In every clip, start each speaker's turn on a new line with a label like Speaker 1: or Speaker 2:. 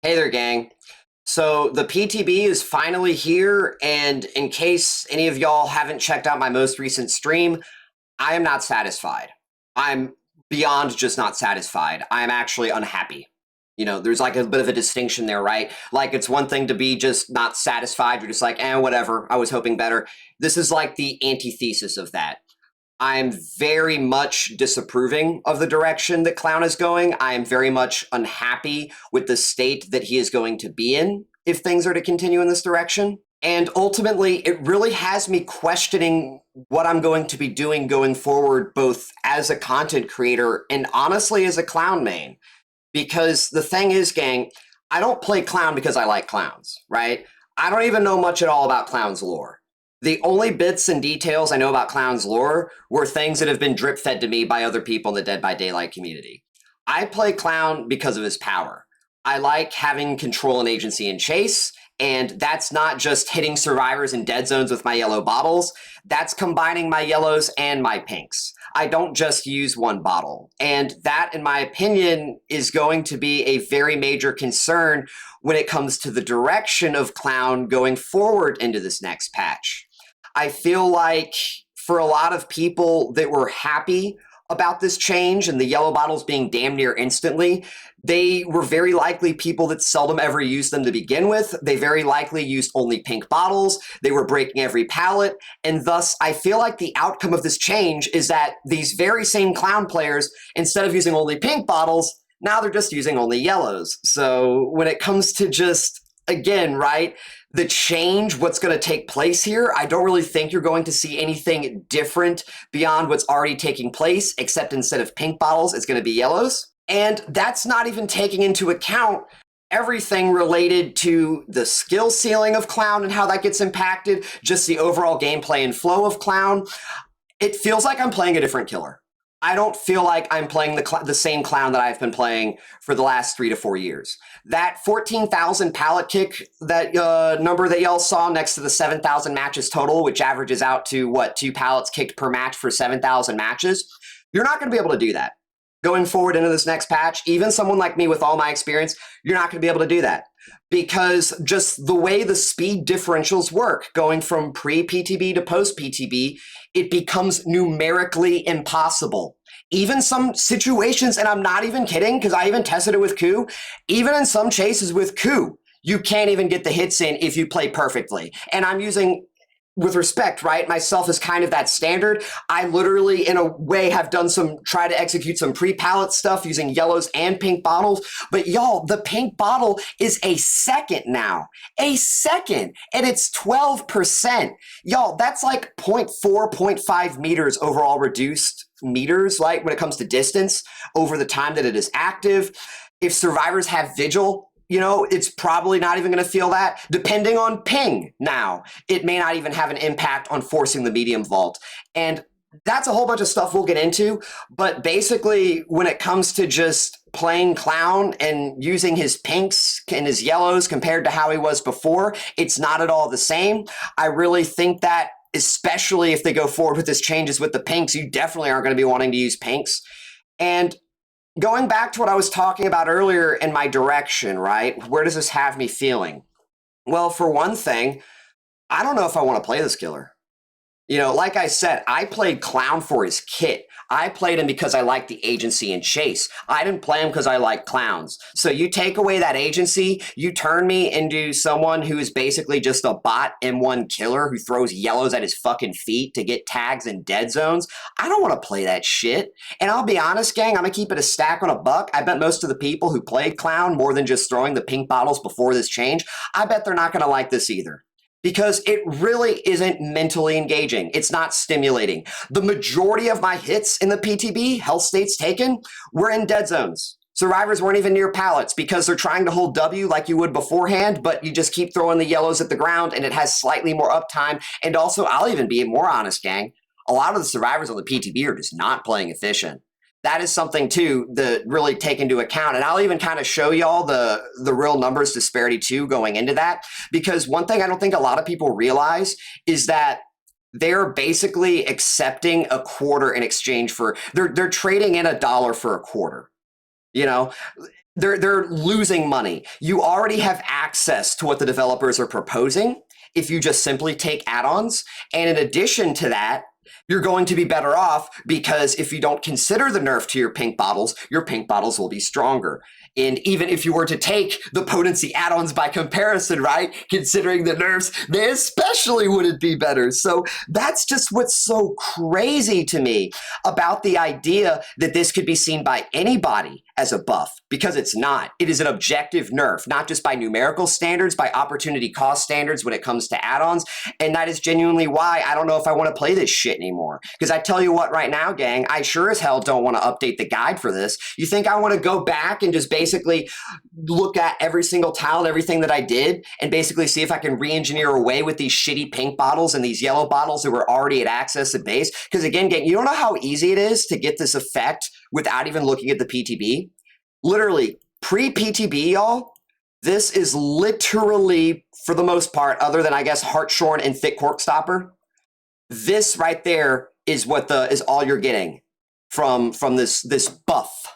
Speaker 1: Hey there, gang. So the PTB is finally here, and in case any of y'all haven't checked out my most recent stream, I am not satisfied. I'm beyond just not satisfied. I'm actually unhappy. You know, there's like a bit of a distinction there, right? Like, it's one thing to be just not satisfied. You're just like, whatever. I was hoping better. This is like the antithesis of that. I'm very much disapproving of the direction that Clown is going. I am very much unhappy with the state that he is going to be in if things are to continue in this direction. And ultimately, it really has me questioning what I'm going to be doing going forward, both as a content creator and honestly as a Clown main. Because the thing is, gang, I don't play Clown because I like clowns, right? I don't even know much at all about Clown's lore. The only bits and details I know about Clown's lore were things that have been drip fed to me by other people in the Dead by Daylight community. I play Clown because of his power. I like having control and agency in chase, and that's not just hitting survivors in dead zones with my yellow bottles. That's combining my yellows and my pinks. I don't just use one bottle. And that, in my opinion, is going to be a very major concern when it comes to the direction of Clown going forward into this next patch. I feel like for a lot of people that were happy about this change and the yellow bottles being damn near instantly, they were very likely people that seldom ever used them to begin with. They very likely used only pink bottles. They were breaking every pallet. And thus, I feel like the outcome of this change is that these very same Clown players, instead of using only pink bottles, now they're just using only yellows. So when it comes to just, again, right, the change, what's going to take place here, I don't really think you're going to see anything different beyond what's already taking place, except instead of pink bottles, it's going to be yellows. And that's not even taking into account everything related to the skill ceiling of Clown and how that gets impacted, just the overall gameplay and flow of Clown. It feels like I'm playing a different killer. I don't feel like I'm playing the same Clown that I've been playing for the last 3 to 4 years. That 14,000 pallet kick, that number that y'all saw next to the 7,000 matches total, which averages out to, what, 2 pallets kicked per match for 7,000 matches, you're not going to be able to do that. Going forward into this next patch, even someone like me with all my experience, you're not going to be able to do that. Because just the way the speed differentials work, going from pre-PTB to post-PTB, it becomes numerically impossible. Even some situations, and I'm not even kidding, because I even tested it with Coup, even in some chases with Coup, you can't even get the hits in if you play perfectly. And I'm using, with respect, right, myself as kind of that standard. I literally, in a way, have done try to execute some pre-pallet stuff using yellows and pink bottles. But y'all, the pink bottle is a second now. A second. And it's 12%. Y'all, that's like 0.4, 0.5 meters overall reduced meters, like when it comes to distance over the time that it is active. If survivors have Vigil, you know, it's probably not even going to feel that. Depending on ping now, it may not even have an impact on forcing the medium vault. And that's a whole bunch of stuff we'll get into. But basically, when it comes to just playing Clown and using his pinks and his yellows compared to how he was before, it's not at all the same. I really think that, especially if they go forward with this changes with the pinks, you definitely aren't going to be wanting to use pinks. And going back to what I was talking about earlier in my direction, right? Where does this have me feeling? Well, for one thing, I don't know if I want to play this killer. You know, like I said, I played Clown for his kit. I played him because I liked the agency and chase. I didn't play him because I like clowns. So you take away that agency, you turn me into someone who is basically just a bot M1 killer who throws yellows at his fucking feet to get tags in dead zones. I don't want to play that shit. And I'll be honest, gang, I'm going to keep it a stack on a buck. I bet most of the people who played Clown more than just throwing the pink bottles before this change, I bet they're not going to like this either. Because it really isn't mentally engaging. It's not stimulating. The majority of my hits in the PTB, health states taken, were in dead zones. Survivors weren't even near pallets because they're trying to hold W like you would beforehand, but you just keep throwing the yellows at the ground and it has slightly more uptime. And also, I'll even be more honest, gang. A lot of the survivors on the PTB are just not playing efficient. That is something, too, that really take into account. And I'll even kind of show y'all the real numbers disparity, too, going into that. Because one thing I don't think a lot of people realize is that they're basically accepting a quarter in exchange for, they're trading in $1 for a quarter. You know, they're losing money. You already have access to what the developers are proposing if you just simply take add-ons. And in addition to that, you're going to be better off because if you don't consider the nerf to your pink bottles will be stronger. And even if you were to take the potency add-ons by comparison, right, considering the nerfs, they especially wouldn't be better. So that's just what's so crazy to me about the idea that this could be seen by anybody as a buff, because it's not. It is an objective nerf, not just by numerical standards, by opportunity cost standards when it comes to add-ons. And that is genuinely why I don't know if I want to play this shit anymore. Because I tell you what right now, gang, I sure as hell don't want to update the guide for this. You think I want to go back and just basically look at every single tile and everything that I did and basically see if I can re-engineer away with these shitty pink bottles and these yellow bottles that were already at access to base? Because again, gang, you don't know how easy it is to get this effect without even looking at the PTB. Literally, pre-PTB, y'all, this is literally, for the most part, other than I guess Hartshorn and Thick Cork Stopper, this right there is what is all you're getting from this buff.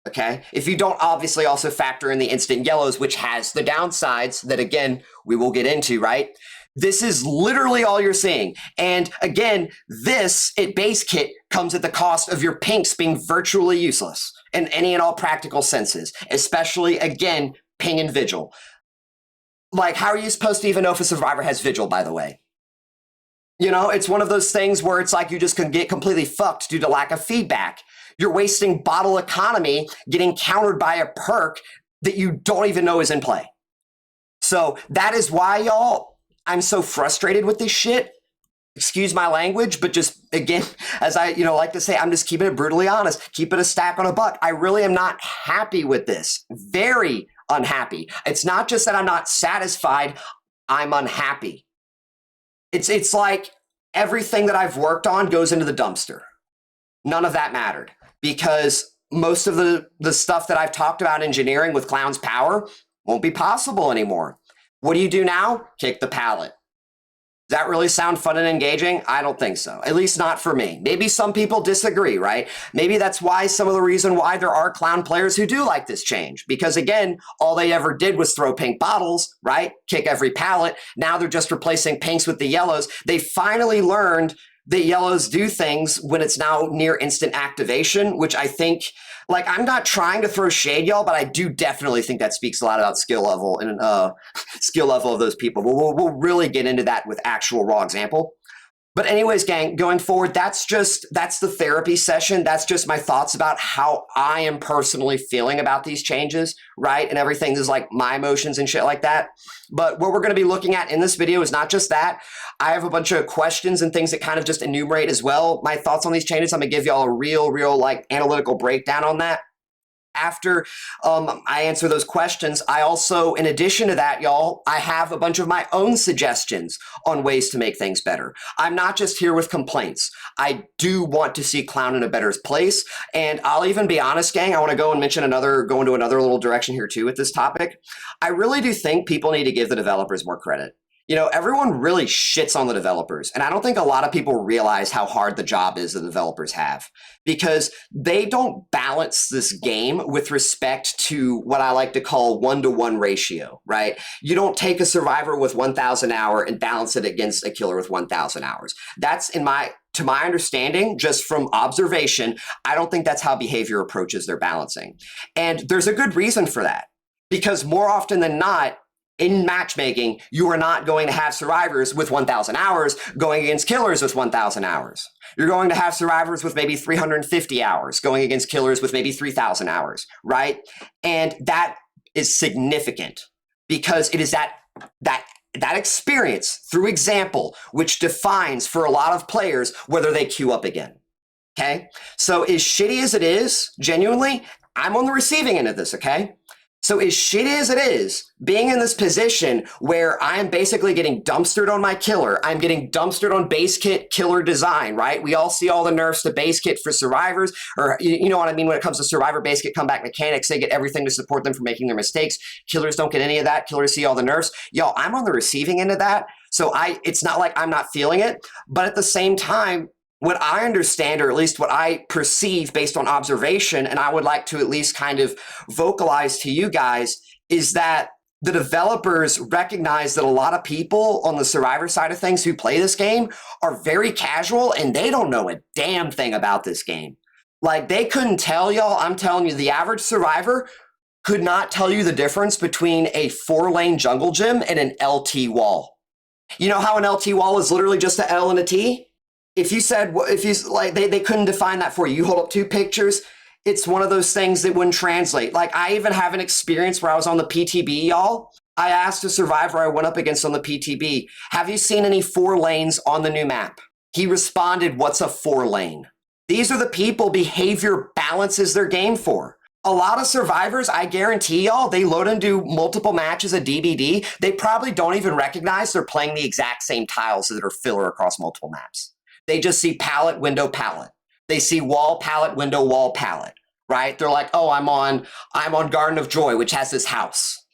Speaker 1: Okay, if you don't obviously also factor in the instant yellows, which has the downsides that again we will get into, right? This is literally all you're seeing. And again, this at base kit comes at the cost of your pinks being virtually useless in any and all practical senses, especially again, ping and vigil. Like, how are you supposed to even know if a survivor has vigil, by the way? You know, it's one of those things where it's like you just can get completely fucked due to lack of feedback. You're wasting bottle economy getting countered by a perk that you don't even know is in play. So that is why, y'all, I'm so frustrated with this shit. Excuse my language, but just again, as I like to say, I'm just keeping it brutally honest. Keep it a stack on a buck. I really am not happy with this. Very unhappy. It's not just that I'm not satisfied. I'm unhappy. It's like everything that I've worked on goes into the dumpster. None of that mattered because most of the stuff that I've talked about engineering with Clown's power won't be possible anymore. What do you do now? Kick the pallet. Does that really sound fun and engaging? I don't think so. At least not for me. Maybe some people disagree, right? Maybe that's why some of the reason why there are Clown players who do like this change. Because again, all they ever did was throw pink bottles, right? Kick every pallet. Now they're just replacing pinks with the yellows. They finally learned that yellows do things when it's now near instant activation, which I think, like, I'm not trying to throw shade, y'all, but I do definitely think that speaks a lot about skill level and skill level of those people. We'll really get into that with actual raw example. But anyways, gang, going forward, that's the therapy session. That's just my thoughts about how I am personally feeling about these changes, right? And everything is like my emotions and shit like that. But what we're going to be looking at in this video is not just that. I have a bunch of questions and things that kind of just enumerate as well my thoughts on these changes. I'm going to give y'all a real like analytical breakdown on that. After I answer those questions, I also, in addition to that, y'all, I have a bunch of my own suggestions on ways to make things better. I'm not just here with complaints. I do want to see Clown in a better place. And I'll even be honest, gang, I want to go into another little direction here too with this topic. I really do think people need to give the developers more credit. You know, everyone really shits on the developers, and I don't think a lot of people realize how hard the job is the developers have, because they don't balance this game with respect to what I like to call 1-to-1 ratio, right? You don't take a survivor with 1,000 hour and balance it against a killer with 1,000 hours. That's to my understanding, just from observation, I don't think that's how behavior approaches their balancing. And there's a good reason for that, because more often than not, in matchmaking, you are not going to have survivors with 1,000 hours going against killers with 1,000 hours. You're going to have survivors with maybe 350 hours going against killers with maybe 3,000 hours, right? And that is significant because it is that experience through example which defines for a lot of players whether they queue up again. Okay? So as shitty as it is, genuinely, I'm on the receiving end of this, okay? So as shitty as it is, being in this position where I'm basically getting dumpstered on my killer, I'm getting dumpstered on base kit killer design, right? We all see all the nerfs to base kit for survivors, or you know what I mean when it comes to survivor base kit comeback mechanics, they get everything to support them from making their mistakes. Killers don't get any of that. Killers see all the nerfs. Y'all, I'm on the receiving end of that. So it's not like I'm not feeling it, but at the same time, what I understand, or at least what I perceive based on observation, and I would like to at least kind of vocalize to you guys, is that the developers recognize that a lot of people on the Survivor side of things who play this game are very casual and they don't know a damn thing about this game. Like, they couldn't tell y'all. I'm telling you, the average Survivor could not tell you the difference between a 4-lane jungle gym and an LT wall. You know how an LT wall is literally just an L and a T? If you said, if you like, they couldn't define that for you. You hold up 2 pictures, it's one of those things that wouldn't translate. Like, I even have an experience where I was on the PTB, y'all. I asked a survivor I went up against on the PTB, have you seen any 4 lanes on the new map? He responded, what's a 4-lane? These are the people behavior balances their game for. A lot of survivors, I guarantee y'all, they load and do multiple matches of DBD. They probably don't even recognize they're playing the exact same tiles that are filler across multiple maps. They just see pallet, window, pallet. They see wall, pallet, window, wall, pallet, right? They're like, oh, I'm on Garden of Joy, which has this house.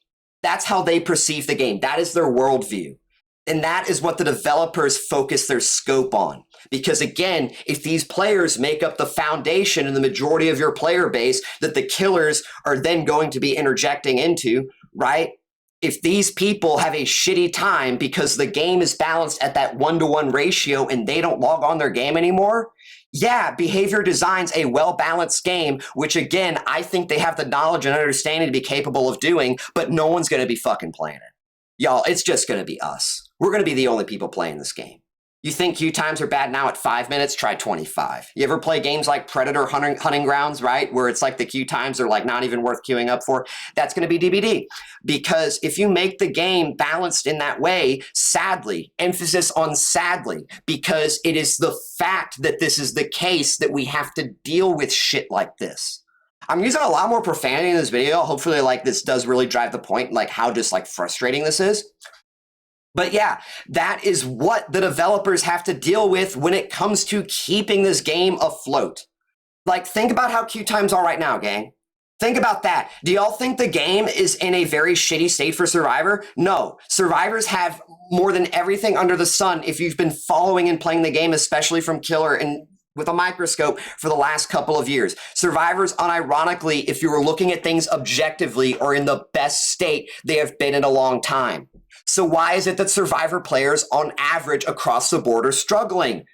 Speaker 1: That's how they perceive the game. That is their worldview. And that is what the developers focus their scope on. Because again, if these players make up the foundation and the majority of your player base that the killers are then going to be interjecting into, right? If these people have a shitty time because the game is balanced at that 1-to-1 ratio and they don't log on their game anymore, yeah, behavior designs a well-balanced game, which again, I think they have the knowledge and understanding to be capable of doing, but no one's going to be fucking playing it. Y'all, it's just going to be us. We're going to be the only people playing this game. You think queue times are bad now at 5 minutes? Try 25. You ever play games like Predator Hunting Grounds, right? Where it's like the queue times are like not even worth queuing up for. That's going to be DBD. Because if you make the game balanced in that way, sadly, emphasis on sadly, because it is the fact that this is the case that we have to deal with shit like this. I'm using a lot more profanity in this video. Hopefully, like, this does really drive the point, like how just like frustrating this is. But yeah, that is what the developers have to deal with when it comes to keeping this game afloat. Like, think about how queue times are right now, gang. Think about that. Do y'all think the game is in a very shitty state for Survivor? No. Survivors have more than everything under the sun if you've been following and playing the game, especially from Killer and with a microscope for the last couple of years. Survivors, unironically, if you were looking at things objectively, are in the best state they have been in a long time. So why is it that Survivor players on average across the board are struggling?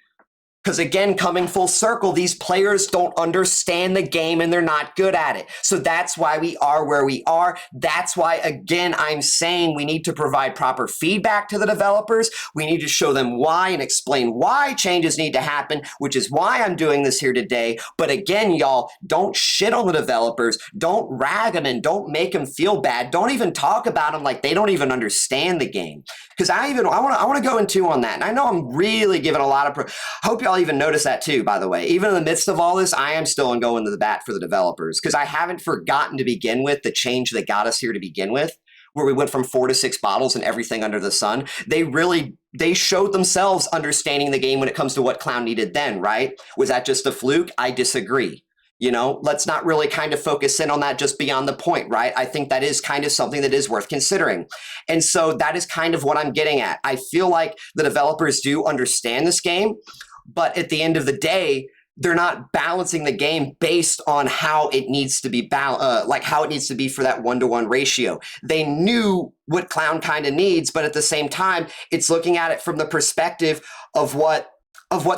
Speaker 1: Because again, coming full circle, these players don't understand the game and they're not good at it. So that's why we are where we are. That's why, again, I'm saying we need to provide proper feedback to the developers. We need to show them why and explain why changes need to happen, which is why I'm doing this here today. But again, y'all, don't shit on the developers. Don't rag them and don't make them feel bad. Don't even talk about them like they don't even understand the game. Because I want to go into on that. And I know I'm really giving a lot of hope y'all even notice that too, by the way. Even in the midst of all this, I am still going to the bat for the developers because I haven't forgotten to begin with the change that got us here to begin with, where we went from 4 to 6 bottles and everything under the sun. They showed themselves understanding the game when it comes to what Clown needed then, right? Was that just a fluke? I disagree. You know, let's not really kind of focus in on that just beyond the point, right? I think that is kind of something that is worth considering. And so that is kind of what I'm getting at. I feel like the developers do understand this game, but at the end of the day, they're not balancing the game based on how it needs to be like how it needs to be for that 1-to-1 ratio. They knew what Clown kind of needs, but at the same time, it's looking at it from the perspective of what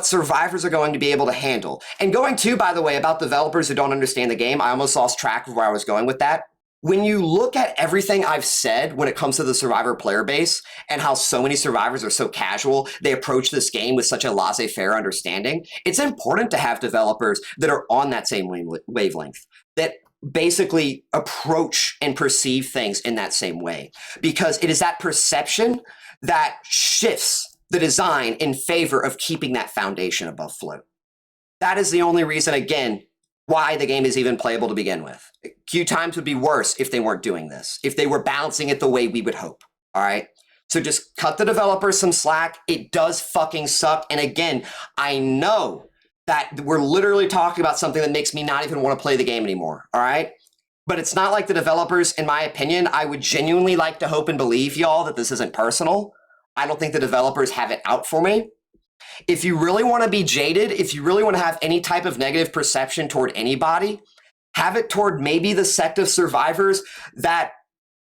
Speaker 1: survivors are going to be able to handle. And going to, by the way, about developers who don't understand the game, I almost lost track of where I was going with that. When you look at everything I've said when it comes to the Survivor player base and how so many survivors are so casual, they approach this game with such a laissez-faire understanding, it's important to have developers that are on that same wavelength, that basically approach and perceive things in that same way. Because it is that perception that shifts the design in favor of keeping that foundation above float. That is the only reason, again, why the game is even playable to begin with. Queue times would be worse if they weren't doing this, if they were balancing it the way we would hope, all right? So just cut the developers some slack. It does fucking suck. And again, I know that we're literally talking about something that makes me not even want to play the game anymore, all right? But it's not like the developers, in my opinion, I would genuinely like to hope and believe, y'all, that this isn't personal. I don't think the developers have it out for me. If you really want to be jaded, if you really want to have any type of negative perception toward anybody, have it toward maybe the sect of survivors that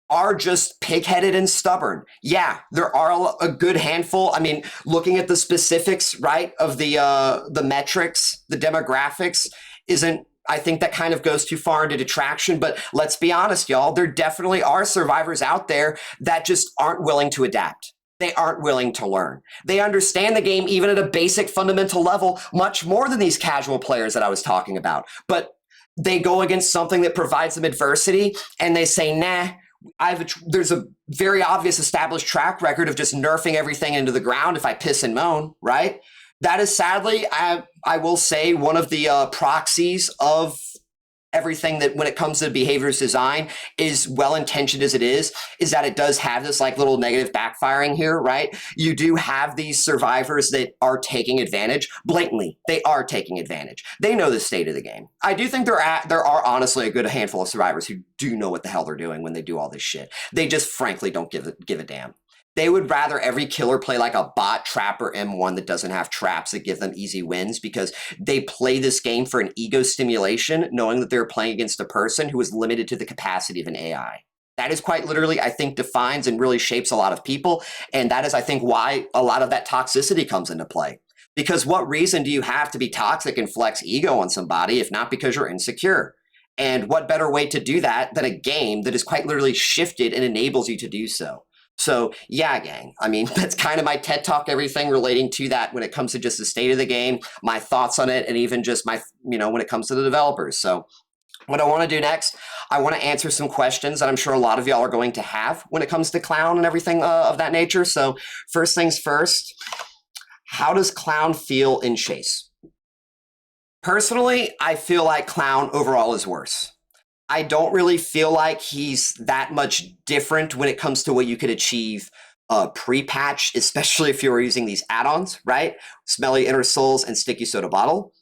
Speaker 1: are just pig-headed and stubborn. Yeah, there are a good handful. I mean, looking at the specifics, right, of the metrics, the demographics isn't, I think that kind of goes too far into detraction, but let's be honest, y'all, there definitely are survivors out there that just aren't willing to adapt. They aren't willing to learn. They understand the game even at a basic fundamental level much more than these casual players that I was talking about. But they go against something that provides them adversity and they say, nah, there's a very obvious established track record of just nerfing everything into the ground if I piss and moan, right? That is sadly, I will say, one of the proxies of everything that when it comes to behaviors design is well-intentioned as it is that it does have this like little negative backfiring here, right? You do have these survivors that are taking advantage blatantly. They are taking advantage. They know the state of the game. I do think there are honestly a good handful of survivors who do know what the hell they're doing when they do all this shit. They just frankly don't give a damn. They would rather every killer play like a bot trapper M1 that doesn't have traps that give them easy wins because they play this game for an ego stimulation, knowing that they're playing against a person who is limited to the capacity of an AI. That is quite literally, I think, defines and really shapes a lot of people. And that is, I think, why a lot of that toxicity comes into play. Because what reason do you have to be toxic and flex ego on somebody if not because you're insecure? And what better way to do that than a game that is quite literally shifted and enables you to do so? So yeah, gang, I mean, that's kind of my TED Talk, everything relating to that when it comes to just the state of the game, my thoughts on it, and even just my, when it comes to the developers. So what I want to do next, I want to answer some questions that I'm sure a lot of y'all are going to have when it comes to Clown and everything of that nature. So first things first, how does Clown feel in Chase? Personally, I feel like Clown overall is worse. I don't really feel like he's that much different when it comes to what you could achieve pre-patch, especially if you were using these add-ons, right? Smelly Inner Souls and Sticky Soda Bottle.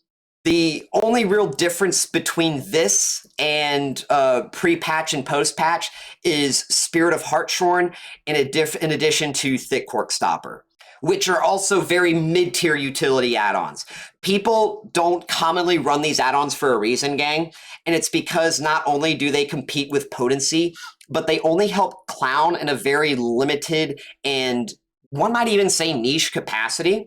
Speaker 1: The only real difference between this and pre-patch and post-patch is Spirit of Hartshorn in addition to Thick Cork Stopper, which are also very mid-tier utility add-ons. People don't commonly run these add-ons for a reason, gang, and it's because not only do they compete with Potency, but they only help Clown in a very limited and one might even say niche capacity.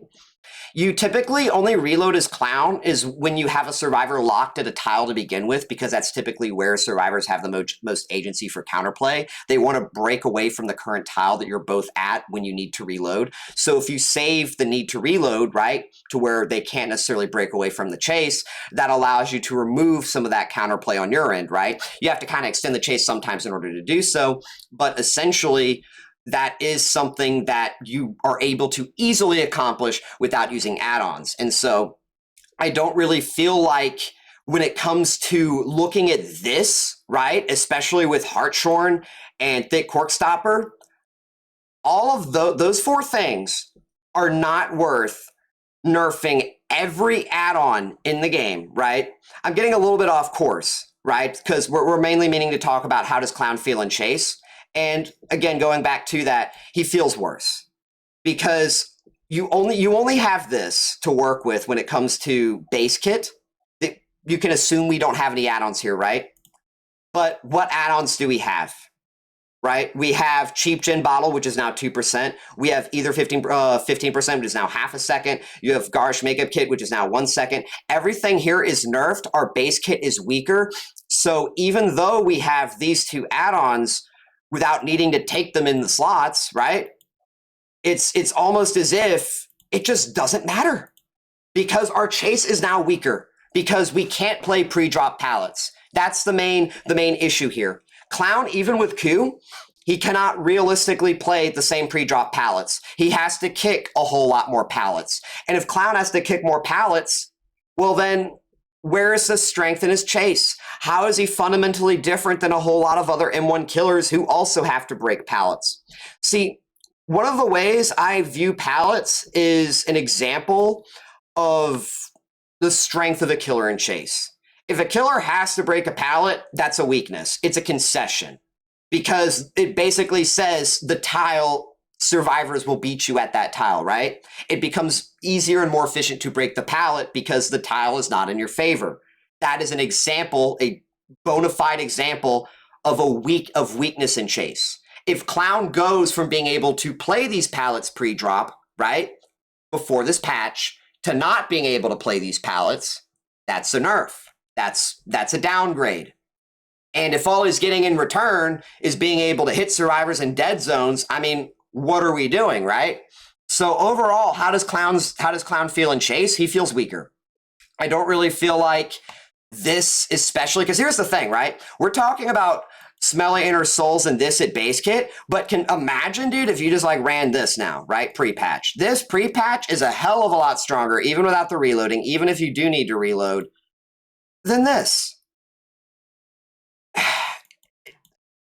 Speaker 1: You typically only reload as Clown is when you have a survivor locked at a tile to begin with, because that's typically where survivors have the most agency for counterplay. They want to break away from the current tile that you're both at when you need to reload. So if you save the need to reload, right, to where they can't necessarily break away from the chase, that allows you to remove some of that counterplay on your end, right? You have to kind of extend the chase sometimes in order to do so, but essentially, that is something that you are able to easily accomplish without using add-ons. And so I don't really feel like when it comes to looking at this, right, especially with Hartshorn and Thick Cork Stopper, all of those four things are not worth nerfing every add-on in the game, right? I'm getting a little bit off course, right? Because we're mainly meaning to talk about how does Clown feel in Chase. And again, going back to that, he feels worse because you only have this to work with when it comes to Basekit. You can assume we don't have any add-ons here, right? But what add-ons do we have, right? We have Cheap Gin Bottle, which is now 2%. We have either 15%, which is now half a second. You have Garish Makeup Kit, which is now 1 second. Everything here is nerfed. Our base kit is weaker. So even though we have these two add-ons, without needing to take them in the slots, right? It's almost as if it just doesn't matter because our chase is now weaker because we can't play pre-drop pallets. That's the main issue here. Clown, even with Coup, he cannot realistically play the same pre-drop pallets. He has to kick a whole lot more pallets. And if Clown has to kick more pallets, well then, where is the strength in his chase? How is he fundamentally different than a whole lot of other M1 killers who also have to break pallets? See, one of the ways I view pallets is an example of the strength of a killer in Chase. If a killer has to break a pallet, that's a weakness. It's a concession because it basically says the tile survivors will beat you at that tile, right? It becomes easier and more efficient to break the pallet because the tile is not in your favor. That is an example, a bona fide example of weakness in chase. If Clown goes from being able to play these pallets pre-drop, right, before this patch, to not being able to play these pallets, that's a nerf. That's a downgrade. And if all he's getting in return is being able to hit survivors in dead zones, I mean, what are we doing, right? So overall, how does Clown feel in chase? He feels weaker. I don't really feel like this, especially because here's the thing, right? We're talking about Smelly Inner Souls and this at base kit, but can imagine, dude, if you just like ran this now, right? Pre-patch. This pre-patch is a hell of a lot stronger, even without the reloading, even if you do need to reload, than this.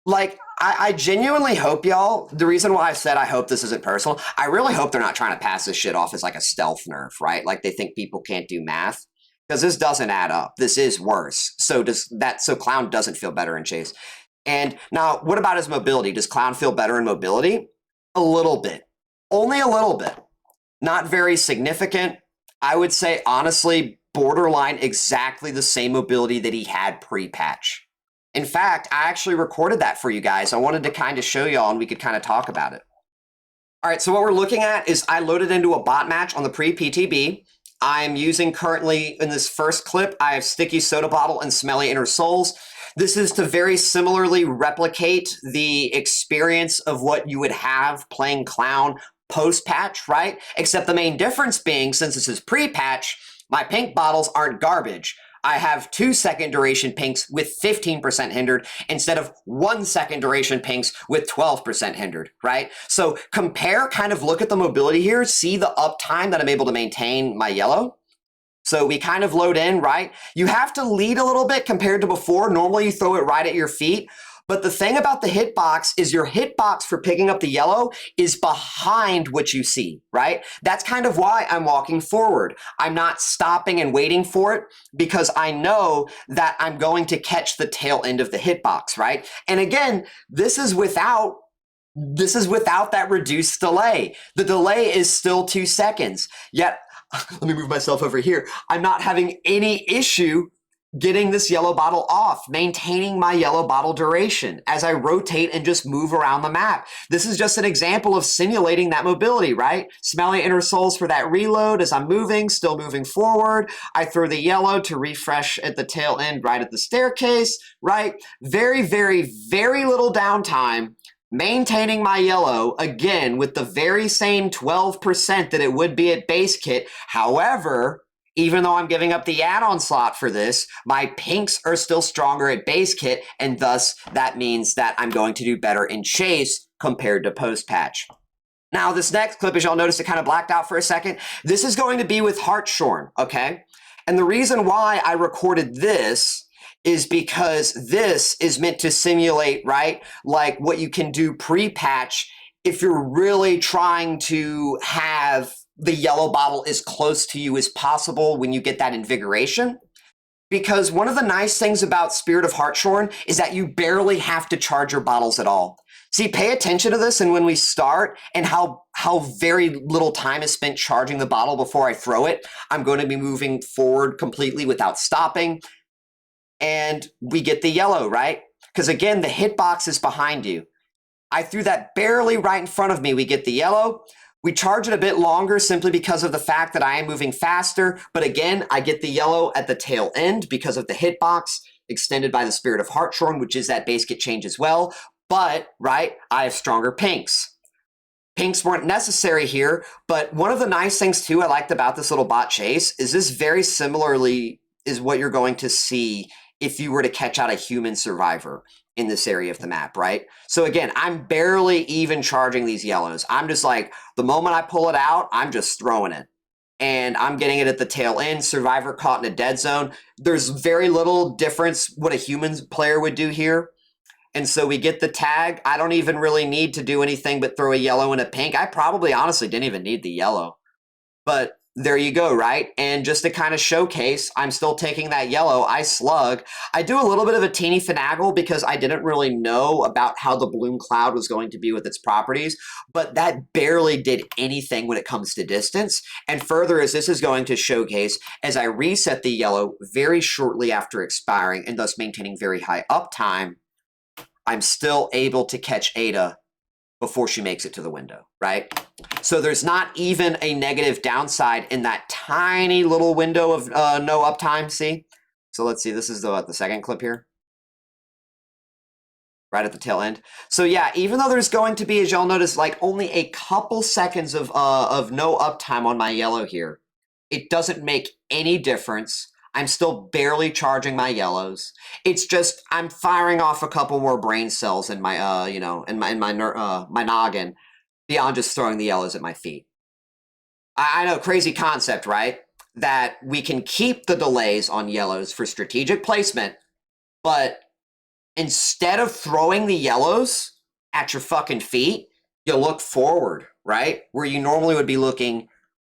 Speaker 1: Like, I genuinely hope, y'all, the reason why I said I hope this isn't personal, I really hope they're not trying to pass this shit off as like a stealth nerf, right? Like they think people can't do math. Because this doesn't add up. This is worse. So Clown doesn't feel better in chase. And now, what about his mobility? Does Clown feel better in mobility? A little bit. Only a little bit. Not very significant. I would say, honestly, borderline exactly the same mobility that he had pre-patch. In fact, I actually recorded that for you guys. I wanted to kind of show y'all and we could kind of talk about it. All right, so what we're looking at is I loaded into a bot match on the pre-PTB. I'm using currently, in this first clip, I have Sticky Soda Bottle and Smelly Inner Souls. This is to very similarly replicate the experience of what you would have playing Clown post-patch, right? Except the main difference being, since this is pre-patch, my pink bottles aren't garbage. I have 2 second duration pinks with 15% hindered instead of 1 second duration pinks with 12% hindered, right? So compare, kind of look at the mobility here, see the uptime that I'm able to maintain my yellow. So we kind of load in, right? You have to lead a little bit compared to before. Normally you throw it right at your feet. But the thing about the hitbox is your hitbox for picking up the yellow is behind what you see, right? That's kind of why I'm walking forward. I'm not stopping and waiting for it because I know that I'm going to catch the tail end of the hitbox, right? And again, this is without that reduced delay. The delay is still 2 seconds. Yet, let me move myself over here. I'm not having any issue getting this yellow bottle off, maintaining my yellow bottle duration as I rotate and just move around the map. This is just an example of simulating that mobility, right? Smelly Inner Souls for that reload as I'm moving, still moving forward. I throw the yellow to refresh at the tail end right at the staircase, right? Very, very, very little downtime. Maintaining my yellow, again, with the very same 12% that it would be at base kit. However, even though I'm giving up the add-on slot for this, my pinks are still stronger at base kit, and thus that means that I'm going to do better in chase compared to post-patch. Now, this next clip, as y'all notice, it kind of blacked out for a second. This is going to be with Hartshorn, okay? And the reason why I recorded this is because this is meant to simulate, right, like what you can do pre-patch if you're really trying to have the yellow bottle as close to you as possible when you get that Invigoration. Because one of the nice things about Spirit of Hartshorn is that you barely have to charge your bottles at all. See, pay attention to this and when we start and how very little time is spent charging the bottle before I throw it. I'm going to be moving forward completely without stopping. And we get the yellow, right? Because again, the hitbox is behind you. I threw that barely right in front of me. We get the yellow. We charge it a bit longer simply because of the fact that I am moving faster. But again, I get the yellow at the tail end because of the hitbox extended by the Spirit of Hartshorn, which is that base kit change as well. But, right, I have stronger pinks. Pinks weren't necessary here, but one of the nice things too I liked about this little bot chase is this very similarly is what you're going to see if you were to catch out a human survivor in this area of the map, right? So again, I'm barely even charging these yellows. I'm just like, the moment I pull it out, I'm just throwing it. And I'm getting it at the tail end, survivor caught in a dead zone. There's very little difference what a human player would do here. And so we get the tag. I don't even really need to do anything but throw a yellow and a pink. I probably honestly didn't even need the yellow. But there you go, right? And just to kind of showcase, I'm still taking that yellow. I slug. I do a little bit of a teeny finagle because I didn't really know about how the bloom cloud was going to be with its properties, but that barely did anything when it comes to distance. And further, as this is going to showcase, as I reset the yellow very shortly after expiring and thus maintaining very high uptime, I'm still able to catch Ada before she makes it to the window, right? So there's not even a negative downside in that tiny little window of no uptime, see? So let's see, this is the second clip here. Right at the tail end. So yeah, even though there's going to be, as y'all notice, like only a couple seconds of no uptime on my yellow here, it doesn't make any difference. I'm still barely charging my yellows. It's just I'm firing off a couple more brain cells in my my noggin beyond just throwing the yellows at my feet. I know, crazy concept, right? That we can keep the delays on yellows for strategic placement, but instead of throwing the yellows at your fucking feet, you look forward, right? Where you normally would be looking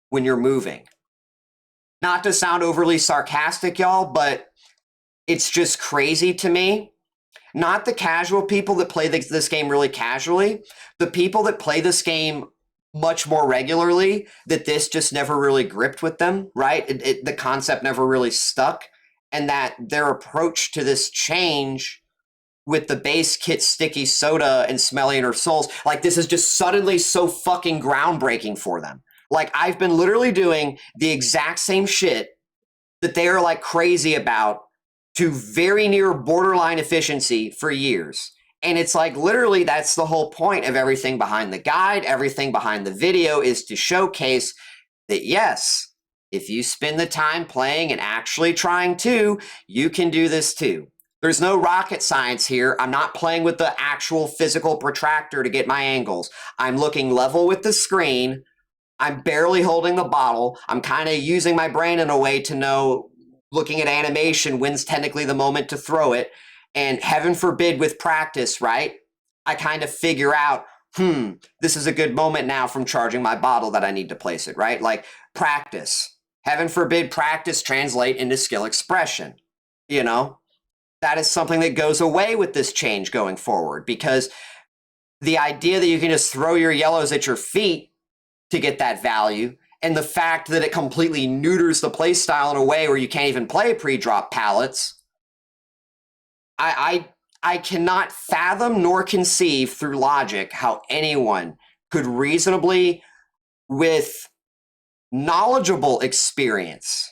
Speaker 1: when you're moving. Not to sound overly sarcastic, y'all, but it's just crazy to me. Not the casual people that play this game really casually. The people that play this game much more regularly, that this just never really gripped with them, right? The concept never really stuck. And that their approach to this change with the Basekit sticky soda and smelly inner souls, like this is just suddenly so fucking groundbreaking for them. Like, I've been literally doing the exact same shit that they are like crazy about to very near borderline efficiency for years. And it's like, literally, that's the whole point of everything behind the guide, everything behind the video is to showcase that, yes, if you spend the time playing and actually trying to, you can do this too. There's no rocket science here. I'm not playing with the actual physical protractor to get my angles. I'm looking level with the screen. I'm barely holding the bottle. I'm kind of using my brain in a way to know, looking at animation, when's technically the moment to throw it. And heaven forbid with practice, right? I kind of figure out, this is a good moment now from charging my bottle that I need to place it, right? Like practice. Heaven forbid practice translate into skill expression, you know? That is something that goes away with this change going forward, because the idea that you can just throw your yellows at your feet to get that value, and the fact that it completely neuters the playstyle in a way where you can't even play pre-drop pallets, I cannot fathom nor conceive through logic how anyone could reasonably, with knowledgeable experience,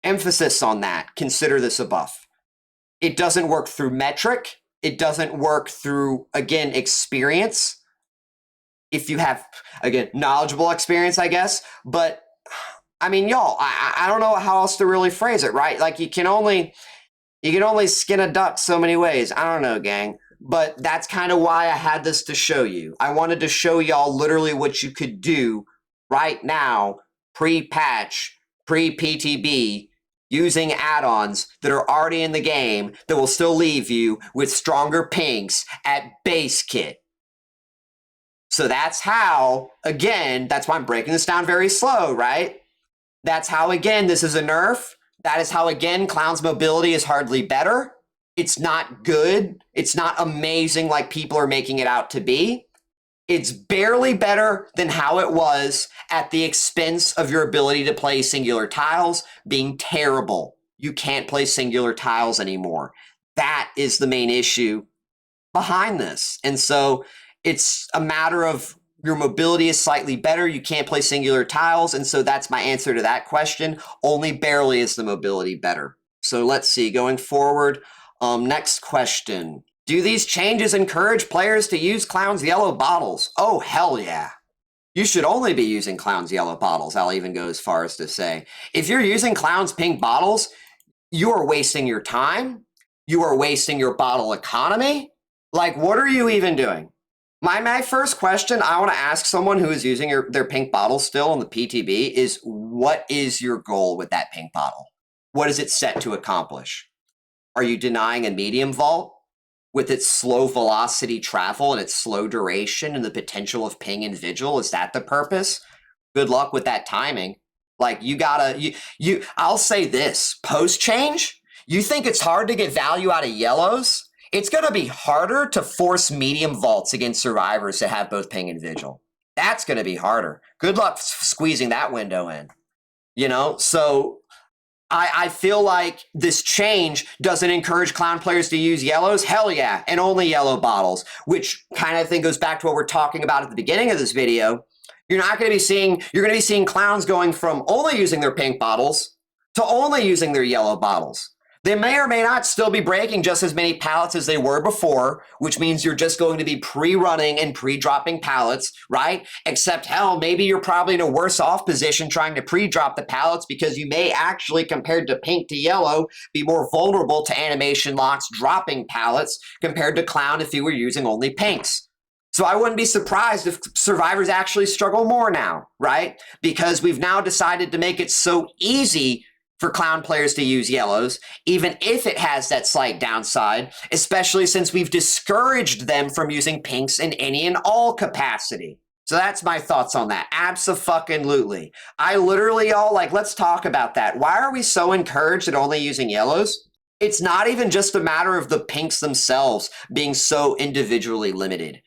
Speaker 1: emphasis on that, consider this a buff. It doesn't work through metric. It doesn't work through, again, experience. If you have, again, knowledgeable experience, I guess. But, I mean, y'all, I don't know how else to really phrase it, right? Like, you can only skin a duck so many ways. I don't know, gang. But that's kind of why I had this to show you. I wanted to show y'all literally what you could do right now, pre-patch, pre-PTB, using add-ons that are already in the game that will still leave you with stronger pinks at Basekit. So that's how, again, that's why I'm breaking this down very slow, right? That's how, again, this is a nerf. That is how, again, Clown's mobility is hardly better. It's not good. It's not amazing like people are making it out to be. It's barely better than how it was at the expense of your ability to play singular tiles being terrible. You can't play singular tiles anymore. That is the main issue behind this. And so it's a matter of your mobility is slightly better. You can't play singular tiles. And so that's my answer to that question. Only barely is the mobility better. So let's see, going forward. Next question. Do these changes encourage players to use Clown's yellow bottles? Oh, hell yeah. You should only be using Clown's yellow bottles. I'll even go as far as to say, if you're using Clown's pink bottles, you are wasting your time. You are wasting your bottle economy. Like, what are you even doing? My first question I want to ask someone who is using their pink bottle still in the PTB is, what is your goal with that pink bottle? What is it set to accomplish? Are you denying a medium vault with its slow velocity travel and its slow duration and the potential of ping and vigil? Is that the purpose? Good luck with that timing. Like you gotta, I'll say this, post-change, you think it's hard to get value out of yellows? It's gonna be harder to force medium vaults against survivors to have both ping and vigil. That's gonna be harder. Good luck squeezing that window in. You know, so I feel like this change doesn't encourage clown players to use yellows. Hell yeah, and only yellow bottles, which kind of thing goes back to what we're talking about at the beginning of this video. You're going to be seeing clowns going from only using their pink bottles to only using their yellow bottles. They may or may not still be breaking just as many pallets as they were before, which means you're just going to be pre-running and pre-dropping pallets, right? Except, hell, maybe you're probably in a worse off position trying to pre-drop the pallets because you may actually, compared to pink to yellow, be more vulnerable to animation locks dropping pallets compared to clown if you were using only pinks. So I wouldn't be surprised if survivors actually struggle more now, right? Because we've now decided to make it so easy for clown players to use yellows, even if it has that slight downside, especially since we've discouraged them from using pinks in any and all capacity. So that's my thoughts on that. Abso-fucking-lutely. I literally, y'all, like, let's talk about that. Why are we so encouraged at only using yellows? It's not even just a matter of the pinks themselves being so individually limited,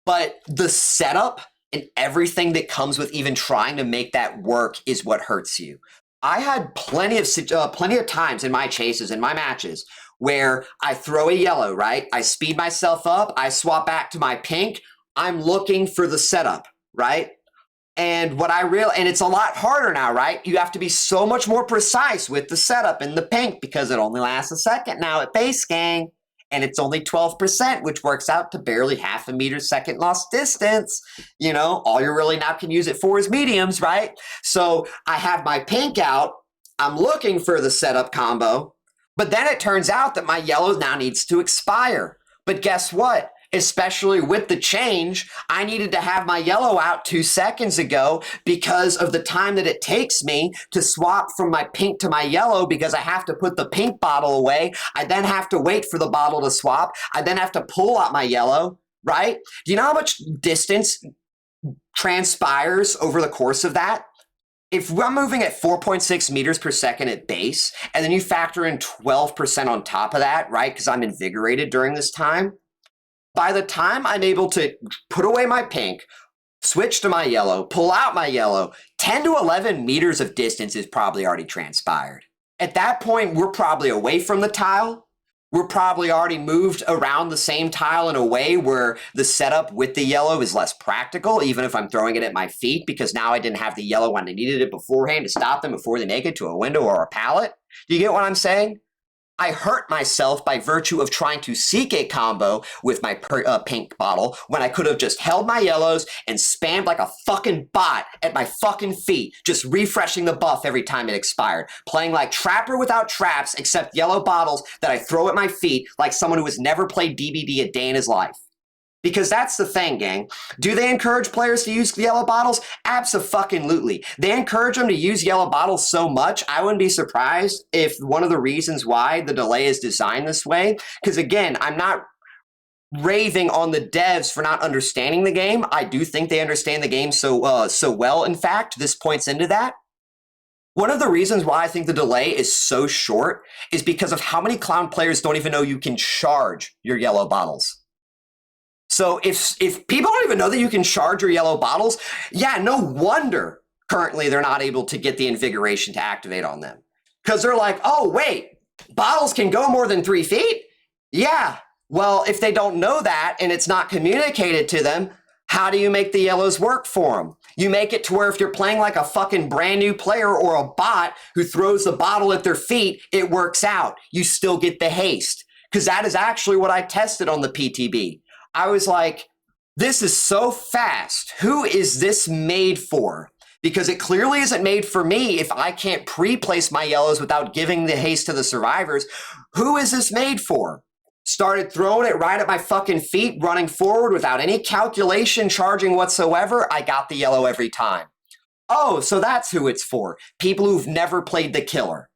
Speaker 1: but the setup and everything that comes with even trying to make that work is what hurts you. I had plenty of times in my chases, in my matches, where I throw a yellow, right? I speed myself up, I swap back to my pink, I'm looking for the setup, right? And and it's a lot harder now, right? You have to be so much more precise with the setup in the pink because it only lasts a second now at base gang. And it's only 12%, which works out to barely half a meter second lost distance. You know, all you really now can use it for is mediums, right? So I have my pink out, I'm looking for the setup combo, but then it turns out that my yellow now needs to expire. But guess what? Especially with the change, I needed to have my yellow out 2 seconds ago because of the time that it takes me to swap from my pink to my yellow because I have to put the pink bottle away. I then have to wait for the bottle to swap. I then have to pull out my yellow, right? Do you know how much distance transpires over the course of that? If I'm moving at 4.6 meters per second at base, and then you factor in 12% on top of that, right? Because I'm invigorated during this time. By the time I'm able to put away my pink, switch to my yellow, pull out my yellow, 10 to 11 meters of distance is probably already transpired. At that point, we're probably away from the tile. We're probably already moved around the same tile in a way where the setup with the yellow is less practical, even if I'm throwing it at my feet, because now I didn't have the yellow when I needed it beforehand to stop them before they make it to a window or a pallet. Do you get what I'm saying? I hurt myself by virtue of trying to seek a combo with my pink bottle when I could have just held my yellows and spammed like a fucking bot at my fucking feet, just refreshing the buff every time it expired. Playing like Trapper without traps, except yellow bottles that I throw at my feet like someone who has never played DBD a day in his life. Because that's the thing, gang. Do they encourage players to use yellow bottles? Abso-fucking-lutely. They encourage them to use yellow bottles so much, I wouldn't be surprised if one of the reasons why the delay is designed this way, because again, I'm not raving on the devs for not understanding the game. I do think they understand the game so well. In fact, this points into that. One of the reasons why I think the delay is so short is because of how many clown players don't even know you can charge your yellow bottles. So if people don't even know that you can charge your yellow bottles, yeah, no wonder currently they're not able to get the Invigoration to activate on them. Because they're like, oh, wait, bottles can go more than 3 feet? Yeah, well, if they don't know that and it's not communicated to them, how do you make the yellows work for them? You make it to where if you're playing like a fucking brand new player or a bot who throws the bottle at their feet, it works out. You still get the haste. Because that is actually what I tested on the PTB. I was like, this is so fast. Who is this made for? Because it clearly isn't made for me if I can't pre-place my yellows without giving the haste to the survivors. Who is this made for? Started throwing it right at my fucking feet, running forward without any calculation, charging whatsoever. I got the yellow every time. Oh, so that's who it's for. People who've never played the killer.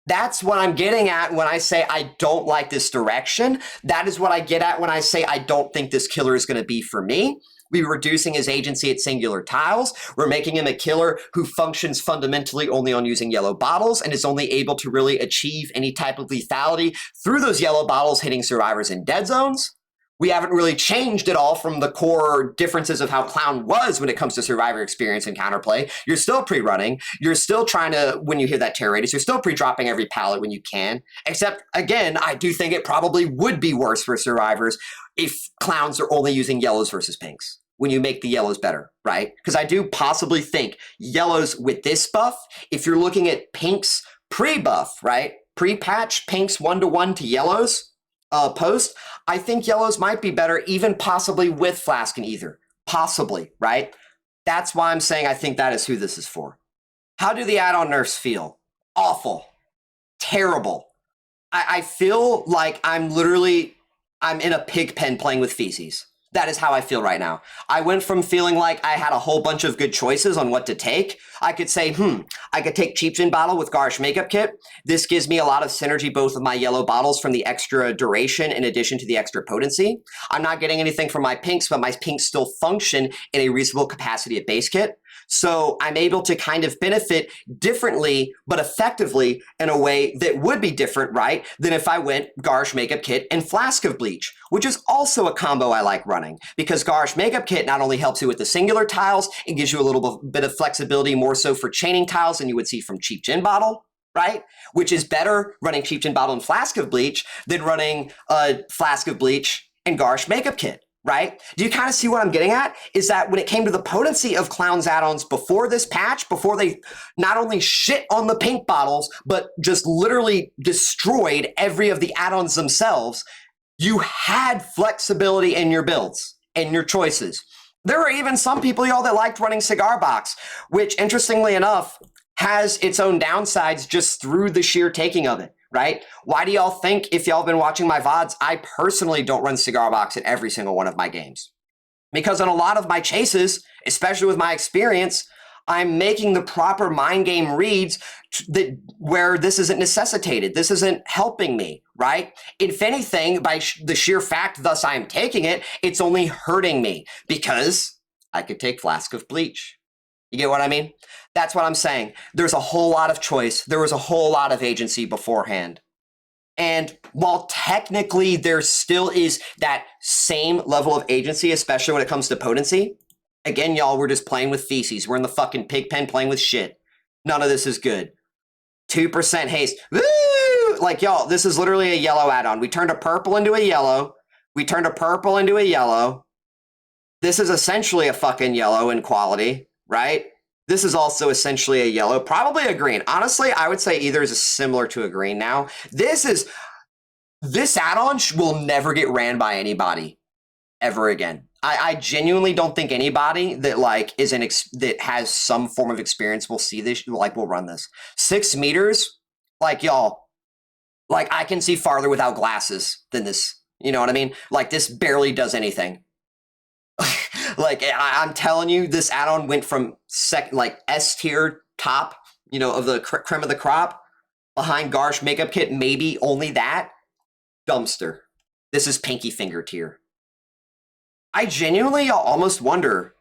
Speaker 1: That's what I'm getting at when I say I don't like this direction. That is what I get at when I say I don't think this killer is going to be for me. We're reducing his agency at singular tiles. We're making him a killer who functions fundamentally only on using yellow bottles and is only able to really achieve any type of lethality through those yellow bottles hitting survivors in dead zones. We haven't really changed at all from the core differences of how Clown was when it comes to survivor experience and counterplay. You're still pre-running. You're still trying to, when you hear that tear radius, you're still pre-dropping every pallet when you can. Except, again, I do think it probably would be worse for survivors if Clowns are only using yellows versus pinks. When you make the yellows better, right? Because I do possibly think yellows with this buff, if you're looking at pinks pre-buff, right? Pre-patch, pinks 1-to-1 to yellows, post, I think yellows might be better, even possibly with Flask and Ether. Possibly, right? That's why I'm saying I think that is who this is for. How do the add-on nerfs feel? Awful. Terrible. I feel like I'm in a pig pen playing with feces. That is how I feel right now. I went from feeling like I had a whole bunch of good choices on what to take. I could say, I could take Cheap Gin Bottle with Garsh Makeup Kit. This gives me a lot of synergy both with my yellow bottles from the extra duration in addition to the extra potency. I'm not getting anything from my pinks, but my pinks still function in a reasonable capacity at Basekit. So I'm able to kind of benefit differently, but effectively in a way that would be different, right, than if I went Garsh Makeup Kit and Flask of Bleach, which is also a combo I like running because Garsh Makeup Kit not only helps you with the singular tiles, it gives you a little bit of flexibility more so for chaining tiles than you would see from Cheap Gin Bottle, right? Which is better running Cheap Gin Bottle and Flask of Bleach than running Flask of Bleach and Garsh Makeup Kit. Right? Do you kind of see what I'm getting at? Is that when it came to the potency of Clown's add-ons before this patch, before they not only shit on the pink bottles, but just literally destroyed every of the add-ons themselves, you had flexibility in your builds and your choices. There are even some people, y'all, that liked running Cigar Box, which interestingly enough has its own downsides just through the sheer taking of it. Right? Why do y'all think, if y'all have been watching my VODs, I personally don't run Cigar Box in every single one of my games? Because in a lot of my chases, especially with my experience, I'm making the proper mind game reads where this isn't necessitated. This isn't helping me, right? If anything, by the sheer fact thus I'm taking it, it's only hurting me because I could take Flask of Bleach. You get what I mean? That's what I'm saying. There's a whole lot of choice. There was a whole lot of agency beforehand. And while technically there still is that same level of agency, especially when it comes to potency, again, y'all, we're just playing with feces. We're in the fucking pig pen playing with shit. None of this is good. 2% haste. Woo! Like, y'all, this is literally a yellow add-on. We turned a purple into a yellow. We turned a purple into a yellow. This is essentially a fucking yellow in quality, right? This is also essentially a yellow, probably a green. Honestly, I would say either is similar to a green now. This add-on will never get ran by anybody ever again. I genuinely don't think anybody that like that has some form of experience will see this, like will run this. 6 meters, like y'all, like I can see farther without glasses than this. You know what I mean? Like this barely does anything. Like I'm telling you, this add-on went from like S tier top, you know, of the creme of the crop behind Garsh Makeup Kit, maybe only that dumpster. This is Pinkie Finger tier. I genuinely almost wonder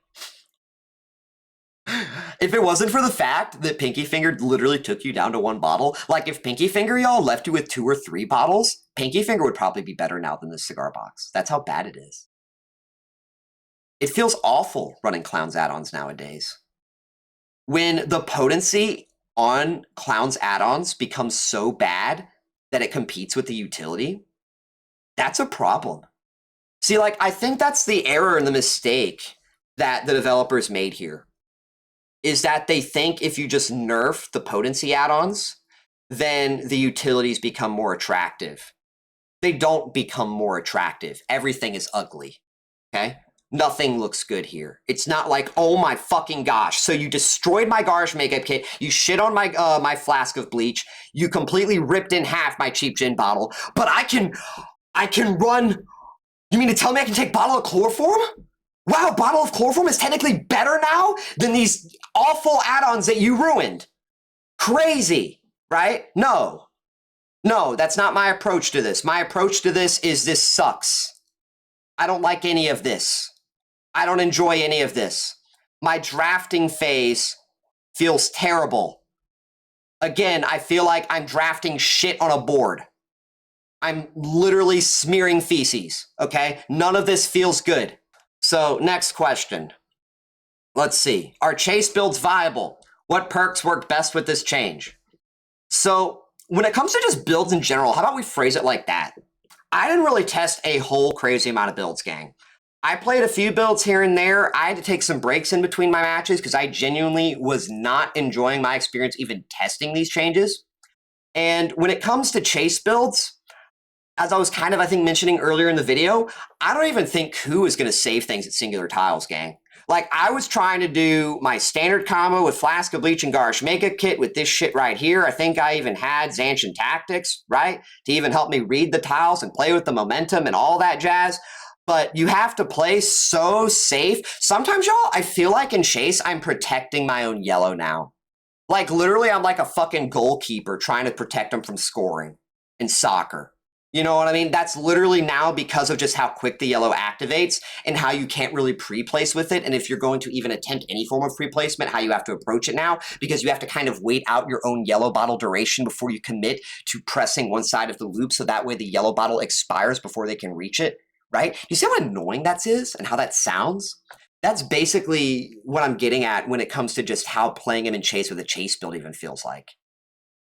Speaker 1: if it wasn't for the fact that Pinkie Finger literally took you down to 1 bottle. Like if Pinkie Finger, y'all, left you with 2 or 3 bottles, Pinkie Finger would probably be better now than this Cigar Box. That's how bad it is. It feels awful running Clown's add-ons nowadays. When the potency on Clown's add-ons becomes so bad that it competes with the utility, that's a problem. See, like, I think that's the error and the mistake that the developers made here, is that they think if you just nerf the potency add-ons, then the utilities become more attractive. They don't become more attractive. Everything is ugly, okay? Nothing looks good here. It's not like, oh my fucking gosh, so you destroyed my Garsh Makeup Kit, you shit on my my Flask of Bleach, you completely ripped in half my Cheap Gin Bottle, but I can run, you mean to tell me I can take Bottle of Chloroform? Wow, Bottle of Chloroform is technically better now than these awful add-ons that you ruined. Crazy, right? No, that's not my approach to this. My approach to this is this sucks. I don't like any of this. I don't enjoy any of this. My drafting phase feels terrible. Again, I feel like I'm drafting shit on a board. I'm literally smearing feces, okay? None of this feels good. So, next question. Let's see. Are chase builds viable? What perks work best with this change? So, when it comes to just builds in general, how about we phrase it like that? I didn't really test a whole crazy amount of builds, gang. I played a few builds here and there. I had to take some breaks in between my matches because I genuinely was not enjoying my experience even testing these changes. And when it comes to chase builds, as I was kind of, I think, mentioning earlier in the video, I don't even think Coup is going to save things at singular tiles, gang. Like, I was trying to do my standard combo with Flask of Bleach and Garsh Mega Kit with this shit right here. I think I even had Zancian Tactics, right? To even help me read the tiles and play with the momentum and all that jazz. But you have to play so safe. Sometimes, y'all, I feel like in chase, I'm protecting my own yellow now. Like, literally, I'm like a fucking goalkeeper trying to protect them from scoring in soccer. You know what I mean? That's literally now because of just how quick the yellow activates and how you can't really pre-place with it. And if you're going to even attempt any form of pre-placement, how you have to approach it now, because you have to kind of wait out your own yellow bottle duration before you commit to pressing one side of the loop. So that way the yellow bottle expires before they can reach it, right? You see how annoying that is and how that sounds? That's basically what I'm getting at when it comes to just how playing him in chase with a chase build even feels like.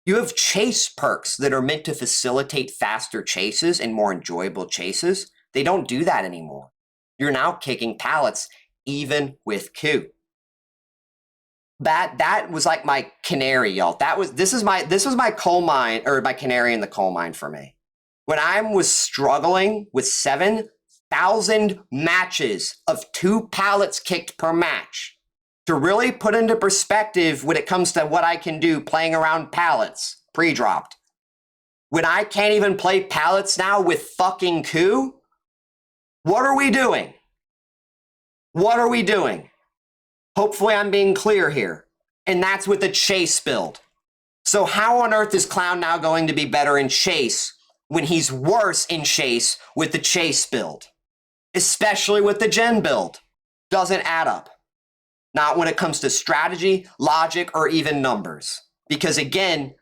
Speaker 1: You have chase perks that are meant to facilitate faster chases and more enjoyable chases. They don't do that anymore. You're now kicking pallets even with Coup. That was like my canary, y'all. This was my coal mine, or my canary in the coal mine for me. When I was struggling with 7,000 matches of 2 pallets kicked per match, to really put into perspective when it comes to what I can do playing around pallets, pre-dropped. When I can't even play pallets now with fucking Coup, what are we doing? What are we doing? Hopefully I'm being clear here. And that's with the chase build. So how on earth is Clown now going to be better in chase when he's worse in chase with the chase build? Especially with the gen build. Doesn't add up. Not when it comes to strategy, logic, or even numbers. Because again,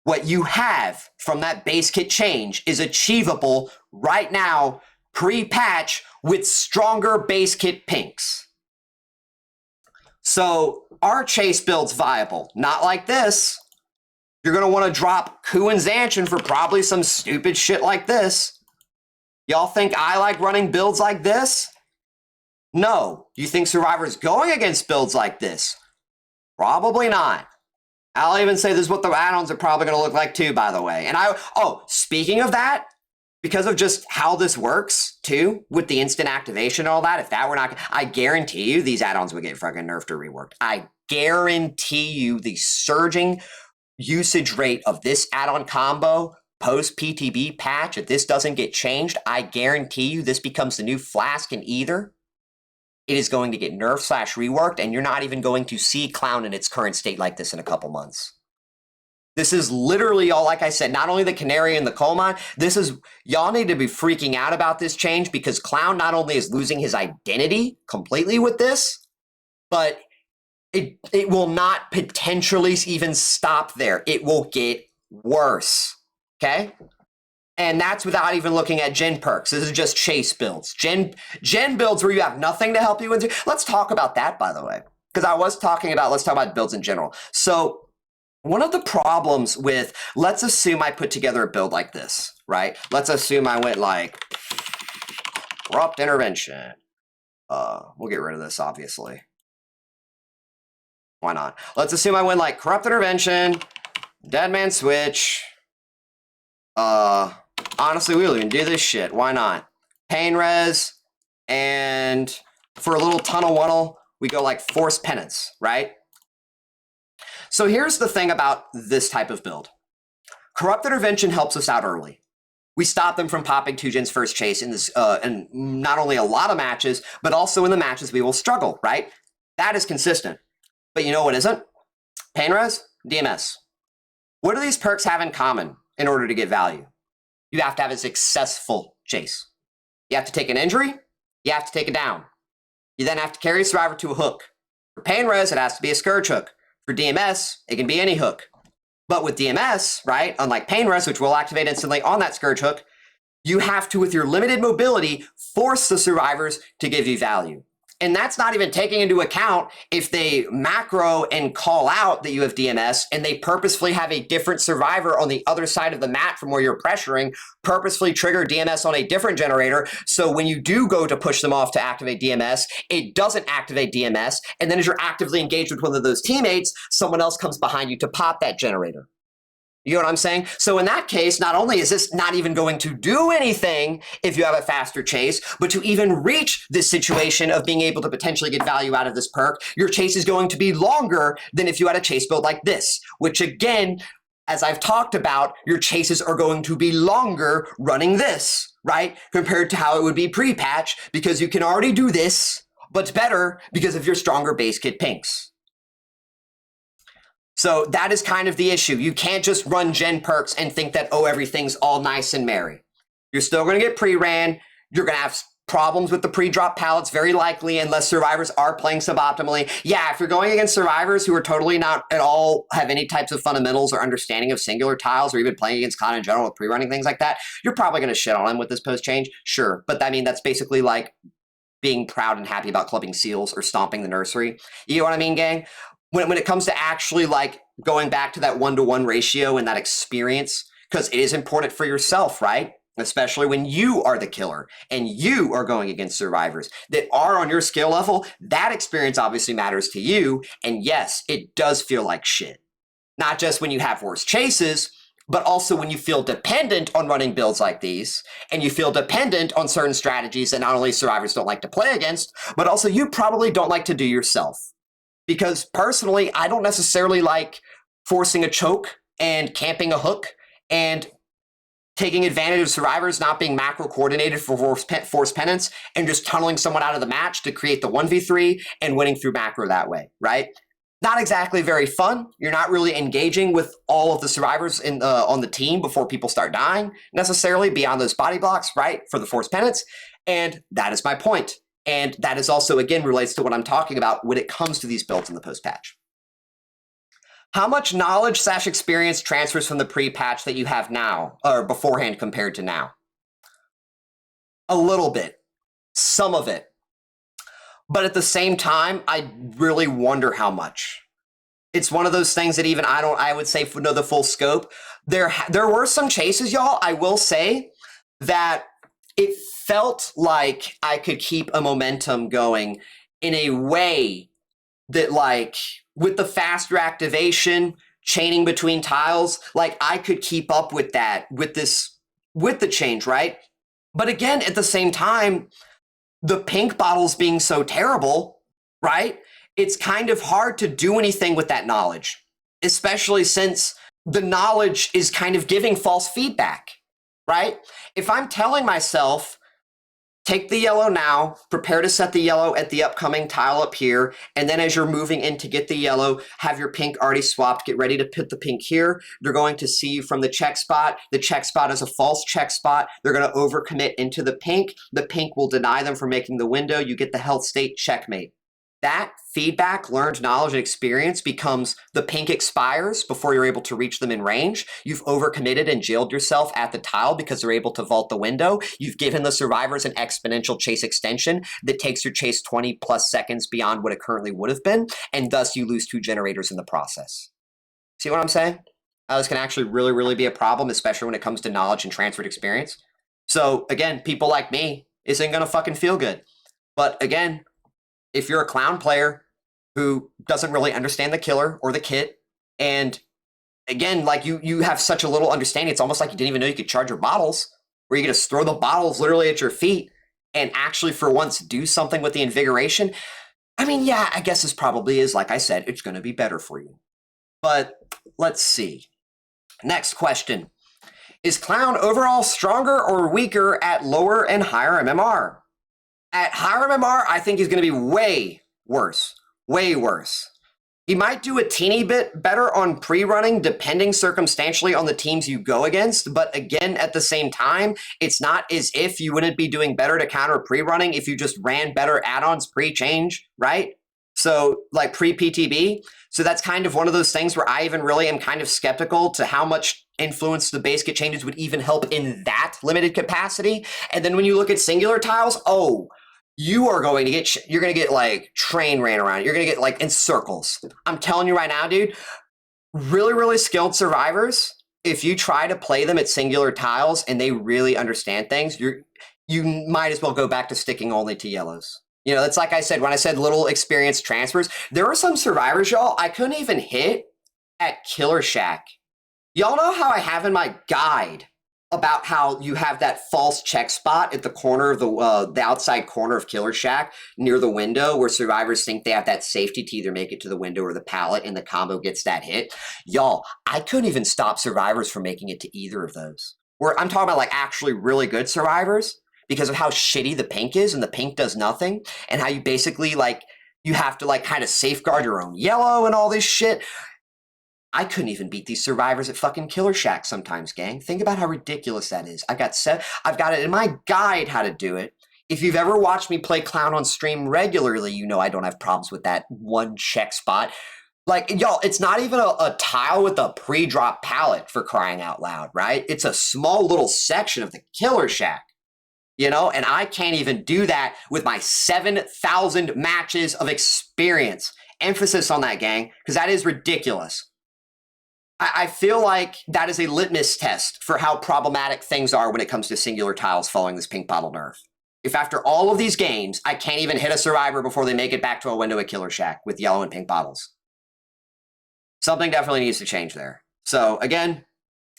Speaker 1: what you have from that base kit change is achievable right now, pre-patch, with stronger base kit pinks. So, are chase builds viable? Not like this. You're going to want to drop Coup and Zancian for probably some stupid shit like this. Y'all think I like running builds like this? No. Do you think Survivor's going against builds like this? Probably not. I'll even say this is what the add-ons are probably going to look like too, by the way. And speaking of that, because of just how this works too, with the instant activation and all that, if that were not, I guarantee you these add-ons would get fucking nerfed or reworked. I guarantee you the surging usage rate of this add-on combo post-PTB patch, if this doesn't get changed, I guarantee you this becomes the new Flask in Either. It is going to get nerfed/reworked, and you're not even going to see Clown in its current state like this in a couple months. This is literally all, like I said, not only the canary in the coal mine, y'all need to be freaking out about this change because Clown not only is losing his identity completely with this, but it will not potentially even stop there. It will get worse, okay? And that's without even looking at gen perks. This is just chase builds. Gen builds where you have nothing to help you into. Let's talk about that, by the way. Because let's talk about builds in general. So one of the problems with, let's assume I put together a build like this, right? Let's assume I went like Corrupt Intervention. We'll get rid of this, obviously. Why not? Let's assume I went like Corrupt Intervention, Dead Man Switch. Honestly, we'll even do this shit. Why not? Pain Res, and for a little Tunnel Wunnel, we go like Force Penance, right? So here's the thing about this type of build. Corrupt Intervention helps us out early. We stop them from popping 2 gens first chase in this, and not only a lot of matches, but also in the matches we will struggle, right? That is consistent. But you know what isn't? Pain Res, DMS. What do these perks have in common in order to get value? You have to have a successful chase. You have to take an injury. You have to take it down. You then have to carry a survivor to a hook. For pain res, it has to be a scourge hook. For DMS, it can be any hook. But with DMS, right, unlike pain res, which will activate instantly on that scourge hook, you have to, with your limited mobility, force the survivors to give you value. And that's not even taking into account if they macro and call out that you have DMS and they purposefully have a different survivor on the other side of the mat from where you're pressuring, purposefully trigger DMS on a different generator. So when you do go to push them off to activate DMS, it doesn't activate DMS. And then as you're actively engaged with one of those teammates, someone else comes behind you to pop that generator. You know what I'm saying? So in that case, not only is this not even going to do anything if you have a faster chase, but to even reach this situation of being able to potentially get value out of this perk, your chase is going to be longer than if you had a chase build like this, which again, as I've talked about, your chases are going to be longer running this, right? Compared to how it would be pre-patch, because you can already do this, but better because of your stronger base kit pinks. So that is kind of the issue. You can't just run gen perks and think that, oh, everything's all nice and merry. You're still going to get pre-ran. You're going to have problems with the pre-drop pallets, very likely, unless survivors are playing suboptimally. Yeah, if you're going against survivors who are totally not at all have any types of fundamentals or understanding of singular tiles, or even playing against Clown in general with pre-running things like that, you're probably going to shit on them with this post-change. Sure, but I mean, that's basically like being proud and happy about clubbing seals or stomping the nursery. You know what I mean, gang? When it comes to actually like going back to that 1-to-1 ratio and that experience, because it is important for yourself, right? Especially when you are the killer and you are going against survivors that are on your skill level, that experience obviously matters to you. And yes, it does feel like shit. Not just when you have worse chases, but also when you feel dependent on running builds like these, and you feel dependent on certain strategies that not only survivors don't like to play against, but also you probably don't like to do yourself. Because personally, I don't necessarily like forcing a choke and camping a hook and taking advantage of survivors not being macro coordinated for force penance and just tunneling someone out of the match to create the 1v3 and winning through macro that way, right? Not exactly very fun. You're not really engaging with all of the survivors on the team before people start dying necessarily beyond those body blocks, right? For the force penance. And that is my point. And that is also, again, relates to what I'm talking about when it comes to these builds in the post-patch. How much knowledge / experience transfers from the pre-patch that you have now, or beforehand compared to now? A little bit. Some of it. But at the same time, I really wonder how much. It's one of those things that even I would say know the full scope. There were some chases, y'all, I will say, that it felt like I could keep a momentum going in a way that, like, with the faster activation, chaining between tiles, like I could keep up with that, with the change, right? But again, at the same time, the pink bottles being so terrible, right? It's kind of hard to do anything with that knowledge, especially since the knowledge is kind of giving false feedback, right? If I'm telling myself, take the yellow now, prepare to set the yellow at the upcoming tile up here, and then as you're moving in to get the yellow, have your pink already swapped, get ready to put the pink here. They're going to see you from the check spot. The check spot is a false check spot. They're going to overcommit into the pink. The pink will deny them from making the window. You get the health state checkmate. That feedback, learned knowledge, and experience becomes the pink expires before you're able to reach them in range. You've overcommitted and jailed yourself at the tile because they're able to vault the window. You've given the survivors an exponential chase extension that takes your chase 20 plus seconds beyond what it currently would have been, and thus you lose 2 generators in the process. See what I'm saying? This can actually really, really be a problem, especially when it comes to knowledge and transferred experience. So again, people like me isn't going to fucking feel good. But again, if you're a clown player who doesn't really understand the killer or the kit, and again, like you have such a little understanding, it's almost like you didn't even know you could charge your bottles, where you just throw the bottles literally at your feet and actually for once do something with the invigoration. I mean, yeah, I guess this probably is, like I said, it's going to be better for you. But let's see. Next question. Is Clown overall stronger or weaker at lower and higher MMR? At higher MMR, I think he's going to be way worse. Way worse. He might do a teeny bit better on pre-running, depending circumstantially on the teams you go against. But again, at the same time, it's not as if you wouldn't be doing better to counter pre-running if you just ran better add-ons pre-change, right? So like pre-PTB. So that's kind of one of those things where I even really am kind of skeptical to how much influence the Basekit changes would even help in that limited capacity. And then when you look at singular tiles, oh, you are going to get, you're going to get like train ran around. You're going to get like in circles. I'm telling you right now, dude, really, really skilled survivors, if you try to play them at singular tiles and they really understand things, you might as well go back to sticking only to yellows. You know, that's like I said, when I said little experience transfers, there are some survivors, y'all, I couldn't even hit at Killer Shack. Y'all know how I have in my guide about how you have that false check spot at the corner of the outside corner of Killer Shack near the window where survivors think they have that safety to either make it to the window or the pallet and the combo gets that hit. Y'all, I couldn't even stop survivors from making it to either of those. Where I'm talking about like actually really good survivors because of how shitty the pink is and the pink does nothing and how you basically like, you have to like kind of safeguard your own yellow and all this shit. I couldn't even beat these survivors at fucking Killer Shack sometimes, gang. Think about how ridiculous that is. I've got it in my guide how to do it. If you've ever watched me play Clown on stream regularly, you know I don't have problems with that one check spot. Like, y'all, it's not even a tile with a pre-drop pallet for crying out loud, right? It's a small little section of the Killer Shack, you know? And I can't even do that with my 7,000 matches of experience. Emphasis on that, gang, because that is ridiculous. I feel like that is a litmus test for how problematic things are when it comes to singular tiles following this pink bottle nerf. If after all of these games, I can't even hit a survivor before they make it back to a window at Killer Shack with yellow and pink bottles. Something definitely needs to change there. So again,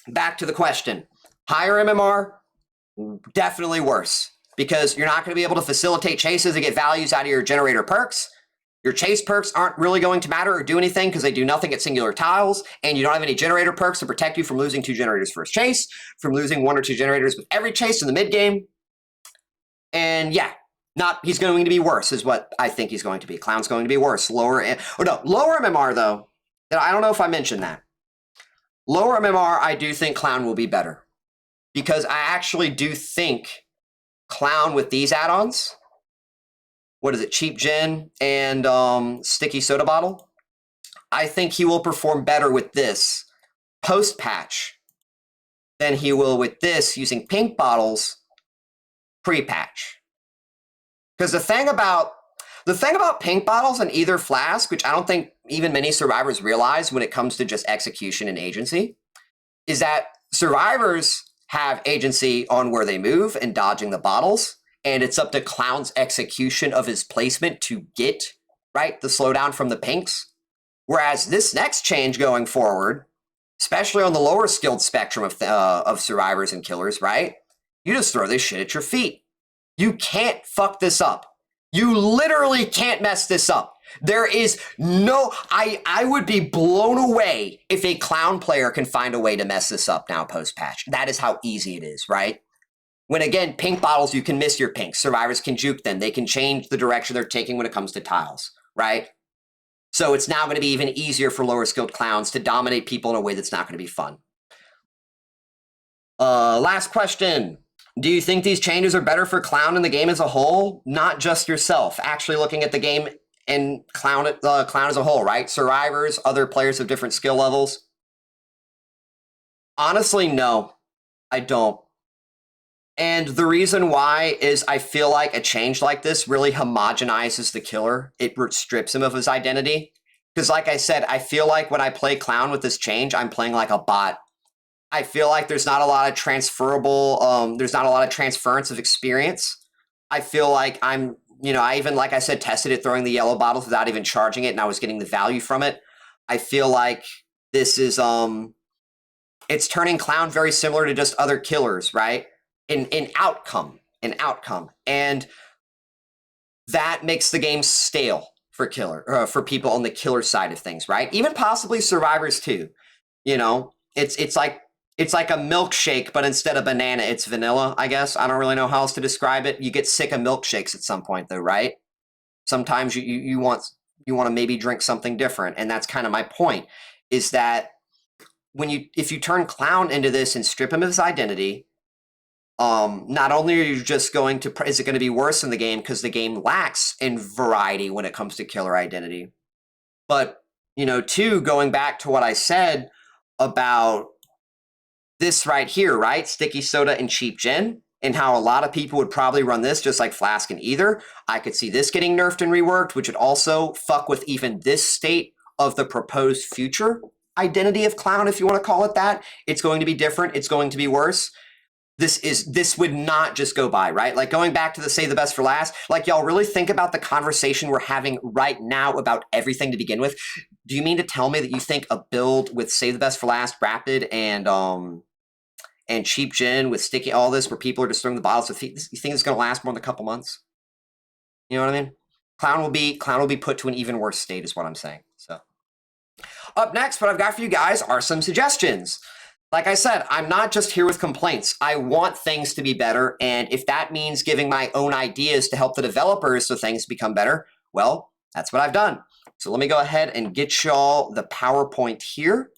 Speaker 1: back to the question. Higher MMR, definitely worse. Because you're not going to be able to facilitate chases to get values out of your generator perks. Your chase perks aren't really going to matter or do anything because they do nothing at singular tiles, and you don't have any generator perks to protect you from losing 2 generators first chase, from losing 1 or 2 generators with every chase in the mid game. And yeah, he's going to be worse is what I think he's going to be. Clown's going to be worse. Lower MMR though. I don't know if I mentioned that. Lower MMR, I do think Clown will be better because I actually do think Clown with these add-ons, what is it, Cheap Gin and Sticky Soda Bottle, I think he will perform better with this post-patch than he will with this using pink bottles pre-patch. Because the thing about pink bottles and either Flask, which I don't think even many survivors realize when it comes to just execution and agency, is that survivors have agency on where they move and dodging the bottles. And it's up to Clown's execution of his placement to get, right, the slowdown from the pinks. Whereas this next change going forward, especially on the lower skilled spectrum of survivors and killers, right, you just throw this shit at your feet. You can't fuck this up. You literally can't mess this up. There is no, I would be blown away if a Clown player can find a way to mess this up now post-patch. That is how easy it is, right? When again, pink bottles, you can miss your pinks. Survivors can juke them. They can change the direction they're taking when it comes to tiles, right? So it's now going to be even easier for lower skilled Clowns to dominate people in a way that's not going to be fun. Last question. Do you think these changes are better for Clown and the game as a whole? Not just yourself. Actually looking at the game and Clown as a whole, right? Survivors, other players of different skill levels. Honestly, no, I don't. And the reason why is I feel like a change like this really homogenizes the killer. It strips him of his identity. Because like I said, I feel like when I play Clown with this change, I'm playing like a bot. I feel like there's not a lot of there's not a lot of transference of experience. I feel like I'm, I even, like I said, tested it throwing the yellow bottles without even charging it, and I was getting the value from it. I feel like this is, it's turning Clown very similar to just other killers, right? In outcome. And that makes the game stale for for people on the killer side of things, right? Even possibly survivors too. It's like a milkshake, but instead of banana, it's vanilla, I guess. I don't really know how else to describe it. You get sick of milkshakes at some point though, right? Sometimes you want you want to maybe drink something different. And that's kind of my point, is that if you turn Clown into this and strip him of his identity, not only are you just going to, is it going to be worse in the game because the game lacks in variety when it comes to killer identity, but, you know, two, going back to what I said about this right here, right? Sticky Soda and Cheap Gin, and how a lot of people would probably run this just like Flask and Ether. I could see this getting nerfed and reworked, which would also fuck with even this state of the proposed future identity of Clown, if you want to call it that. It's going to be different. It's going to be worse. This would not just go by, right? Like going back to the save the best for last, like y'all really think about the conversation we're having right now about everything to begin with. Do you mean to tell me that you think a build with save the best for last, rapid, and Cheap Gin with sticky, all this, where people are just throwing the bottles, you think it's going to last more than a couple months? You know what I mean? Clown will be put to an even worse state is what I'm saying. So up next, what I've got for you guys are some suggestions. Like I said, I'm not just here with complaints. I want things to be better, and if that means giving my own ideas to help the developers so things become better, well, that's what I've done. So let me go ahead and get y'all the PowerPoint here.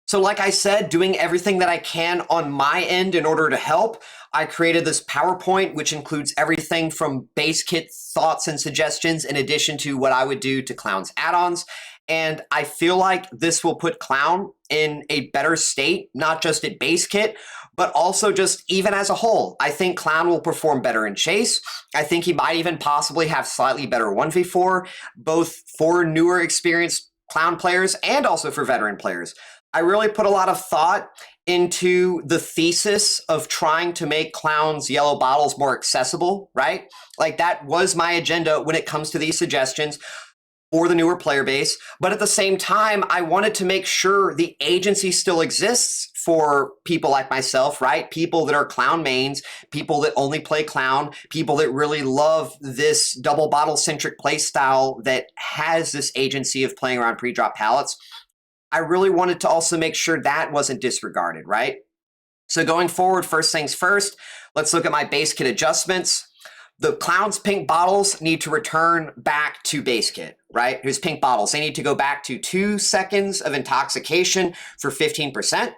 Speaker 1: So like I said, doing everything that I can on my end in order to help, I created this PowerPoint, which includes everything from Basekit thoughts and suggestions in addition to what I would do to Clown's add-ons. And I feel like this will put Clown in a better state, not just at Basekit, but also just even as a whole. I think Clown will perform better in Chase. I think he might even possibly have slightly better 1v4, both for newer experienced Clown players and also for veteran players. I really put a lot of thought into the thesis of trying to make Clown's yellow bottles more accessible, right? Like that was my agenda when it comes to these suggestions for the newer player base. But at the same time, I wanted to make sure the agency still exists for people like myself, right? People that are Clown mains, people that only play Clown, people that really love this double bottle centric play style that has this agency of playing around pre-drop pallets. I really wanted to also make sure that wasn't disregarded, right? So going forward, first things first, let's look at my Basekit adjustments. The Clown's pink bottles need to return back to Basekit, right? His pink bottles, they need to go back to 2 seconds of intoxication for 15%.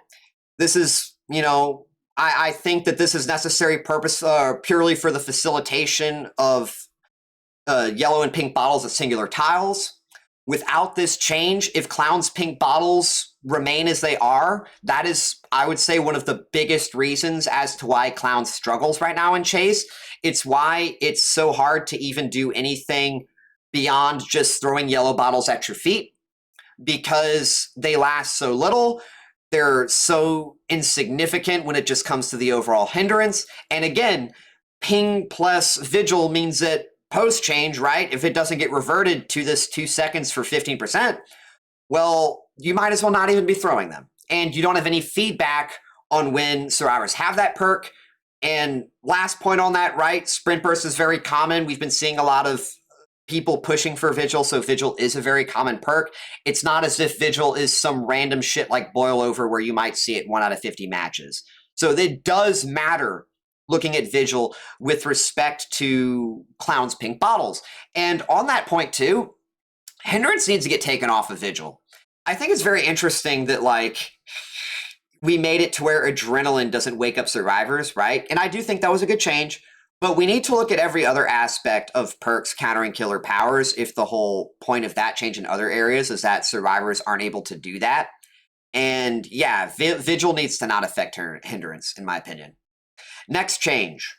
Speaker 1: This is, you know, I think that this is necessary purely for the facilitation of yellow and pink bottles at singular tiles. Without this change, if Clown's pink bottles remain as they are, that is, I would say, one of the biggest reasons as to why Clown struggles right now in Chase. It's why it's so hard to even do anything beyond just throwing yellow bottles at your feet, because they last so little. They're so insignificant when it just comes to the overall hindrance. And again, ping plus Vigil means that post-change, right, if it doesn't get reverted to this 2 seconds for 15%, well, you might as well not even be throwing them. And you don't have any feedback on when survivors have that perk. And last point on that, right, sprint burst is very common. We've been seeing a lot of people pushing for Vigil, so Vigil is a very common perk. It's not as if Vigil is some random shit like Boil Over where you might see it 1 out of 50 matches. So it does matter looking at Vigil with respect to Clown's pink bottles. And on that point too, Hinderance needs to get taken off of Vigil. I think it's very interesting that, like, we made it to where adrenaline doesn't wake up survivors, right? And I do think that was a good change, but we need to look at every other aspect of perks countering killer powers if the whole point of that change in other areas is that survivors aren't able to do that. And yeah, Vigil needs to not affect Hinderance, in my opinion. Next change.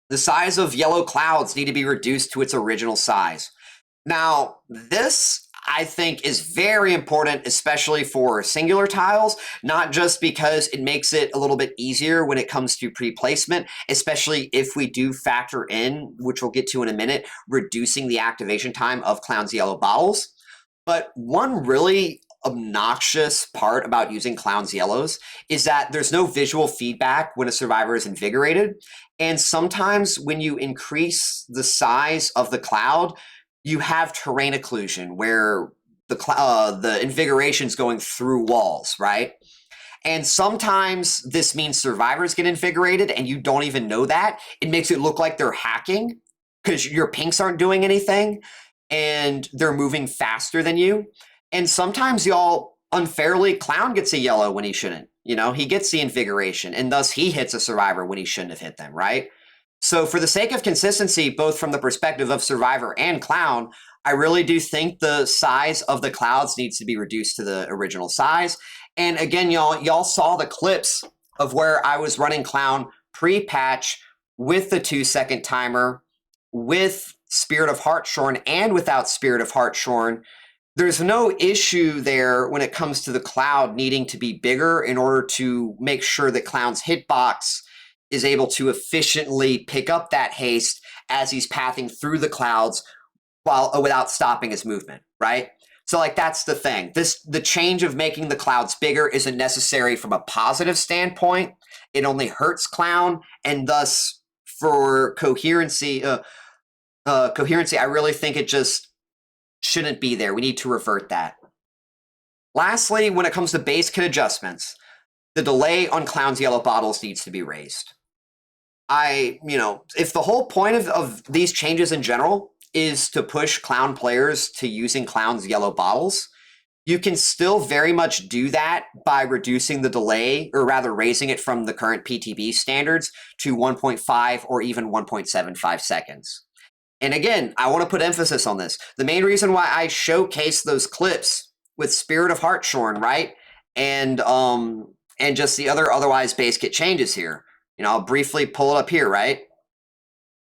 Speaker 1: The size of yellow clouds need to be reduced to its original size. Now, this, I think, is very important, especially for singular tiles, not just because it makes it a little bit easier when it comes to pre-placement, especially if we do factor in, which we'll get to in a minute, reducing the activation time of Clown's yellow bottles. But one really obnoxious part about using Clown's yellows is that there's no visual feedback when a survivor is invigorated. And sometimes when you increase the size of the cloud, you have terrain occlusion where the invigoration is going through walls, right? And sometimes this means survivors get invigorated and you don't even know that. It makes it look like they're hacking because your pinks aren't doing anything. and they're moving faster than you. And sometimes y'all unfairly, Clown gets a yellow when he shouldn't. You know, he gets the Invigoration, and thus he hits a Survivor when he shouldn't have hit them, right? So for the sake of consistency, both from the perspective of Survivor and Clown, I really do think the size of the clouds needs to be reduced to the original size. And again, y'all saw the clips of where I was running Clown pre-patch with the 2-second timer, with Spirit of Hartshorn and without Spirit of Hartshorn. There's no issue there when it comes to the cloud needing to be bigger in order to make sure that Clown's hitbox is able to efficiently pick up that haste as he's pathing through the clouds without stopping his movement, right? So like that's the thing. The change of making the clouds bigger isn't necessary from a positive standpoint. It only hurts Clown, and thus for coherency, I really think it just shouldn't be there. We need to revert that. Lastly, when it comes to Basekit adjustments, the delay on Clown's yellow bottles needs to be raised. If the whole point of these changes in general is to push Clown players to using Clown's yellow bottles, you can still very much do that by reducing the delay, or rather raising it from the current PTB standards to 1.5 or even 1.75 seconds. And again, I want to put emphasis on this. The main reason why I showcase those clips with Spirit of Hartshorn, right? And just the otherwise Basekit changes here. I'll briefly pull it up here, right?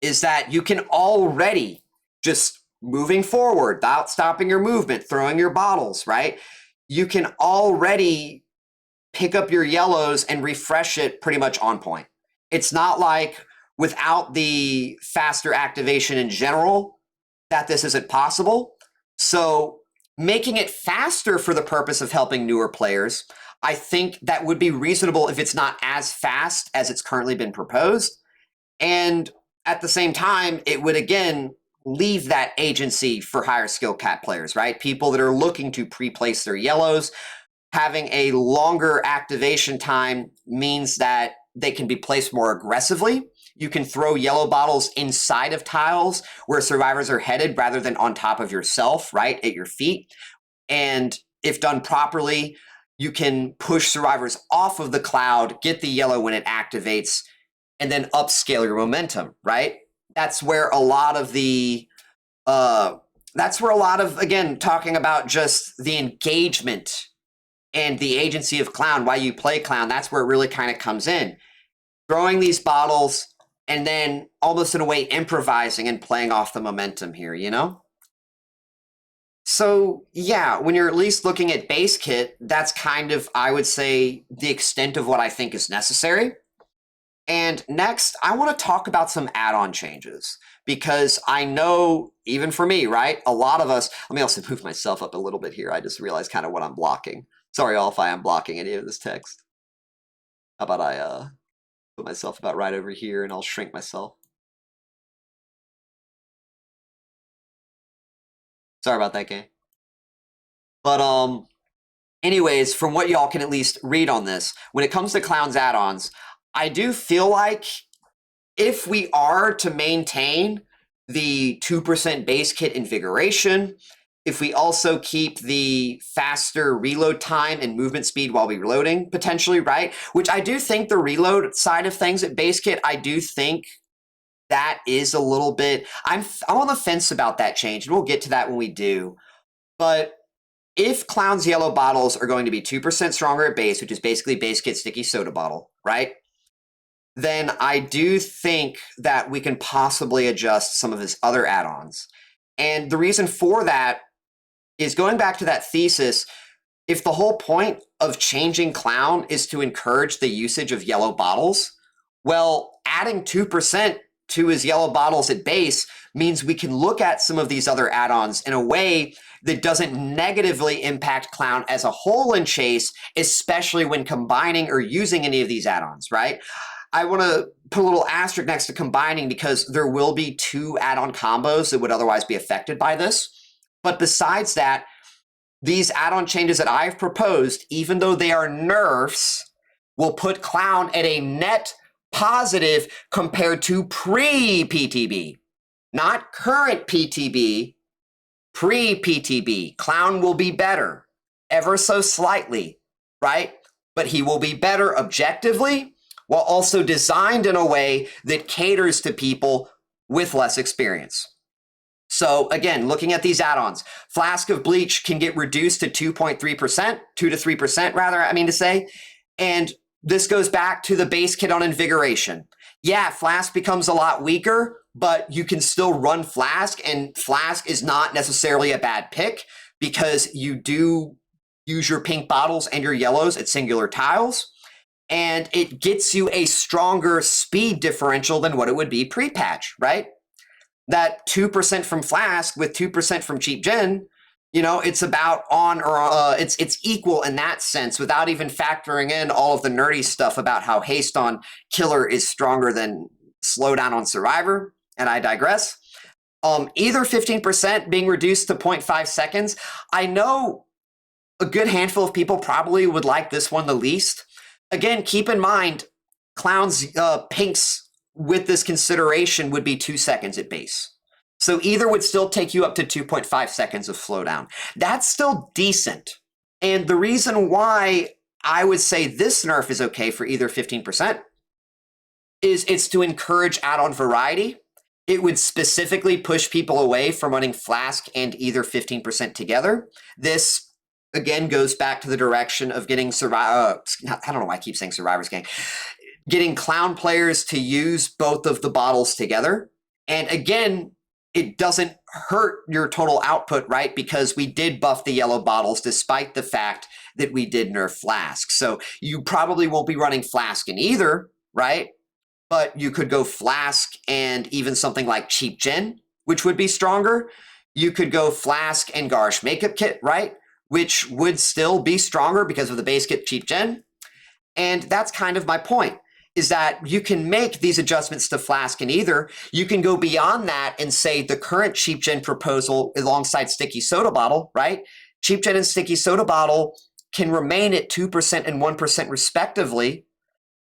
Speaker 1: Is that you can already just moving forward without stopping your movement, throwing your bottles, right? You can already pick up your yellows and refresh it pretty much on point. It's not like without the faster activation in general that this isn't possible. So making it faster for the purpose of helping newer players, I think that would be reasonable if it's not as fast as it's currently been proposed. And at the same time, it would again leave that agency for higher skill cap players, right? People that are looking to pre-place their yellows. Having a longer activation time means that they can be placed more aggressively. You can throw yellow bottles inside of tiles where survivors are headed rather than on top of yourself, right, at your feet. And if done properly, you can push survivors off of the cloud, get the yellow when it activates, and then upscale your momentum, right? That's where a lot of again, talking about just the engagement and the agency of Clown, why you play Clown, that's where it really kind of comes in. Throwing these bottles and then almost in a way improvising and playing off the momentum here, So yeah, when you're at least looking at Basekit, that's kind of, I would say, the extent of what I think is necessary. And next, I want to talk about some add-on changes, because I know, even for me, right, a lot of us, let me also move myself up a little bit here. I just realized kind of what I'm blocking. Sorry, all, if I am blocking any of this text. How about I put myself about right over here, and I'll shrink myself. Sorry about that, game. But anyways, from what y'all can at least read on this, when it comes to Clown's add-ons, I do feel like if we are to maintain the 2% Basekit Invigoration, if we also keep the faster reload time and movement speed while we're reloading, potentially, right? Which I do think the reload side of things at Basekit, I do think that is a little bit, I'm on the fence about that change, and we'll get to that when we do. But if Clown's yellow bottles are going to be 2% stronger at base, which is basically Basekit Sticky Soda Bottle, right? Then I do think that we can possibly adjust some of his other add-ons. And the reason for that is going back to that thesis, if the whole point of changing Clown is to encourage the usage of yellow bottles, well, adding 2% to his yellow bottles at base means we can look at some of these other add-ons in a way that doesn't negatively impact Clown as a whole in Chase, especially when combining or using any of these add-ons, right? I want to put a little asterisk next to combining, because there will be 2 add-on combos that would otherwise be affected by this. But besides that, these add-on changes that I've proposed, even though they are nerfs, will put Clown at a net positive compared to pre-PTB. Not current PTB, Pre-PTB, Clown will be better, ever so slightly, right? But he will be better objectively, while also designed in a way that caters to people with less experience. So again, looking at these add-ons, Flask of Bleach can get reduced to 2.3%, 2 to 3% rather, I mean to say, and this goes back to the base kit on Invigoration. Yeah, Flask becomes a lot weaker, but you can still run Flask, and Flask is not necessarily a bad pick because you do use your pink bottles and your yellows at singular tiles, and it gets you a stronger speed differential than what it would be pre-patch, right? That 2% from Flask with 2% from Cheap Gen, you know, it's about on or it's equal in that sense without even factoring in all of the nerdy stuff about how haste on Killer is stronger than Slowdown on Survivor, and I digress. Either 15% being reduced to 0.5 seconds. I know a good handful of people probably would like this one the least. Again, keep in mind, Clown's pinks with this consideration would be 2 seconds at base. So either would still take you up to 2.5 seconds of slowdown. That's still decent. And the reason why I would say this nerf is okay for either 15% is it's to encourage add-on variety. It would specifically push people away from running Flask and either 15% together. This, again, goes back to the direction of getting I don't know why I keep saying Survivor's Gang. Getting Clown players to use both of the bottles together. And again, it doesn't hurt your total output, right? Because we did buff the yellow bottles despite the fact that we did nerf Flask. So you probably won't be running Flask in either, right? But you could go Flask and even something like Cheap Gen, which would be stronger. You could go Flask and Garsh Makeup Kit, right? Which would still be stronger because of the base kit Cheap Gen. And that's kind of my point, is that you can make these adjustments to Flask and either. You can go beyond that and say the current Cheap Gen proposal alongside Sticky Soda Bottle, right? Cheap Gen and Sticky Soda Bottle can remain at 2% and 1% respectively,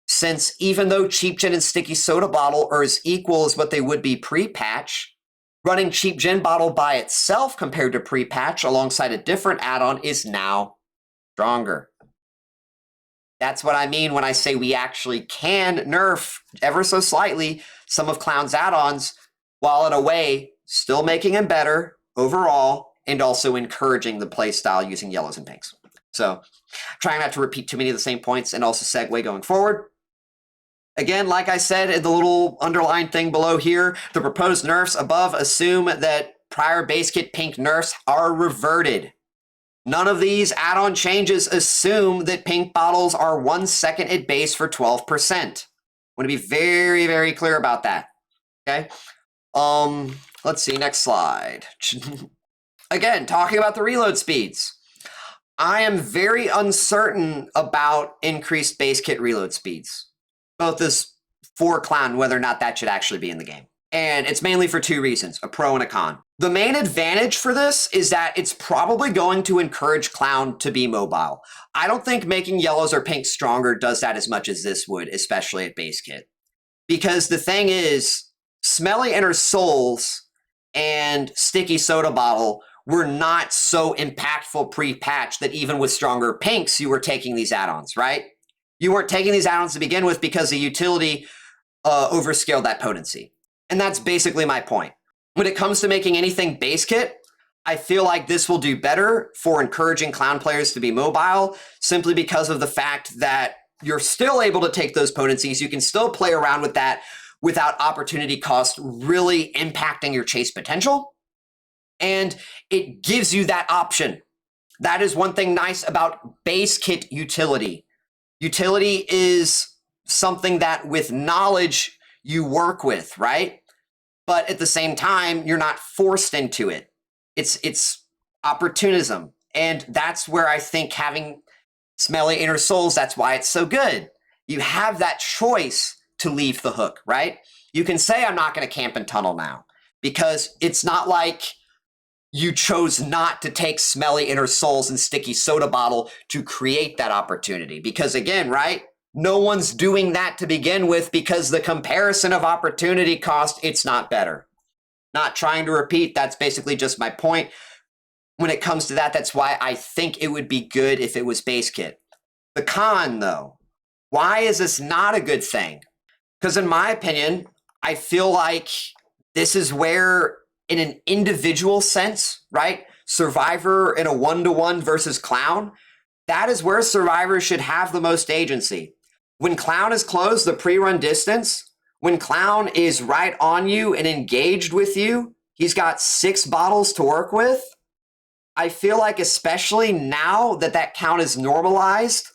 Speaker 1: since even though Cheap Gen and Sticky Soda Bottle are as equal as what they would be pre-patch, running Cheap Gen Bottle by itself compared to pre-patch alongside a different add-on is now stronger. That's what I mean when I say we actually can nerf ever so slightly some of Clown's add-ons, while in a way still making them better overall and also encouraging the play style using yellows and pinks. So trying not to repeat too many of the same points and also segue going forward. Again, like I said in the little underlined thing below here, the proposed nerfs above assume that prior base kit pink nerfs are reverted. None of these add-on changes assume that pink bottles are 1 second at base for 12%. I want to be very, very clear about that. Okay. Let's see, next slide. Again, talking about the reload speeds. I am very uncertain about increased base kit reload speeds, both as for Clown, whether or not that should actually be in the game. And it's mainly for two reasons, a pro and a con. The main advantage for this is that it's probably going to encourage Clown to be mobile. I don't think making yellows or pinks stronger does that as much as this would, especially at base kit. Because the thing is, Smelly Inner Souls and Sticky Soda Bottle were not so impactful pre-patch that even with stronger pinks, you were taking these add-ons, right? You weren't taking these add-ons to begin with because the utility overscaled that potency. And that's basically my point. When it comes to making anything base kit, I feel like this will do better for encouraging Clown players to be mobile, simply because of the fact that you're still able to take those potencies. You can still play around with that without opportunity cost really impacting your chase potential. And it gives you that option. That is one thing nice about base kit utility. Utility is something that with knowledge you work with, right? But at the same time, you're not forced into it. It's opportunism. And that's where I think having Smelly Inner Souls, that's why it's so good. You have that choice to leave the hook, right? You can say, I'm not going to camp and tunnel now, because it's not like you chose not to take Smelly Inner Souls and Sticky Soda Bottle to create that opportunity. Because again, right? No one's doing that to begin with, because the comparison of opportunity cost, it's not better. Not trying to repeat, that's basically just my point. when it comes to that, that's why I think it would be good if it was Basekit. The con, though, why is this not a good thing? Because in my opinion, I feel like this is where, in an individual sense, right? Survivor in a 1-to-1 versus Clown, that is where Survivor should have the most agency. When Clown is close, the pre-run distance, when Clown is right on you and engaged with you, he's got 6 bottles to work with. I feel like, especially now that that count is normalized,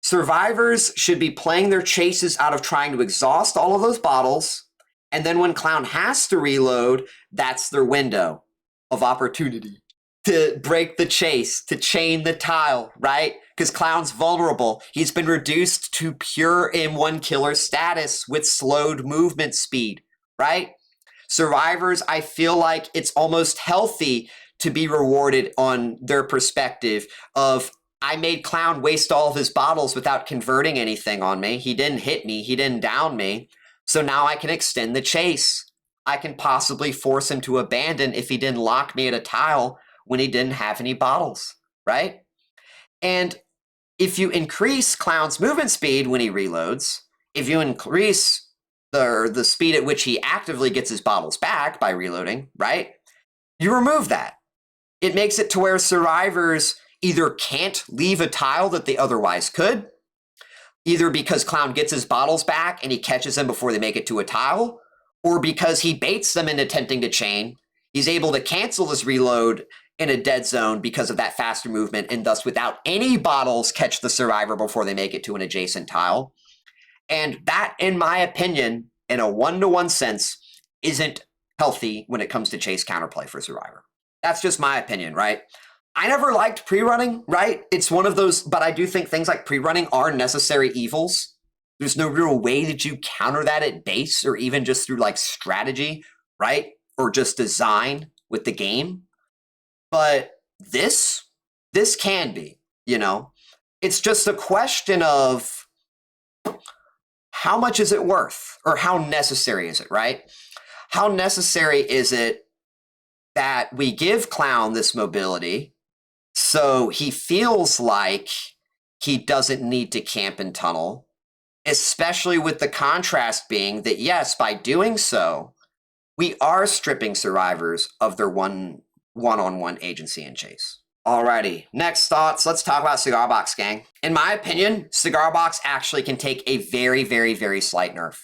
Speaker 1: survivors should be playing their chases out of trying to exhaust all of those bottles, and then when Clown has to reload, that's their window of opportunity to break the chase, to chain the tile, right? Because Clown's vulnerable. He's been reduced to pure M1 killer status with slowed movement speed, right? Survivors, I feel like it's almost healthy to be rewarded on their perspective of, I made Clown waste all of his bottles without converting anything on me. He didn't hit me. He didn't down me. So now I can extend the chase. I can possibly force him to abandon if he didn't lock me at a tile when he didn't have any bottles, right? And if you increase Clown's movement speed when he reloads, if you increase the speed at which he actively gets his bottles back by reloading, right? You remove that. It makes it to where survivors either can't leave a tile that they otherwise could, either because Clown gets his bottles back and he catches them before they make it to a tile, or because he baits them into attempting to chain. He's able to cancel this reload in a dead zone because of that faster movement, and thus without any bottles catch the survivor before they make it to an adjacent tile. And that, in my opinion, in a 1-to-1 sense, isn't healthy when it comes to chase counterplay for survivor. That's just my opinion, right? I never liked pre-running, right? It's one of those, but I do think things like pre-running are necessary evils. There's no real way that you counter that at base, or even just through like strategy, right? Or just design with the game. But this can be, you know? It's just a question of how much is it worth, or how necessary is it, right? How necessary is it that we give Clown this mobility so he feels like he doesn't need to camp and tunnel, especially with the contrast being that, yes, by doing so, we are stripping survivors of their one-on-one agency and chase. Alrighty, next thoughts. Let's talk about Cigar Box, gang. In my opinion, Cigar Box actually can take a very, very, very slight nerf.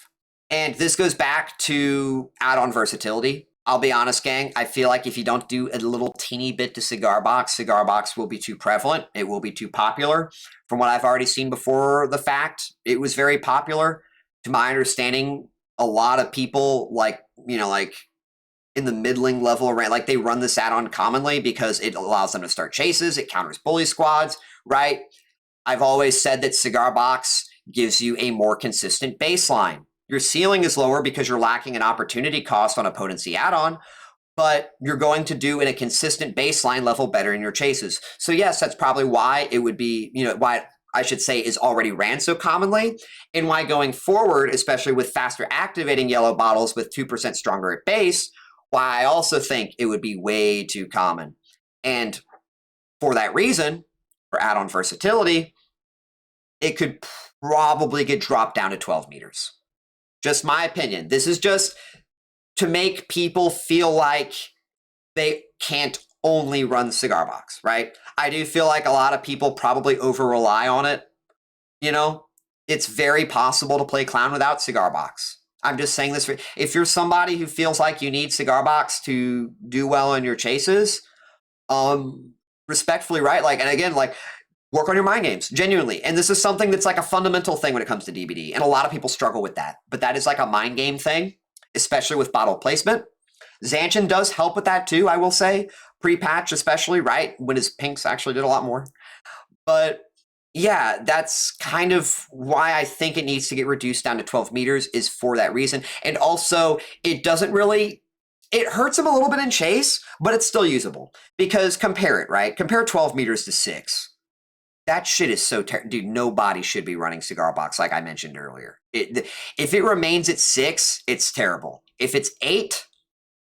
Speaker 1: And this goes back to add-on versatility. I'll be honest, gang, I feel like if you don't do a little teeny bit to Cigar Box will be too prevalent. It will be too popular. From what I've already seen before the fact, it was very popular. To my understanding, a lot of people, like, you know, like in the middling level, right? Like, they run this add-on commonly because it allows them to start chases. It counters bully squads, right? I've always said that Cigar Box gives you a more consistent baseline. Your ceiling is lower because you're lacking an opportunity cost on a potency add-on, but you're going to do in a consistent baseline level better in your chases. So yes, that's probably why it would be, you know, why I should say is already ran so commonly, and why going forward, especially with faster activating yellow bottles with 2% stronger at base, why I also think it would be way too common. And for that reason, for add-on versatility, it could probably get dropped down to 12 meters. Just my opinion. This is just to make people feel like they can't only run Cigar Box, right? I do feel like a lot of people probably over-rely on it. You know, it's very possible to play Clown without Cigar Box. I'm just saying this. If you're somebody who feels like you need Cigar Box to do well in your chases, respectfully, right? Like, and again, like, work on your mind games, genuinely. And this is something that's like a fundamental thing when it comes to DBD. And a lot of people struggle with that. But that is like a mind game thing, especially with bottle placement. Zanchin does help with that too, I will say. Pre-patch especially, right? When his pinks actually did a lot more. But yeah, that's kind of why I think it needs to get reduced down to 12 meters, is for that reason. And also, it doesn't really... It hurts him a little bit in chase, but it's still usable. Because compare it, right? Compare 12 meters to 6. That shit is so dude, nobody should be running Cigar Box, like I mentioned earlier. If it remains at 6, it's terrible. If it's 8,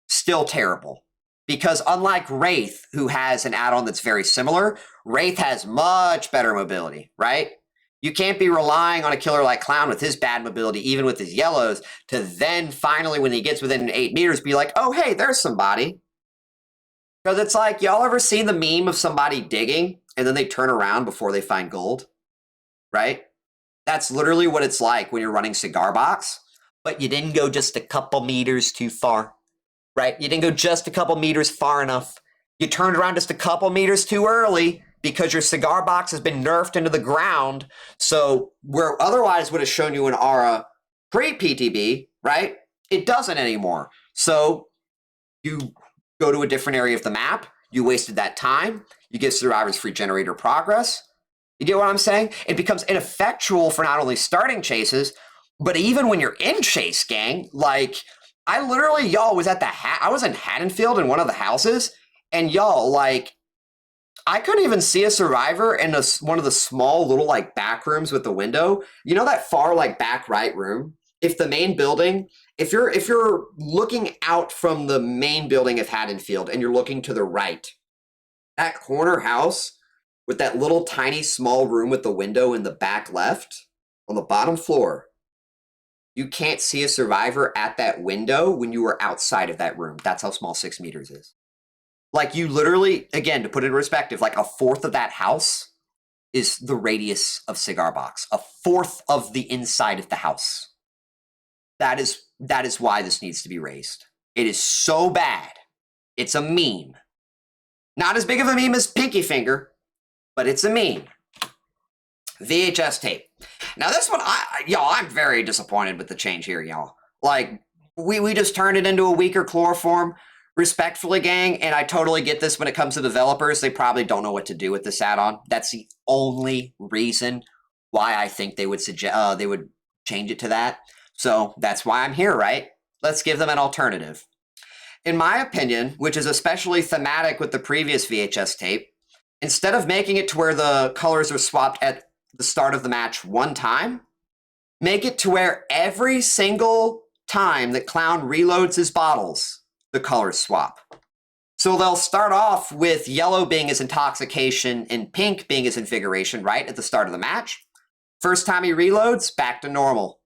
Speaker 1: still terrible. Because unlike Wraith, who has an add-on that's very similar, Wraith has much better mobility, right? You can't be relying on a killer like Clown with his bad mobility, even with his yellows, to then finally, when he gets within 8 meters, be like, oh, hey, there's somebody. Because it's like, y'all ever seen the meme of somebody digging and then they turn around before they find gold? Right? That's literally what it's like when you're running Cigar Box, but you didn't go just a couple meters too far. Right? You didn't go just a couple meters far enough. You turned around just a couple meters too early because your Cigar Box has been nerfed into the ground. So where otherwise would have shown you an aura pre-PTB, right? It doesn't anymore. So you go to a different area of the map. You wasted that time. You give survivors free generator progress. You get what I'm saying? It becomes ineffectual for not only starting chases, but even when you're in chase, gang, like... I literally, y'all, was at the I was in Haddonfield in one of the houses, and y'all, like, I couldn't even see a survivor in one of the small little, like, back rooms with the window. You know that far, like, back right room? If the main building, if you're looking out from the main building of Haddonfield and you're looking to the right, that corner house with that little tiny small room with the window in the back left on the bottom floor, you can't see a survivor at that window when you are outside of that room. That's how small 6 meters is. Like, you literally, again, to put it in perspective, like a fourth of that house is the radius of Cigar Box. A fourth of the inside of the house. That is why this needs to be raised. It is so bad. It's a meme. Not as big of a meme as Pinkie Finger, but it's a meme. VHS tape. Now this one, I'm very disappointed with the change here, y'all. Like, we just turned it into a weaker chloroform. Respectfully, gang, and I totally get this when it comes to developers. They probably don't know what to do with this add-on. That's the only reason why I think they would suggest they would change it to that. So that's why I'm here, right? Let's give them an alternative. In my opinion, which is especially thematic with the previous VHS tape, instead of making it to where the colors are swapped at the start of the match one time, make it to where every single time that Clown reloads his bottles, the colors swap. So they'll start off with yellow being his Intoxication and pink being his Invigoration, right, at the start of the match. First time he reloads, back to normal.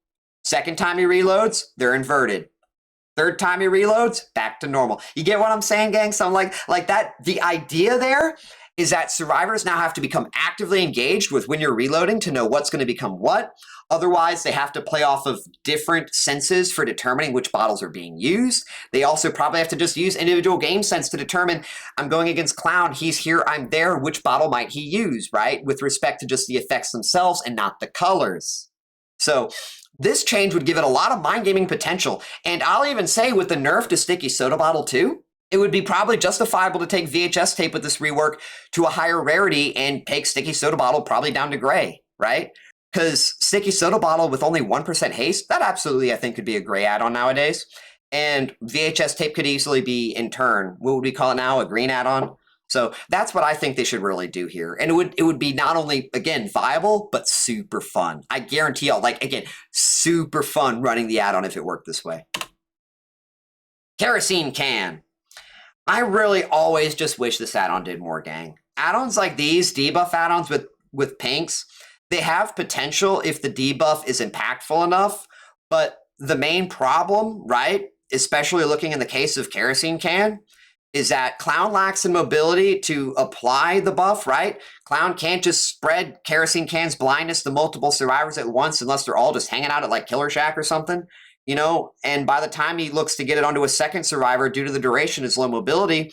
Speaker 1: Second time he reloads, they're inverted. Third time he reloads, back to normal. You get what I'm saying, gang? So I'm like that, the idea there is that survivors now have to become actively engaged with when you're reloading to know what's going to become what. Otherwise, they have to play off of different senses for determining which bottles are being used. They also probably have to just use individual game sense to determine, I'm going against Clown, he's here, I'm there, which bottle might he use, right? With respect to just the effects themselves and not the colors. So this change would give it a lot of mind gaming potential. And I'll even say with the nerf to Sticky Soda Bottle too, it would be probably justifiable to take VHS tape with this rework to a higher rarity and take Sticky Soda Bottle probably down to gray, right? Because Sticky Soda Bottle with only 1% haste, that absolutely I think could be a gray add-on nowadays. And VHS tape could easily be, in turn, what would we call it now, a green add-on? So that's what I think they should really do here. And it would be not only, again, viable, but super fun. I guarantee y'all, like, again, super fun running the add-on if it worked this way. Kerosene can. I really always just wish this add-on did more, gang. Add-ons like these, debuff add-ons with pinks, they have potential if the debuff is impactful enough, but the main problem, right, especially looking in the case of Kerosene Can, is that Clown lacks in mobility to apply the buff, right? Clown can't just spread Kerosene Can's blindness to multiple survivors at once unless they're all just hanging out at like Killer Shack or something. You know, and by the time he looks to get it onto a second survivor due to the duration of his low mobility,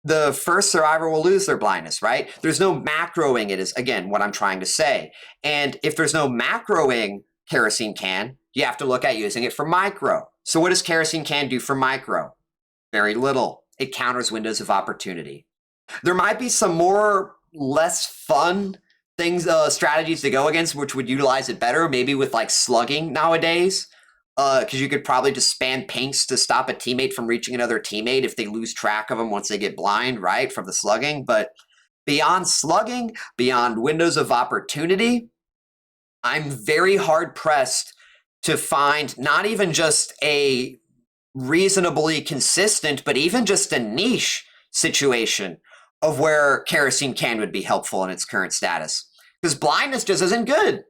Speaker 1: the first survivor will lose their blindness, right? There's no macroing, it is, again, what I'm trying to say. And if there's no macroing Kerosene Can, you have to look at using it for micro. So what does Kerosene Can do for micro? Very little. It counters windows of opportunity. There might be some less fun things, strategies to go against, which would utilize it better, maybe with like slugging nowadays. Because you could probably just spam pinks to stop a teammate from reaching another teammate if they lose track of them once they get blind, right, from the slugging. But beyond slugging, beyond windows of opportunity, I'm very hard-pressed to find not even just a reasonably consistent, but even just a niche situation of where Kerosene Can would be helpful in its current status. Because blindness just isn't good.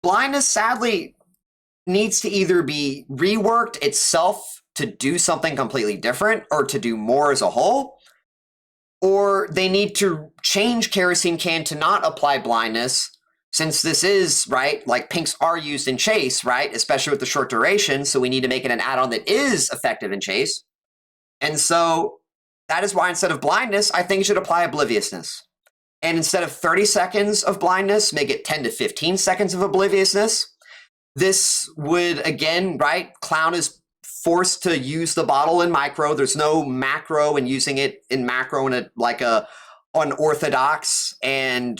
Speaker 1: Blindness, sadly, needs to either be reworked itself to do something completely different or to do more as a whole, or they need to change Kerosene Can to not apply blindness, since this is, right, like pinks are used in chase, right, especially with the short duration, so we need to make it an add-on that is effective in chase. And so that is why instead of blindness, I think it should apply obliviousness. And instead of 30 seconds of blindness, make it 10 to 15 seconds of obliviousness. This would, again, right, Clown is forced to use the bottle in micro. There's no macro, and using it in macro in a like a unorthodox and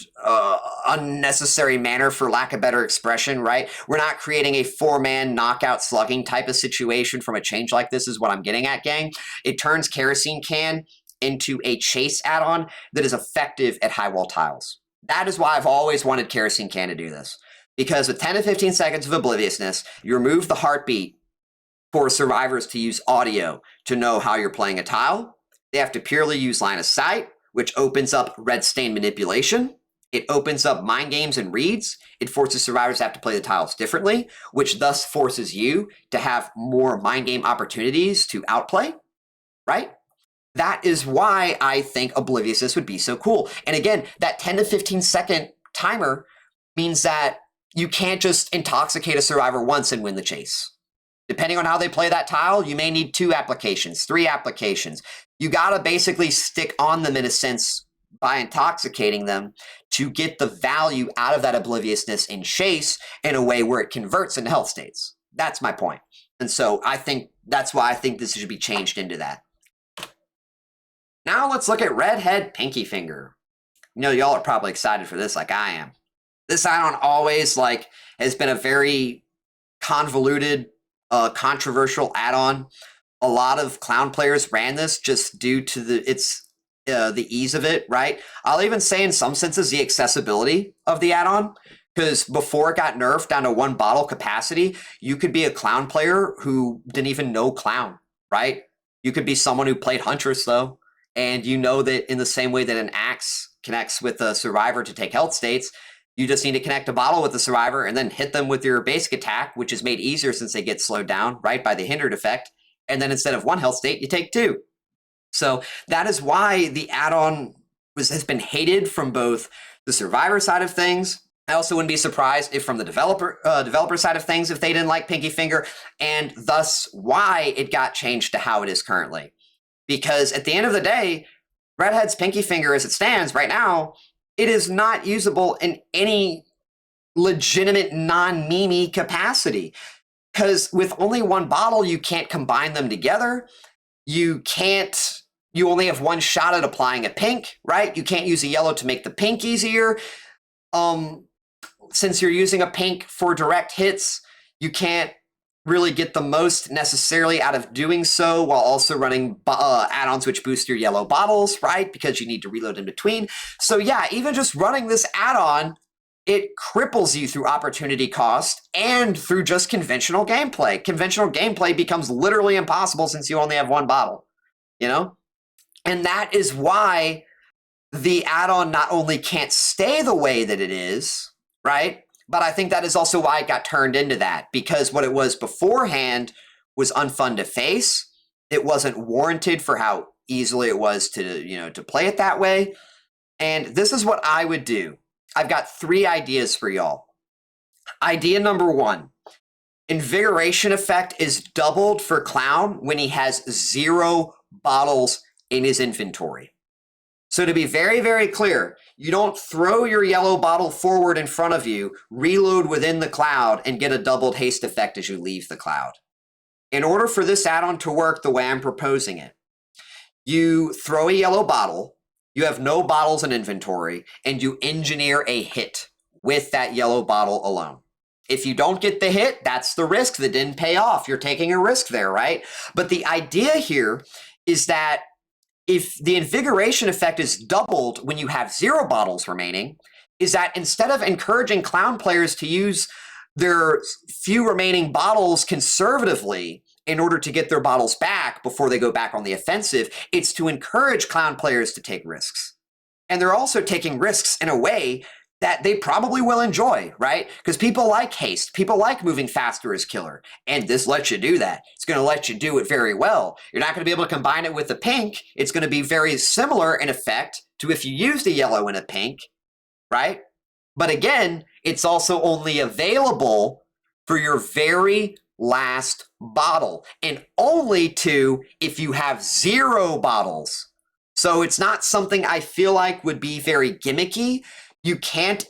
Speaker 1: unnecessary manner, for lack of better expression, right? We're not creating a 4-man knockout slugging type of situation from a change like this is what I'm getting at, gang. It turns Kerosene Can into a chase add-on that is effective at high wall tiles. That is why I've always wanted Kerosene Can to do this. Because with 10 to 15 seconds of obliviousness, you remove the heartbeat for survivors to use audio to know how you're playing a tile. They have to purely use line of sight, which opens up red stain manipulation. It opens up mind games and reads. It forces survivors to have to play the tiles differently, which thus forces you to have more mind game opportunities to outplay, right? That is why I think obliviousness would be so cool. And again, that 10 to 15 second timer means that you can't just intoxicate a survivor once and win the chase. Depending on how they play that tile, you may need 2 applications, 3 applications. You gotta basically stick on them in a sense by intoxicating them to get the value out of that obliviousness in chase in a way where it converts into health states. That's my point. And so I think that's why I think this should be changed into that. Now let's look at Redhead Pinkie Finger. You know, y'all are probably excited for this like I am. This add-on always has been a very convoluted, controversial add-on. A lot of Clown players ran this just due to the ease of it, right? I'll even say in some senses the accessibility of the add-on, because before it got nerfed down to 1 bottle capacity, you could be a Clown player who didn't even know Clown, right? You could be someone who played Huntress though, and you know that in the same way that an axe connects with a survivor to take health states, you just need to connect a bottle with the survivor and then hit them with your basic attack, which is made easier since they get slowed down, right, by the hindered effect. And then instead of 1 health state, you take 2. So that is why the add-on has been hated from both the survivor side of things. I also wouldn't be surprised if from the developer side of things, if they didn't like Pinkie Finger, and thus why it got changed to how it is currently. Because at the end of the day, Redhead's Pinkie Finger as it stands right now, it is not usable in any legitimate non-meme capacity. Because with only 1 bottle, you can't combine them together. You only have 1 shot at applying a pink, right? You can't use a yellow to make the pink easier. Since you're using a pink for direct hits, you can't really get the most necessarily out of doing so while also running add-ons which boost your yellow bottles, right? Because you need to reload in between. So yeah, even just running this add-on, it cripples you through opportunity cost and through just conventional gameplay. Conventional gameplay becomes literally impossible since you only have 1 bottle, you know? And that is why the add-on not only can't stay the way that it is, right? But I think that is also why it got turned into that, because what it was beforehand was unfun to face. It wasn't warranted for how easily it was to play it that way. And this is what I would do. I've got 3 ideas for y'all. Idea number 1, Invigoration effect is doubled for Clown when he has 0 bottles in his inventory. So to be very, very clear, you don't throw your yellow bottle forward in front of you, reload within the cloud, and get a doubled haste effect as you leave the cloud. In order for this add-on to work the way I'm proposing it, you throw a yellow bottle, you have no bottles in inventory, and you engineer a hit with that yellow bottle alone. If you don't get the hit, that's the risk that didn't pay off. You're taking a risk there, right? But the idea here is that if the Invigoration effect is doubled when you have 0 bottles remaining, is that instead of encouraging Clown players to use their few remaining bottles conservatively in order to get their bottles back before they go back on the offensive. It's to encourage Clown players to take risks. And they're also taking risks in a way that they probably will enjoy, right? Because people like haste. People like moving faster as killer. And this lets you do that. It's going to let you do it very well. You're not going to be able to combine it with the pink. It's going to be very similar in effect to if you used a yellow and a pink, right? But again, it's also only available for your very last bottle, and only to if you have 0 bottles. So it's not something I feel like would be very gimmicky. You can't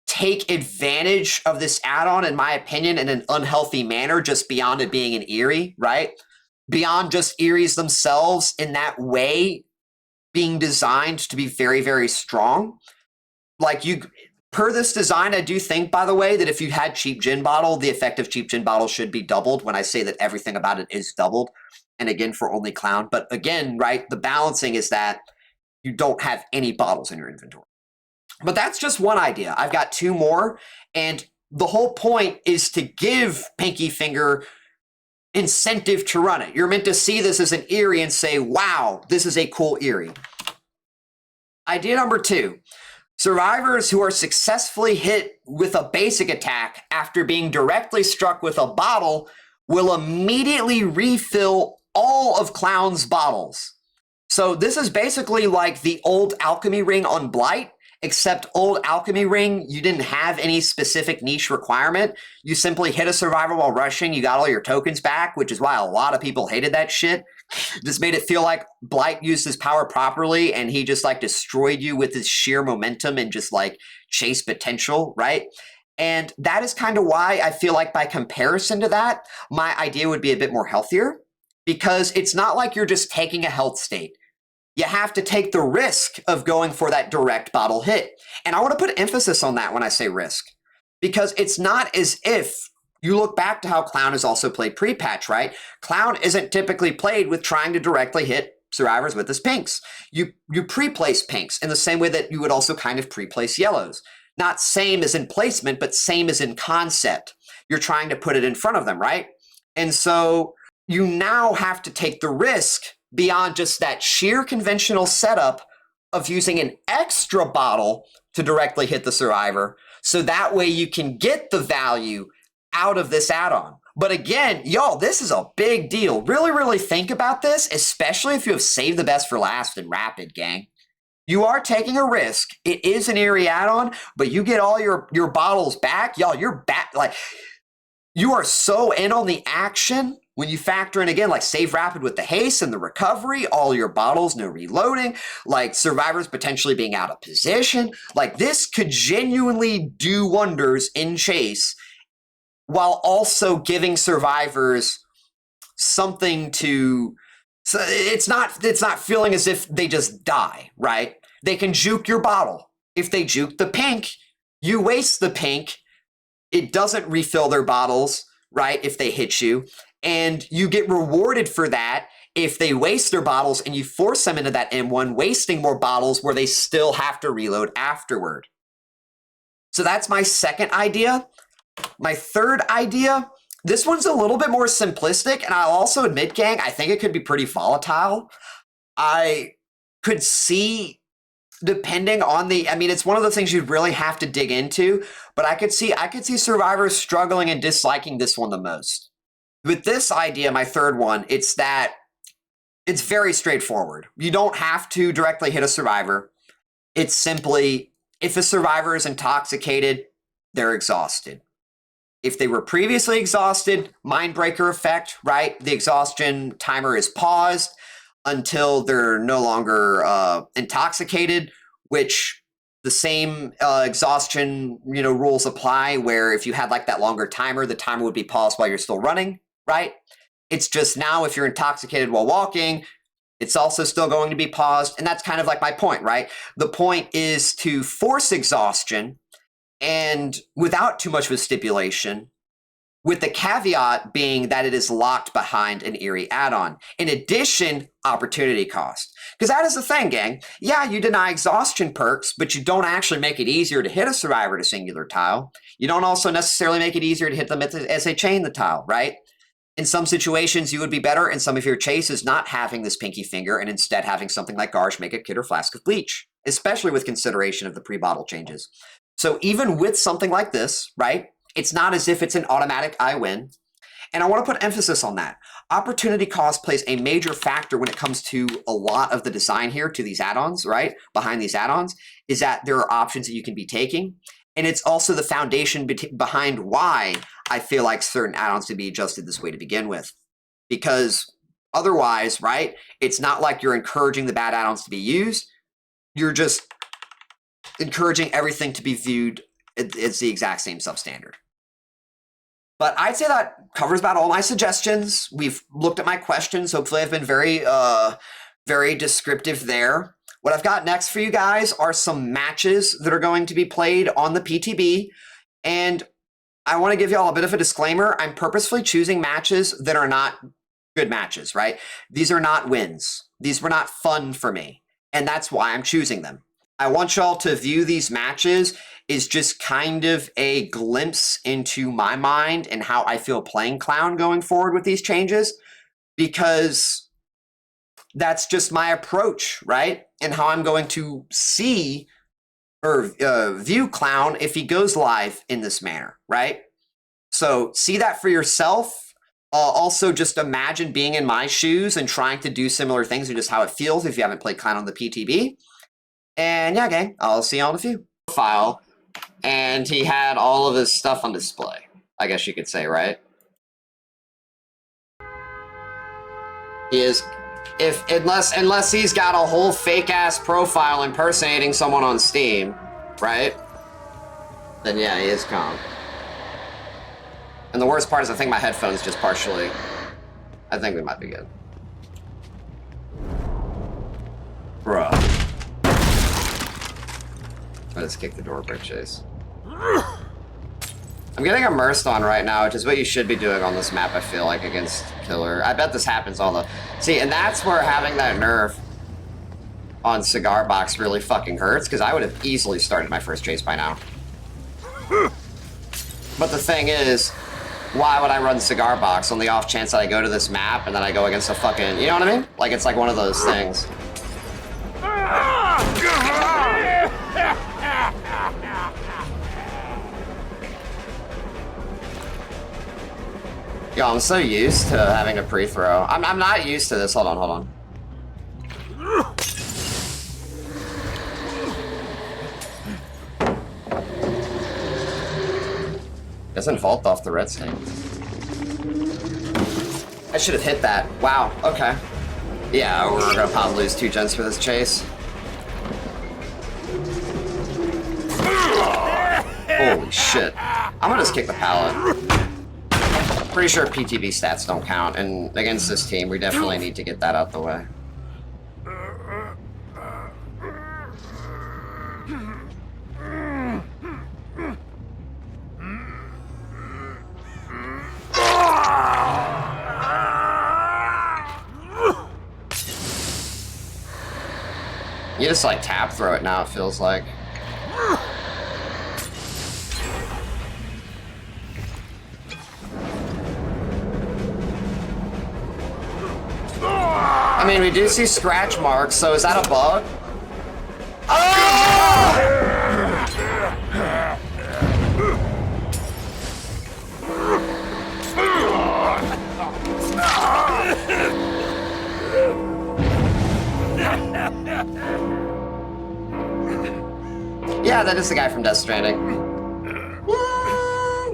Speaker 1: take advantage of this add-on, in my opinion, in an unhealthy manner, just beyond it being an Eerie, right? Beyond just Eerie's themselves in that way being designed to be very, very strong. Like per this design, I do think, by the way, that if you had cheap gin bottle, the effect of cheap gin bottle should be doubled when I say that everything about it is doubled. And again, for only Clown. But again, right, the balancing is that you don't have any bottles in your inventory. But that's just one idea. I've got 2 more. And the whole point is to give Pinkie Finger incentive to run it. You're meant to see this as an Eerie and say, wow, this is a cool Eerie. Idea number 2. Survivors who are successfully hit with a basic attack after being directly struck with a bottle will immediately refill all of Clown's bottles. So this is basically like the old Alchemy Ring on Blight, except old Alchemy Ring, you didn't have any specific niche requirement. You simply hit a survivor while rushing, you got all your tokens back, which is why a lot of people hated that shit. This made it feel like Blight used his power properly and he just like destroyed you with his sheer momentum and just like chase potential, right? And that is kind of why I feel like by comparison to that, my idea would be a bit more healthier, because it's not like you're just taking a health state. You have to take the risk of going for that direct bottle hit. And I want to put emphasis on that when I say risk, because it's not as if you look back to how Clown is also played pre-patch, right? Clown isn't typically played with trying to directly hit survivors with his pinks. You pre-place pinks in the same way that you would also kind of pre-place yellows. Not same as in placement, but same as in concept. You're trying to put it in front of them, right? And so you now have to take the risk beyond just that sheer conventional setup of using an extra bottle to directly hit the survivor. So that way you can get the value out of this add-on. But again, y'all, this is a big deal. Really, really think about this, especially if you have saved the best for last in Rapid, gang. You are taking a risk. It is an Eerie add-on, but you get all your bottles back. Y'all, you're back. Like, you are so in on the action when you factor in, again, like save Rapid with the haste and the recovery, all your bottles, no reloading, like survivors potentially being out of position. Like, this could genuinely do wonders in Chase while also giving survivors something to... So it's not feeling as if they just die, right? They can juke your bottle. If they juke the pink, you waste the pink. It doesn't refill their bottles, right, if they hit you. And you get rewarded for that if they waste their bottles and you force them into that M1, wasting more bottles where they still have to reload afterward. So that's my second idea. My third idea... This one's a little bit more simplistic, and I'll also admit, gang, I think it could be pretty volatile. I could see, depending on the... I mean, it's one of the things you'd really have to dig into, but I could see survivors struggling and disliking this one the most. With this idea, my third one, it's very straightforward. You don't have to directly hit a survivor. It's simply, if a survivor is intoxicated, they're exhausted. If they were previously exhausted, Mindbreaker effect, right? The exhaustion timer is paused until they're no longer intoxicated, which the same exhaustion, rules apply, where if you had like that longer timer, the timer would be paused while you're still running, right? It's just now if you're intoxicated while walking, it's also still going to be paused. And that's kind of like my point, right? The point is to force exhaustion, and without too much of a stipulation, with the caveat being that it is locked behind an Eerie add-on. In addition, opportunity cost. Because that is the thing, gang. Yeah, you deny exhaustion perks, but you don't actually make it easier to hit a survivor to singular tile. You don't also necessarily make it easier to hit them as they chain the tile, right? In some situations, you would be better in some of your chases not having this Pinkie Finger and instead having something like Garge, Make It Kid, or Flask of Bleach, especially with consideration of the pre-bottle changes. So even with something like this, right, it's not as if it's an automatic I win. And I want to put emphasis on that. Opportunity cost plays a major factor when it comes to a lot of the design here to these add-ons, right? Behind these add-ons is that there are options that you can be taking. And it's also the foundation behind why I feel like certain add-ons to be adjusted this way to begin with. Because otherwise, right, it's not like you're encouraging the bad add-ons to be used. You're just encouraging everything to be viewed as the exact same substandard. But I'd say that covers about all my suggestions. We've looked at my questions. Hopefully I've been very descriptive there. What I've got next for you guys are some matches that are going to be played on the PTB. And I want to give you all a bit of a disclaimer. I'm purposefully choosing matches that are not good matches, right? These are not wins. These were not fun for me. And that's why I'm choosing them. I want y'all to view these matches is just kind of a glimpse into my mind and how I feel playing Clown going forward with these changes, because that's just my approach, right? And how I'm going to see or view Clown if he goes live in this manner, right? So see that for yourself. Also, just imagine being in my shoes and trying to do similar things and just how it feels if you haven't played Clown on the PTB. And yeah, gang, I'll see y'all in a few. File. And he had all of his stuff on display, I guess you could say, right? He is, unless he's got a whole fake-ass profile impersonating someone on Steam, right? Then yeah, he is calm. And the worst part is I think my headphones just partially, I think we might be good. Bruh. Let's kick the door brick chase. I'm getting immersed on right now, which is what you should be doing on this map, I feel like, against Killer. I bet this happens all the... See, and that's where having that nerf on Cigar Box really fucking hurts, because I would have easily started my first chase by now. But the thing is, why would I run Cigar Box on the off chance that I go to this map and then I go against a fucking... You know what I mean? Like, it's like one of those things. Yo, I'm so used to having a pre-throw. I'm not used to this. Hold on. Doesn't vault off the red stain. I should have hit that. Wow, okay. Yeah, we're gonna probably lose 2 gens for this chase. Holy shit. I'm gonna just kick the pallet. Pretty sure PTB stats don't count, and against this team, we definitely need to get that out the way. You just like tap throw it now, it feels like. I mean, we do see scratch marks, so is that a bug? Oh! Yeah, that is the guy from Death Stranding.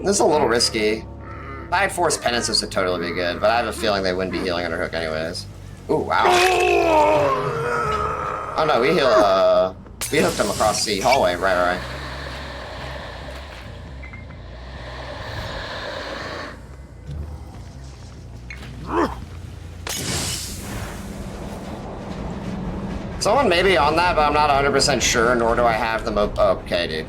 Speaker 1: This is a little risky. If I had Force Penance, this would totally be good, but I have a feeling they wouldn't be healing under hook anyways. Ooh, wow. Oh no, we hooked him across the hallway, right. Someone may be on that, but I'm not 100% sure, nor do I have the okay, dude.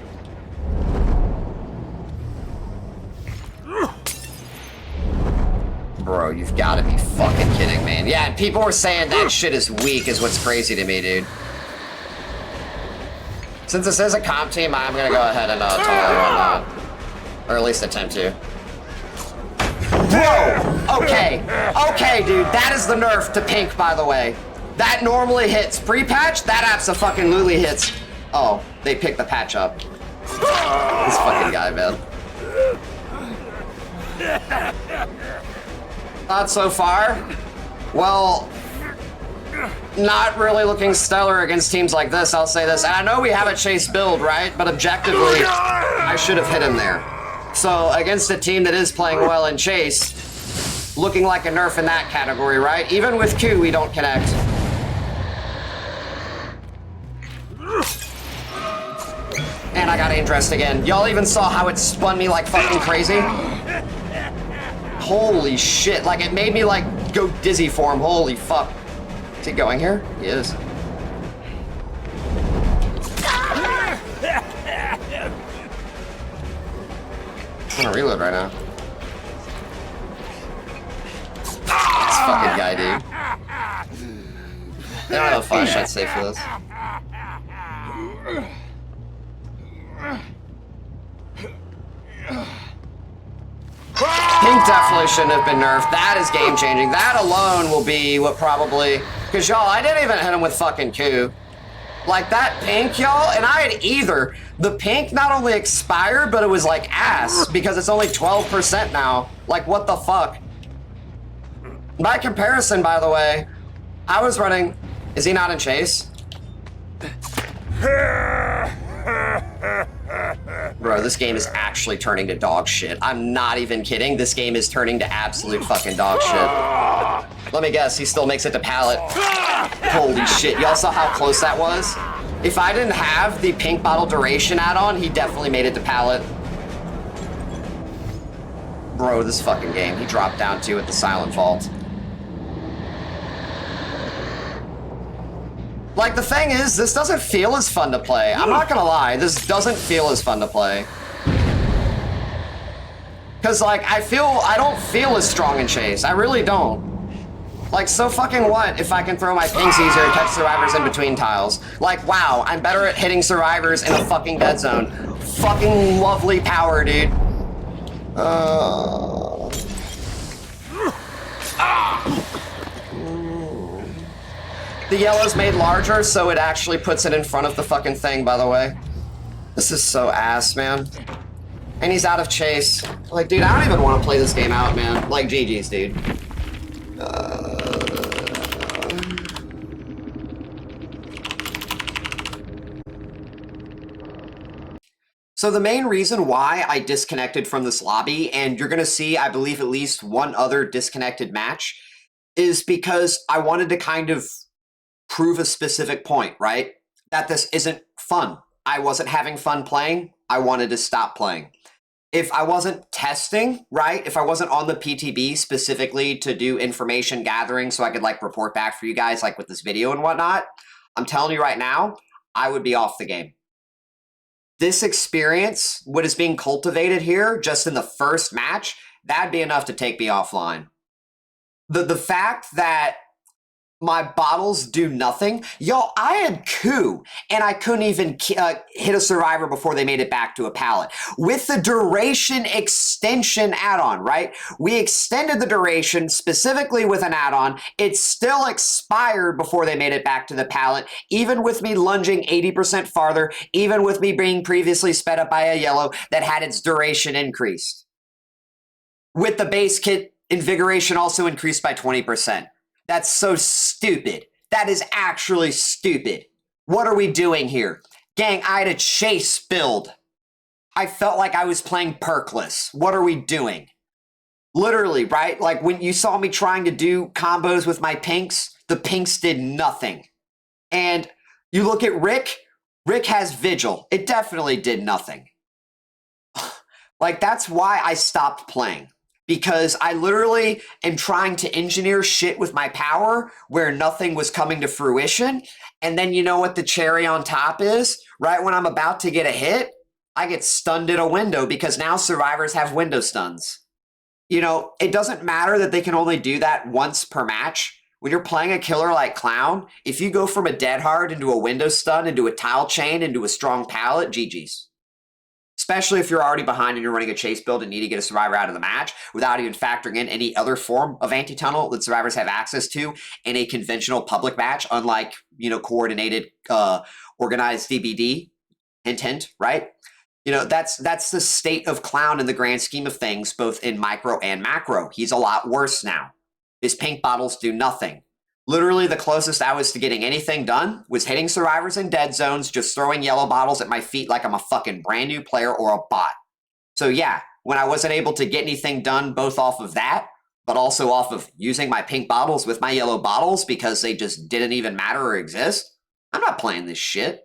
Speaker 1: Bro, you've got to be fucking kidding me. Yeah, and people were saying that shit is weak is what's crazy to me, dude. Since this is a comp team, I'm gonna go ahead and tolerate on that. Or at least attempt to. Bro, okay, dude, that is the nerf to Pink, by the way. That normally hits. Pre-patch, that abso-fucking-lutely hits. Oh, they picked the patch up. This fucking guy, man. Not so far. Well, not really looking stellar against teams like this, I'll say this. And I know we have a chase build, right? But objectively, I should have hit him there. So against a team that is playing well in chase, looking like a nerf in that category, right? Even with Coup, we don't connect. And I got aim dressed again. Y'all even saw how it spun me like fucking crazy? Holy shit, like it made me like go dizzy for him, holy fuck. Is he going here? He is. I'm gonna reload right now. This fucking guy, dude. They don't have a flashlight safe for this. Pink definitely shouldn't have been nerfed. That is game changing. That alone will be what probably... Because y'all, I didn't even hit him with fucking Coup. Like that Pink, y'all, and I had either. The Pink not only expired, but it was like ass because it's only 12% now. Like what the fuck? By comparison, by the way, I was running... Is he not in chase? Bro, this game is actually turning to dog shit. I'm not even kidding. This game is turning to absolute fucking dog shit. Let me guess, he still makes it to pallet. Holy shit, y'all saw how close that was? If I didn't have the pink bottle duration add-on, he definitely made it to pallet. Bro, this fucking game. He dropped down too at the silent vault. Like, the thing is, this doesn't feel as fun to play. I'm not gonna lie, this doesn't feel as fun to play. Cause, like, I don't feel as strong in chase. I really don't. Like, so fucking what if I can throw my pinks easier and catch survivors in between tiles? Like, wow, I'm better at hitting survivors in a fucking dead zone. Fucking lovely power, dude. The yellow's made larger, so it actually puts it in front of the fucking thing, by the way. This is so ass, man. And he's out of chase. Like, dude, I don't even want to play this game out, man. Like, GG's, dude. So the main reason why I disconnected from this lobby, and you're going to see, I believe, at least one other disconnected match, is because I wanted to kind of prove a specific point, right? That this isn't fun. I wasn't having fun playing. I wanted to stop playing. If I wasn't testing, right? If I wasn't on the PTB specifically to do information gathering so I could like report back for you guys like with this video and whatnot, I'm telling you right now, I would be off the game. This experience, what is being cultivated here just in the first match, that'd be enough to take me offline. The fact that my bottles do nothing. Y'all, I had Coup, and I couldn't even hit a survivor before they made it back to a pallet. With the duration extension add-on, right? We extended the duration specifically with an add-on. It still expired before they made it back to the pallet, even with me lunging 80% farther, even with me being previously sped up by a yellow that had its duration increased. With the base kit, Invigoration also increased by 20%. That's so stupid. That is actually stupid. What are we doing here? Gang, I had a chase build. I felt like I was playing perkless. What are we doing? Literally, right? Like when you saw me trying to do combos with my pinks, the pinks did nothing. And you look at Rick, Rick has Vigil. It definitely did nothing. Like that's why I stopped playing. Because I literally am trying to engineer shit with my power where nothing was coming to fruition. And then you know what the cherry on top is? Right when I'm about to get a hit, I get stunned at a window because now survivors have window stuns. You know, it doesn't matter that they can only do that once per match. When you're playing a killer like Clown, if you go from a dead hard into a window stun, into a tile chain, into a strong pallet, GG's. especially if you're already behind and you're running a chase build and need to get a survivor out of the match without even factoring in any other form of anti-tunnel that survivors have access to in a conventional public match, unlike, you know, coordinated, organized DBD, hint, right? You know, that's the state of Clown in the grand scheme of things, both in micro and macro. He's a lot worse now. His pink bottles do nothing. Literally, the closest I was to getting anything done was hitting survivors in dead zones, just throwing yellow bottles at my feet like I'm a fucking brand new player or a bot. So yeah, when I wasn't able to get anything done both off of that, but also off of using my pink bottles with my yellow bottles because they just didn't even matter or exist, I'm not playing this shit.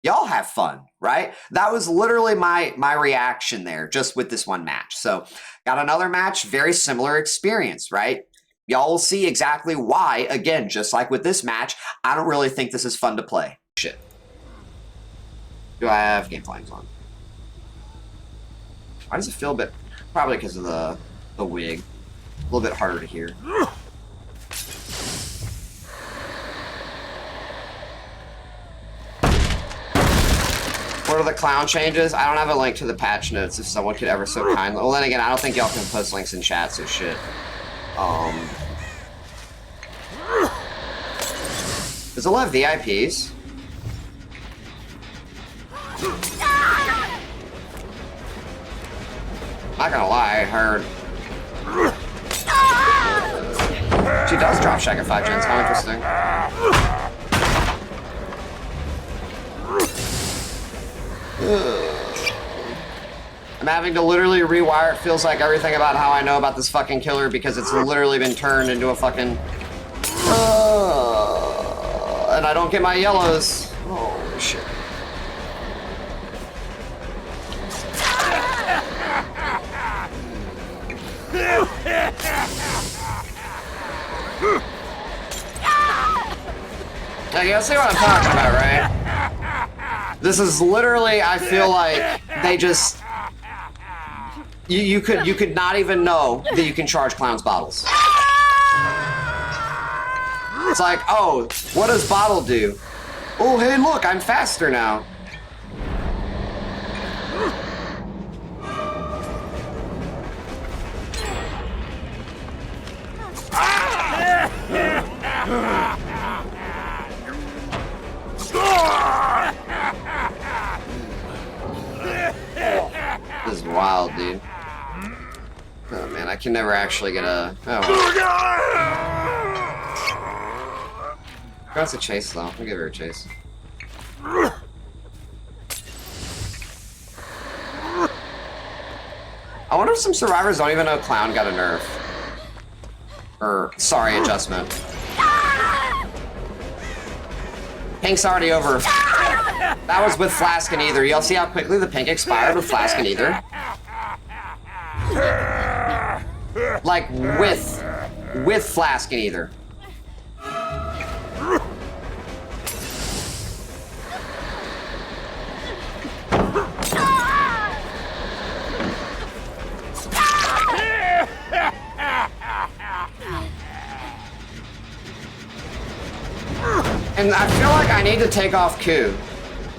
Speaker 1: Y'all have fun, right? That was literally my reaction there just with this one match. So got another match, very similar experience, right? Y'all will see exactly why, again, just like with this match, I don't really think this is fun to play. Shit. Do I have game flags on? Why does it feel a bit, probably because of the wig, a little bit harder to hear. What are the clown changes? I don't have a link to the patch notes if someone could ever so kindly. Well, then again, I don't think y'all can post links in chat, so shit. Does it have VIPs? Not gonna lie, I heard. She does drop Shack at 5 gens, how interesting. I'm having to literally rewire. It feels like everything about how I know about this fucking killer because it's literally been turned into a fucking... and I don't get my yellows. Oh, shit. Now, you see what I'm talking about, right? This is literally, I feel like they just... You could not even know that you can charge Clown's bottles. It's like, oh, what does bottle do? Oh, hey, look, I'm faster now. This is wild, dude. Oh man, I can never actually get a... Oh, well. That's a chase though. I'll give her a chase. I wonder if some survivors don't even know Clown got a nerf. Or, sorry, adjustment. Pink's already over. That was with Flask and Ether. Y'all see how quickly the pink expired with Flask and Ether? Like, with Flask and Ether. And I feel like I need to take off Coup.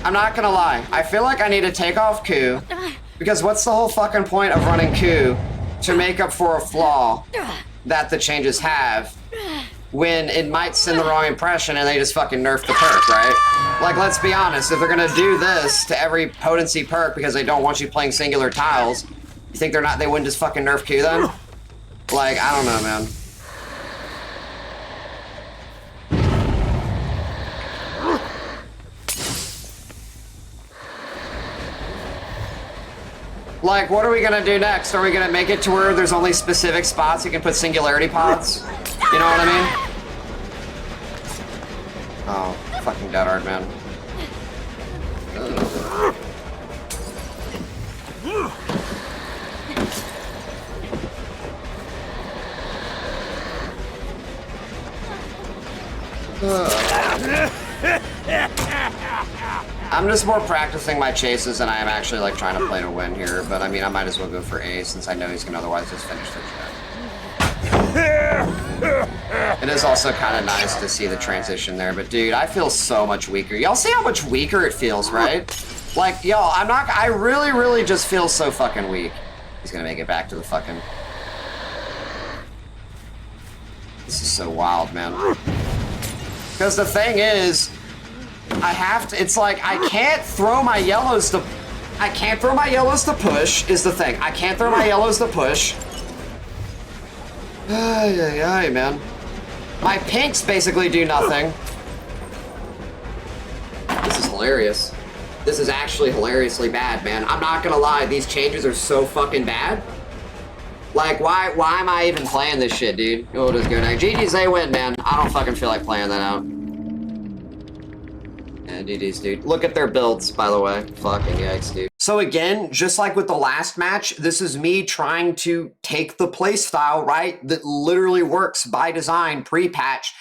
Speaker 1: I'm not gonna lie. I feel like I need to take off Coup. Because what's the whole fucking point of running Coup to make up for a flaw that the changes have when it might send the wrong impression and they just fucking nerf the perk, right? Like, let's be honest. If they're gonna do this to every potency perk because they don't want you playing singular tiles, you think they wouldn't just fucking nerf Coup then? Like, I don't know, man. Like, what are we gonna do next? Are we gonna make it to where there's only specific spots you can put singularity pods? You know what I mean? Oh, fucking dead hard, man. I'm just more practicing my chases than I am actually like trying to play to win here, but I mean I might as well go for A since I know he's gonna otherwise just finish the check. It is also kind of nice to see the transition there, but dude, I feel so much weaker. Y'all see how much weaker it feels, right? Like, yo, I really just feel so fucking weak. He's gonna make it back to the fucking... This is so wild, man. Because the thing is, I have to, it's like, I can't throw my yellows to push, is the thing. I can't throw my yellows to push. Ay, man. My pinks basically do nothing. This is hilarious. This is actually hilariously bad, man. I'm not gonna lie, these changes are so fucking bad. Like, why am I even playing this shit, dude? Oh, it is good. GG's, they win, man. I don't fucking feel like playing that out. Yeah, GG's, dude. Look at their builds, by the way. Fucking yikes, dude. So again, just like with the last match, this is me trying to take the playstyle, right, that literally works by design, pre-patch,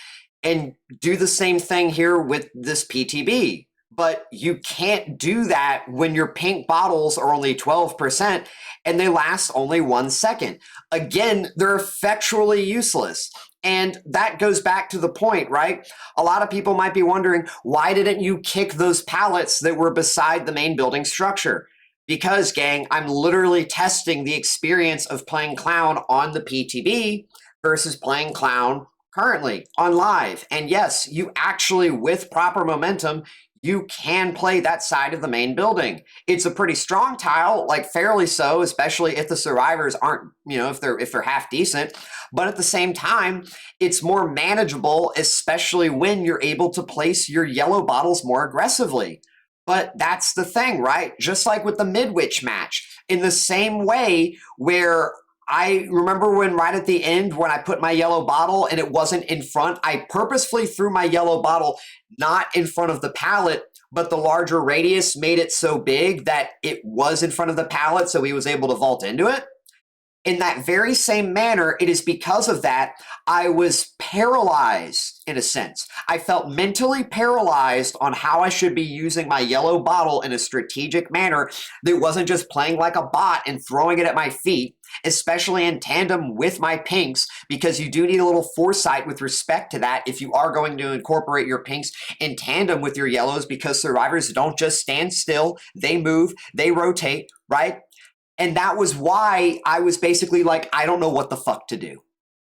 Speaker 1: and do the same thing here with this PTB. But you can't do that when your pink bottles are only 12% and they last only 1 second. Again, they're effectually useless. And that goes back to the point, right? A lot of people might be wondering, why didn't you kick those pallets that were beside the main building structure? Because, gang, I'm literally testing the experience of playing Clown on the PTB versus playing Clown currently on live. And yes, you actually, with proper momentum, you can play that side of the main building. It's a pretty strong tile, like fairly so, especially if the survivors aren't, you know, if they're half decent. But at the same time, it's more manageable, especially when you're able to place your yellow bottles more aggressively. But that's the thing, right? Just like with the Midwich match, in the same way where I remember when right at the end when I put my yellow bottle and it wasn't in front, I purposefully threw my yellow bottle not in front of the pallet, but the larger radius made it so big that it was in front of the pallet, so he was able to vault into it. In that very same manner, it is because of that I was paralyzed in a sense. I felt mentally paralyzed on how I should be using my yellow bottle in a strategic manner that wasn't just playing like a bot and throwing it at my feet, especially in tandem with my pinks, because you do need a little foresight with respect to that if you are going to incorporate your pinks in tandem with your yellows, because survivors don't just stand still, they move, they rotate, right? And that was why I was basically like, I don't know what the fuck to do,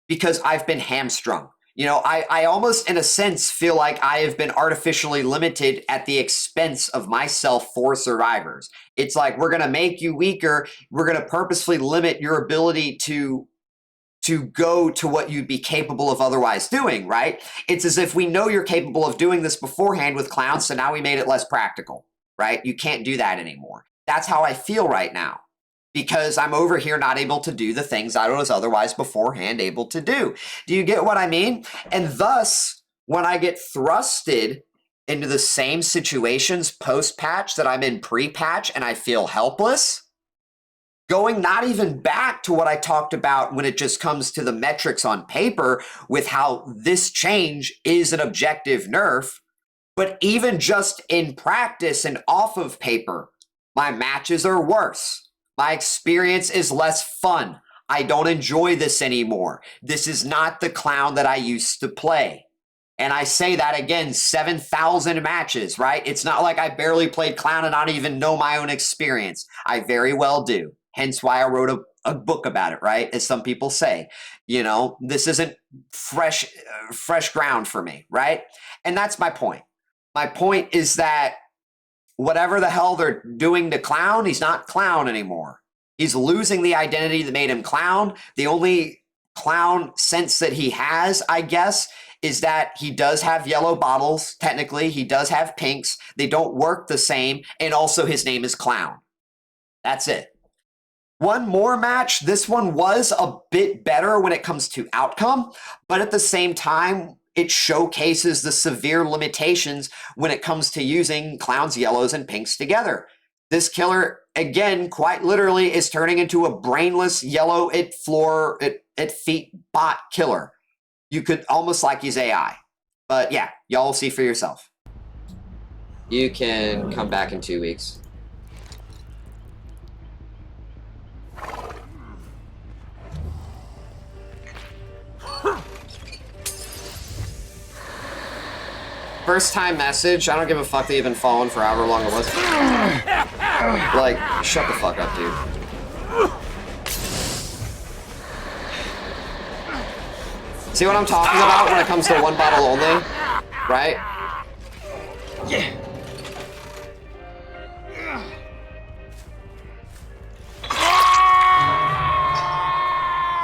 Speaker 1: because I've been hamstrung. You know, I almost in a sense feel like I have been artificially limited at the expense of myself for survivors. It's like, we're going to make you weaker. We're going to purposefully limit your ability to go to what you'd be capable of otherwise doing, right? It's as if we know you're capable of doing this beforehand with Clown, so now we made it less practical, right? You can't do that anymore. That's how I feel right now, because I'm over here not able to do the things I was otherwise beforehand able to do. Do you get what I mean? And thus, when I get thrusted into the same situations post-patch that I'm in pre-patch and I feel helpless, going not even back to what I talked about when it just comes to the metrics on paper with how this change is an objective nerf, but even just in practice and off of paper, my matches are worse. My experience is less fun. I don't enjoy this anymore. This is not the Clown that I used to play. And I say that again, 7,000 matches, right? It's not like I barely played Clown and I don't even know my own experience. I very well do. Hence why I wrote a book about it, right? As some people say, you know, this isn't fresh ground for me, right? And that's my point. My point is that whatever the hell they're doing to Clown, he's not Clown anymore. He's losing the identity that made him Clown. The only Clown sense that he has, I guess, is that he does have yellow bottles. Technically, he does have pinks. They don't work the same. And also his name is Clown. That's it. One more match. This one was a bit better when it comes to outcome, but at the same time, it showcases the severe limitations when it comes to using Clown's yellows and pinks together. This killer, again, quite literally is turning into a brainless yellow at feet bot killer. You could almost like he's AI. But yeah, y'all will see for yourself. You can come back in 2 weeks. First time message. I don't give a fuck that you've been following for however long it was. Like, shut the fuck up, dude. See what I'm talking about when it comes to one bottle only? Right?
Speaker 2: Yeah.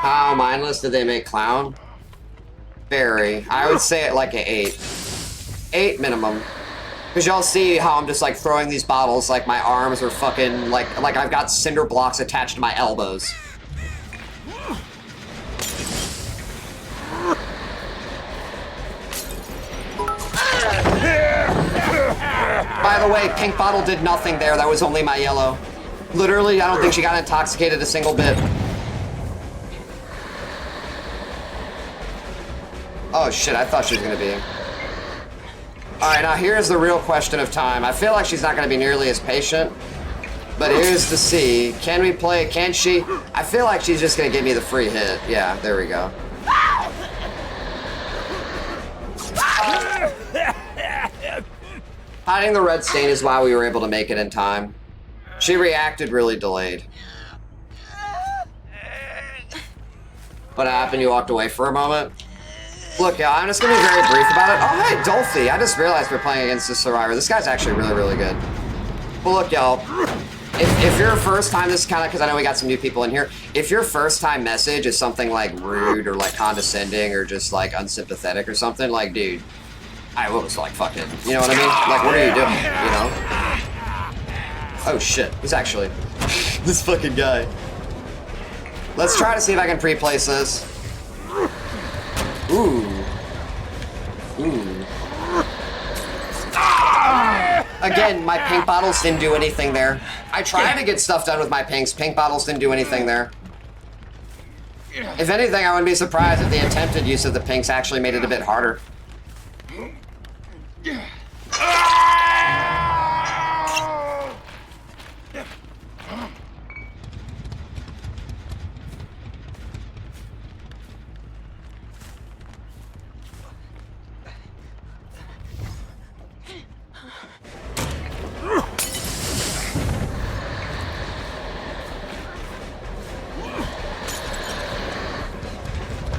Speaker 1: How mindless did they make Clown? Very. I would say it like an 8. 8 minimum. Because y'all see how I'm just like throwing these bottles like my arms are fucking like I've got cinder blocks attached to my elbows. By the way, pink bottle did nothing there. That was only my yellow. Literally, I don't think she got intoxicated a single bit. Oh shit, I thought she was gonna be. Alright, now here's the real question of time. I feel like she's not gonna be nearly as patient. But here's to see. Can we play? Can she? I feel like she's just gonna give me the free hit. Yeah, there we go. Hiding the red stain is why we were able to make it in time. She reacted really delayed. What happened? You walked away for a moment? Look, yeah, I'm just gonna be very brief about it. Oh, hey, Dolphy. I just realized we're playing against the Survivor. This guy's actually really, really good. But look, y'all. If your first time, this is kind of, because I know we got some new people in here. If your first time message is something like rude or like condescending or just like unsympathetic or something, like, dude, I was like fucking, you know what I mean? Like, what are you doing, you know? Oh shit, he's actually this fucking guy. Let's try to see if I can pre-place this. Ooh. Ooh. Again, my pink bottles didn't do anything there. I tried to get stuff done with my pinks. Pink bottles didn't do anything there. If anything, I wouldn't be surprised if the attempted use of the pinks actually made it a bit harder.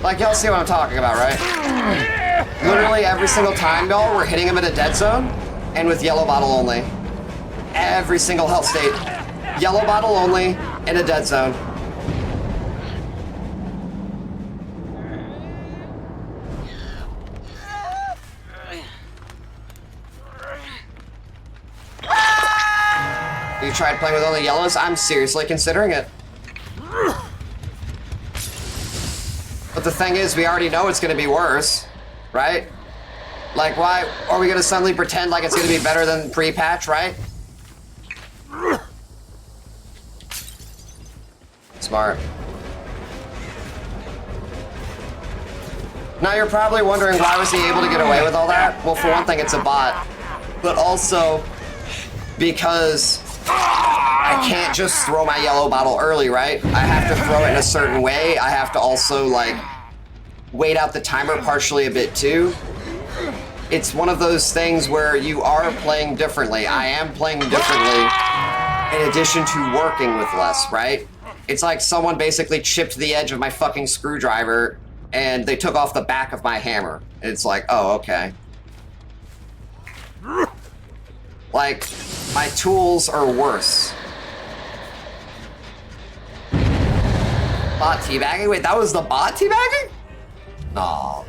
Speaker 1: Like, y'all see what I'm talking about, right? Literally every single time, y'all, we're hitting him in a dead zone, and with yellow bottle only. Every single health state. Yellow bottle only, in a dead zone. You tried playing with only yellows? I'm seriously considering it. But the thing is, we already know it's gonna be worse, right? Like, why are we gonna suddenly pretend like it's gonna be better than pre-patch, right? Smart. Now you're probably wondering, why was he able to get away with all that? Well, for one thing, it's a bot. But also, because I can't just throw my yellow bottle early, right? I have to throw it in a certain way. I have to also, like, wait out the timer partially a bit, too. It's one of those things where you are playing differently. I am playing differently in addition to working with less, right? It's like someone basically chipped the edge of my fucking screwdriver and they took off the back of my hammer. It's like, oh, okay. Like, my tools are worse. Bot teabagging? Wait, that was the bot teabagging? No.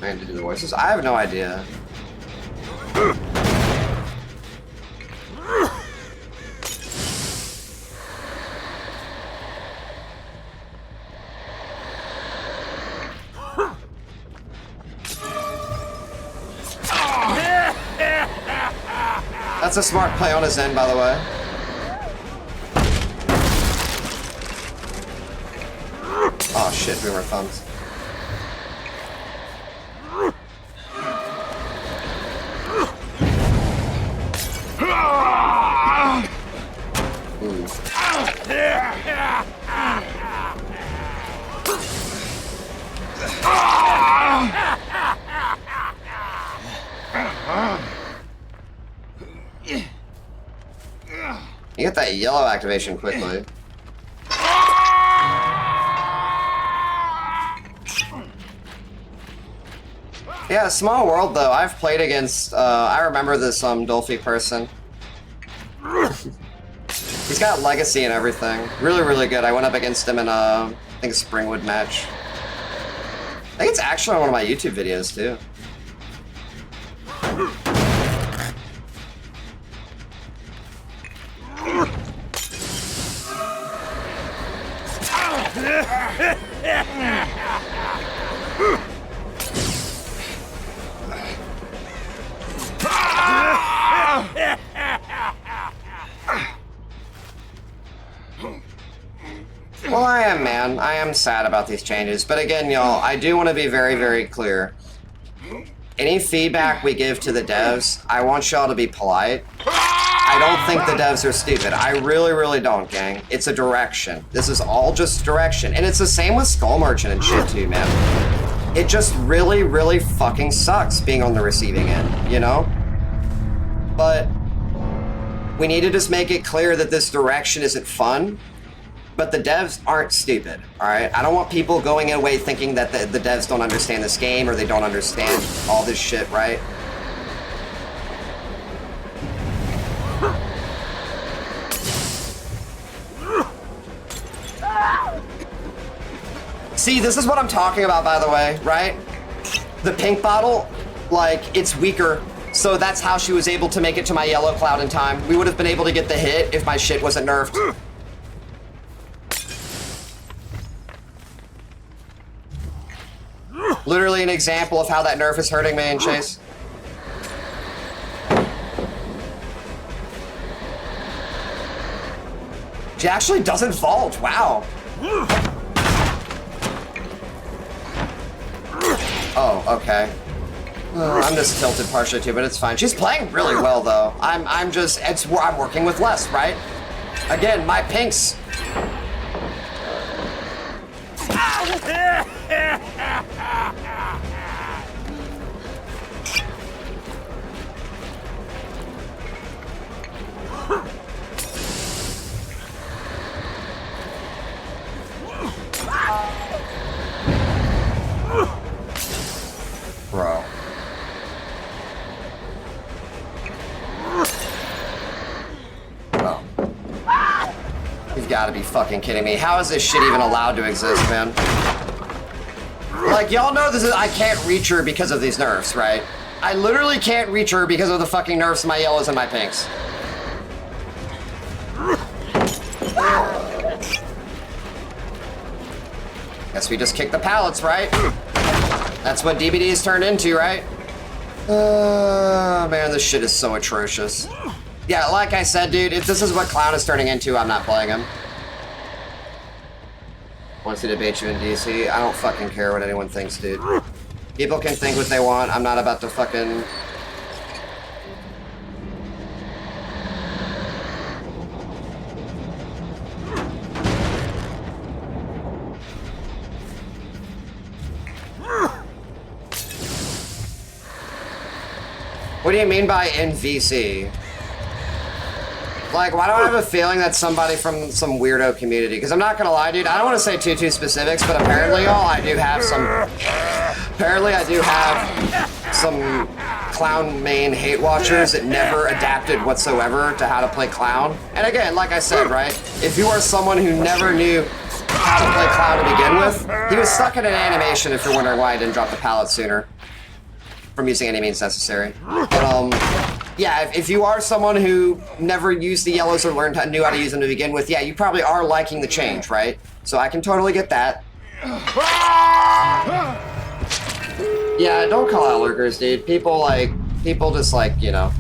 Speaker 1: I need to do the voices? I have no idea. That's a smart play on his end, by the way. Oh shit, boomer thumbs. Ooh. You get that yellow activation quickly. Yeah, small world though. I've played against, I remember this Dolphy person. He's got legacy and everything. Really, really good. I went up against him in I think a Springwood match. I think it's actually on one of my YouTube videos too. Well, I am, man. I am sad about these changes. But again, y'all, I do want to be very, very clear. Any feedback we give to the devs, I want y'all to be polite. I don't think the devs are stupid. I really, really don't, gang. It's a direction. This is all just direction. And it's the same with Skull Merchant and shit, too, man. It just really, really fucking sucks being on the receiving end, you know? But we need to just make it clear that this direction isn't fun. But the devs aren't stupid, all right? I don't want people going away thinking that the devs don't understand this game or they don't understand all this shit, right? See, this is what I'm talking about, by the way, right? The pink bottle, like, it's weaker. So that's how she was able to make it to my yellow cloud in time. We would have been able to get the hit if my shit wasn't nerfed. Literally an example of how that nerf is hurting me and Chase. She actually doesn't vault, wow. Oh, okay. I'm just tilted partially too, but it's fine. She's playing really well though. I'm working with less, right? Again, my pinks. Bro. You've got to be fucking kidding me. How is this shit even allowed to exist, man? Like, y'all know this is, I can't reach her because of these nerfs, right? I literally can't reach her because of the fucking nerfs in my yellows and my pinks. Guess we just kick the pallets, right? That's what DBD has turned into, right? Man, this shit is so atrocious. Yeah, like I said, dude, if this is what Clown is turning into, I'm not playing him. Want to debate you in DC? I don't fucking care what anyone thinks, dude. People can think what they want. I'm not about to fucking... What do you mean by NVC? Like, why do I have a feeling that's somebody from some weirdo community? Because I'm not gonna lie, dude, I don't want to say too specifics, but apparently, y'all, I do have some... Apparently, I do have some Clown main hate watchers that never adapted whatsoever to how to play Clown. And again, like I said, right? If you are someone who never knew how to play Clown to begin with, he was stuck in an animation if you're wondering why I didn't drop the pallet sooner. From using any means necessary. But, yeah, if you are someone who never used the yellows or knew how to use them to begin with, yeah, you probably are liking the change, right? So I can totally get that. Yeah, don't call out lurkers, dude. People just like, you know.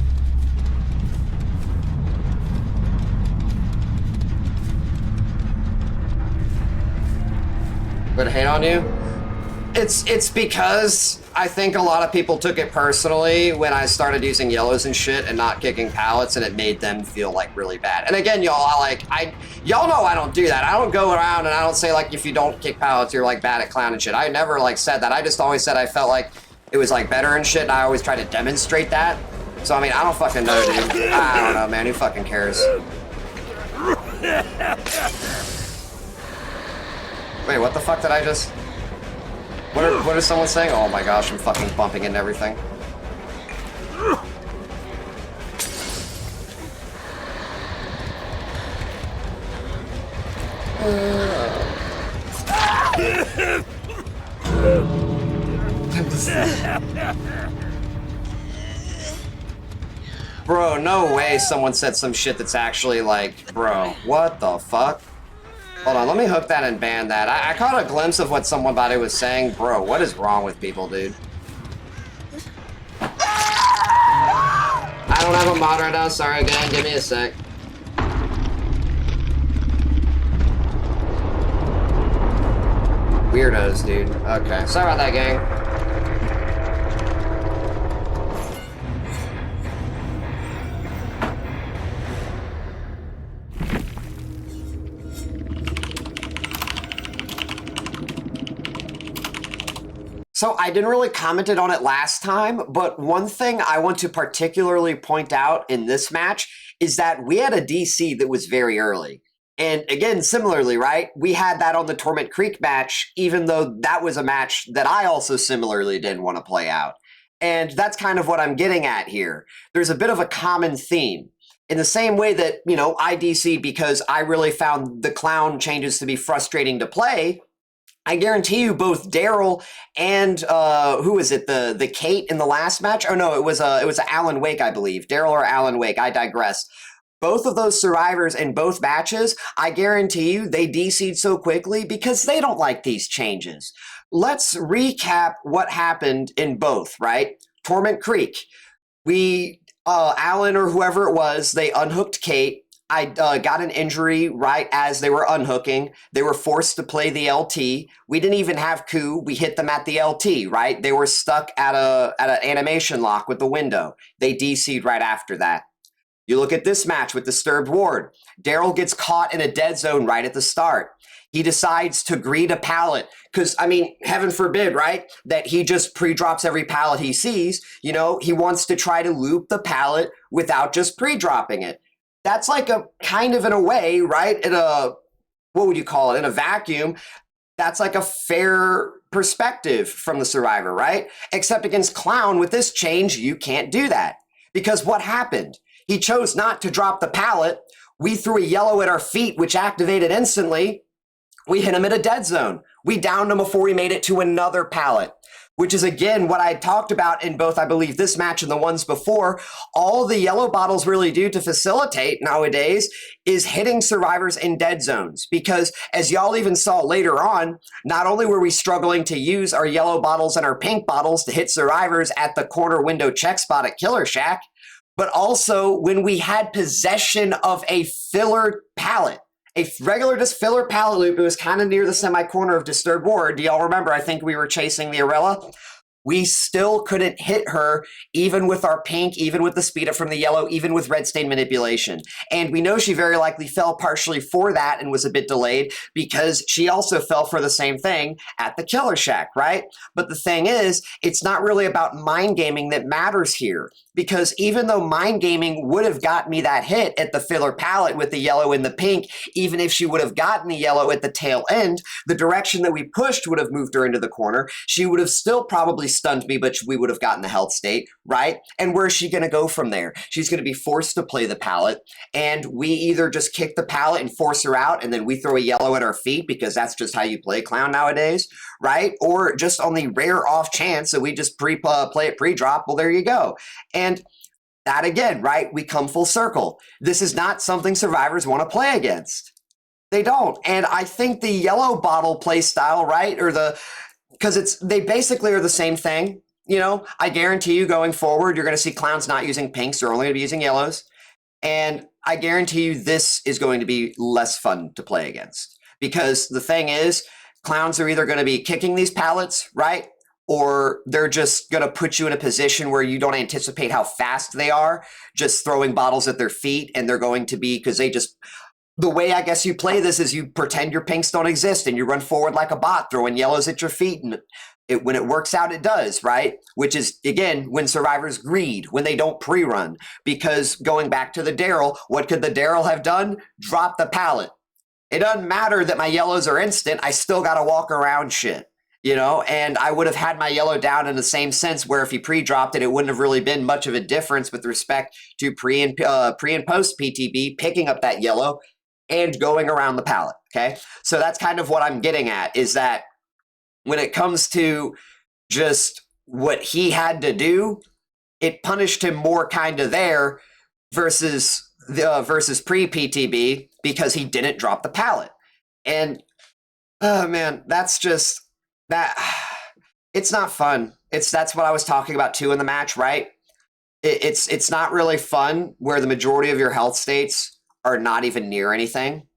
Speaker 1: Would hate on you? It's because I think a lot of people took it personally when I started using yellows and shit and not kicking pallets, and it made them feel like really bad. And again, y'all, y'all know I don't do that. I don't go around and I don't say like if you don't kick pallets, you're like bad at Clown and shit. I never like said that. I just always said I felt like it was like better and shit, and I always try to demonstrate that. So, I mean, I don't fucking know, dude. I don't know, man. Who fucking cares? Wait, what the fuck did I just... What is someone saying? Oh my gosh, I'm fucking bumping into everything. Bro, no way someone said some shit that's actually like, bro, what the fuck? Hold on, let me hook that and ban that. I caught a glimpse of what somebody was saying. Bro, what is wrong with people, dude? I don't have a mod right now, sorry again, give me a sec. Weirdos, dude. Okay, sorry about that, gang. So I didn't really comment on it last time, but one thing I want to particularly point out in this match is that we had a DC that was very early. And again, similarly, right? We had that on the Torment Creek match, even though that was a match that I also similarly didn't want to play out. And that's kind of what I'm getting at here. There's a bit of a common theme. In the same way that, you know, I DC because I really found the clown changes to be frustrating to play, I guarantee you both Daryl and who was it, the Kate in the last match? Oh no, it was Alan Wake, I believe. Daryl or Alan Wake, I digress. Both of those survivors in both matches, I guarantee you they DC'd so quickly because they don't like these changes. Let's recap what happened in both, right? Torment Creek. Alan or whoever it was, they unhooked Kate. I got an injury right as they were unhooking. They were forced to play the LT. We didn't even have Coup. We hit them at the LT, right? They were stuck at an animation lock with the window. They DC'd right after that. You look at this match with Disturbed Ward. Daryl gets caught in a dead zone right at the start. He decides to greed a pallet because, I mean, heaven forbid, right, that he just pre-drops every pallet he sees. You know, he wants to try to loop the pallet without just pre-dropping it. That's like a kind of in a way, right? What would you call it? In a vacuum, that's like a fair perspective from the survivor, right? Except against Clown with this change, you can't do that. Because what happened? He chose not to drop the pallet. We threw a yellow at our feet, which activated instantly. We hit him at a dead zone. We downed him before we made it to another pallet, which is, again, what I talked about in both, I believe, this match and the ones before. All the yellow bottles really do to facilitate nowadays is hitting survivors in dead zones. Because as y'all even saw later on, not only were we struggling to use our yellow bottles and our pink bottles to hit survivors at the corner window check spot at Killer Shack, but also when we had possession of a filler pallet. A regular just filler pallet loop. It was kind of near the semi-corner of Disturbed Ward. Do y'all remember? I think we were chasing the Arella. We still couldn't hit her, even with our pink, even with the speed up from the yellow, even with red stain manipulation. And we know she very likely fell partially for that and was a bit delayed because she also fell for the same thing at the Killer Shack, right? But the thing is, it's not really about mind gaming that matters here. Because even though mind gaming would have got me that hit at the filler palette with the yellow and the pink, even if she would have gotten the yellow at the tail end, the direction that we pushed would have moved her into the corner. She would have still probably stunned me, but we would have gotten the health state, right? And where's she going to go from there? She's going to be forced to play the pallet, and we either just kick the pallet and force her out, and then we throw a yellow at our feet because that's just how you play Clown nowadays, right? Or just on the rare off chance that we just play it pre-drop, well, there you go. And that again, right? We come full circle. This is not something survivors want to play against. They don't. And I think the yellow bottle play style, right? Because they basically are the same thing. You know, I guarantee you going forward, you're going to see Clowns not using pinks. They're only going to be using yellows. And I guarantee you this is going to be less fun to play against. Because the thing is, Clowns are either going to be kicking these pallets, right? Or they're just going to put you in a position where you don't anticipate how fast they are, just throwing bottles at their feet, and they're going to be, because the way I guess you play this is you pretend your pinks don't exist, and you run forward like a bot, throwing yellows at your feet, and When it works out, it does, right? Which is, again, when survivors greed, when they don't pre-run. Because going back to the Daryl, what could the Daryl have done? Drop the pallet. It doesn't matter that my yellows are instant. I still got to walk around shit, you know? And I would have had my yellow down in the same sense where if he pre-dropped it, it wouldn't have really been much of a difference with respect to pre and post PTB, picking up that yellow and going around the pallet, okay? So that's kind of what I'm getting at, is that when it comes to just what he had to do, it punished him more kind of there versus pre-PTB because he didn't drop the pallet. And oh man, that's just that. It's not fun. That's what I was talking about too in the match, right? It's not really fun where the majority of your health states are not even near anything.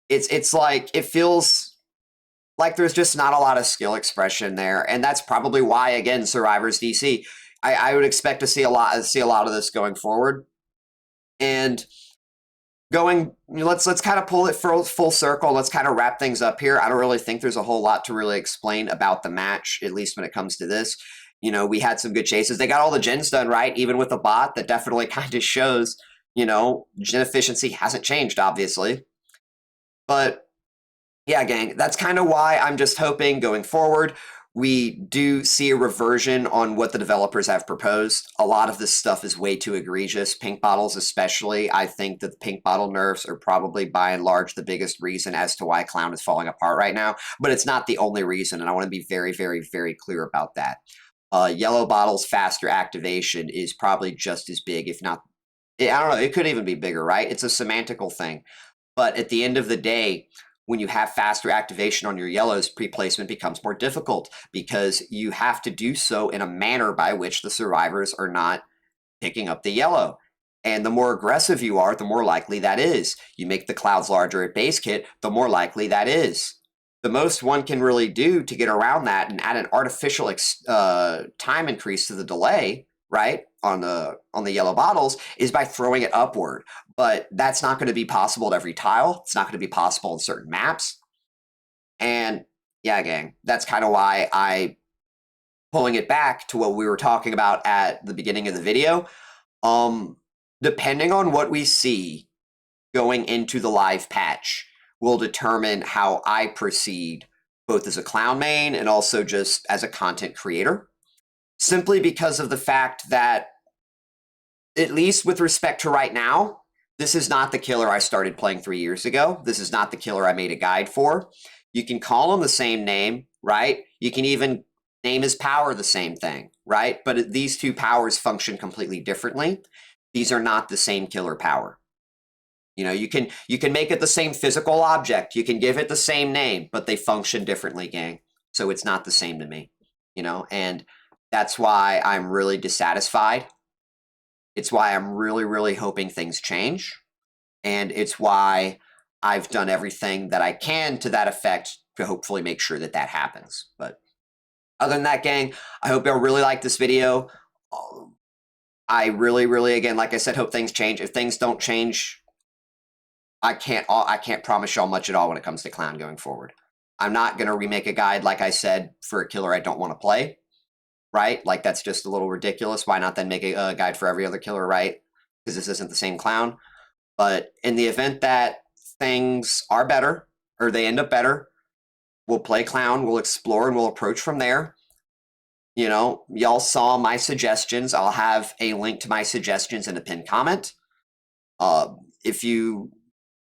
Speaker 1: It's like it feels like there's just not a lot of skill expression there, and that's probably why, again, Survivors DC, I would expect to see a lot of this going forward. And let's kind of pull it full circle. Let's kind of wrap things up here. I don't really think there's a whole lot to really explain about the match, at least when it comes to this. You know, we had some good chases. They got all the gens done right, even with the bot. That definitely kind of shows, you know, gen efficiency hasn't changed, obviously. But yeah, gang, that's kind of why I'm just hoping going forward we do see a reversion on what the developers have proposed. A lot of this stuff is way too egregious. Pink bottles especially. I think that the pink bottle nerfs are probably by and large the biggest reason as to why Clown is falling apart right now. But it's not the only reason, and I want to be very, very, very clear about that. Yellow bottles faster activation is probably just as big, if not, I don't know, it could even be bigger, right? It's a semantical thing. But at the end of the day, when you have faster activation on your yellows, pre-placement becomes more difficult because you have to do so in a manner by which the survivors are not picking up the yellow. And the more aggressive you are, the more likely that is. You make the clouds larger at Basekit, the more likely that is. The most one can really do to get around that and add an artificial time increase to the delay, right, on the yellow bottles, is by throwing it upward. But that's not going to be possible at every tile. It's not going to be possible in certain maps. And yeah, gang, that's kind of why I, pulling it back to what we were talking about at the beginning of the video, depending on what we see going into the live patch will determine how I proceed both as a Clown main and also just as a content creator. Simply because of the fact that, at least with respect to right now, this is not the killer I started playing 3 years ago. This is not the killer I made a guide for. You can call him the same name, right? You can even name his power the same thing, right? But these two powers function completely differently. These are not the same killer power. You know, you can make it the same physical object. You can give it the same name, but they function differently, gang. So it's not the same to me, you know? And that's why I'm really dissatisfied. It's why I'm really, really hoping things change. And it's why I've done everything that I can to that effect to hopefully make sure that that happens. But other than that, gang, I hope y'all really like this video. I really, really, again, like I said, hope things change. If things don't change, I can't promise y'all much at all when it comes to Clown going forward. I'm not going to remake a guide, like I said, for a killer I don't want to play. Right? Like, that's just a little ridiculous. Why not then make a guide for every other killer, right? Because this isn't the same Clown. But in the event that things are better, or they end up better, we'll play Clown, we'll explore, and we'll approach from there. You know, y'all saw my suggestions. I'll have a link to my suggestions in the pinned comment.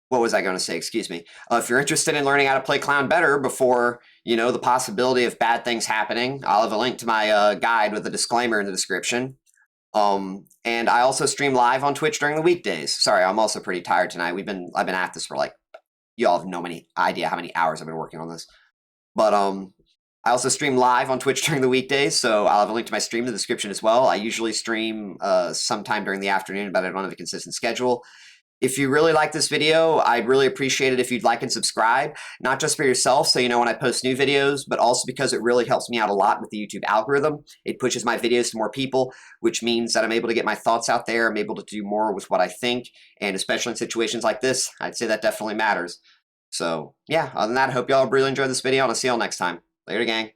Speaker 1: What was I going to say? Excuse me. If you're interested in learning how to play Clown better before, you know, the possibility of bad things happening, I'll have a link to my guide with a disclaimer in the description. And I also stream live on Twitch during the weekdays. Sorry, I'm also pretty tired tonight. I've been at this for like, y'all have no idea how many hours I've been working on this. But I also stream live on Twitch during the weekdays, so I'll have a link to my stream in the description as well. I usually stream sometime during the afternoon, but I don't have a consistent schedule. If you really like this video, I'd really appreciate it if you'd like and subscribe, not just for yourself so you know when I post new videos, but also because it really helps me out a lot with the YouTube algorithm. It pushes my videos to more people, which means that I'm able to get my thoughts out there. I'm able to do more with what I think, and especially in situations like this, I'd say that definitely matters. So, yeah, other than that, I hope y'all really enjoyed this video, and I'll see y'all next time. Later, gang.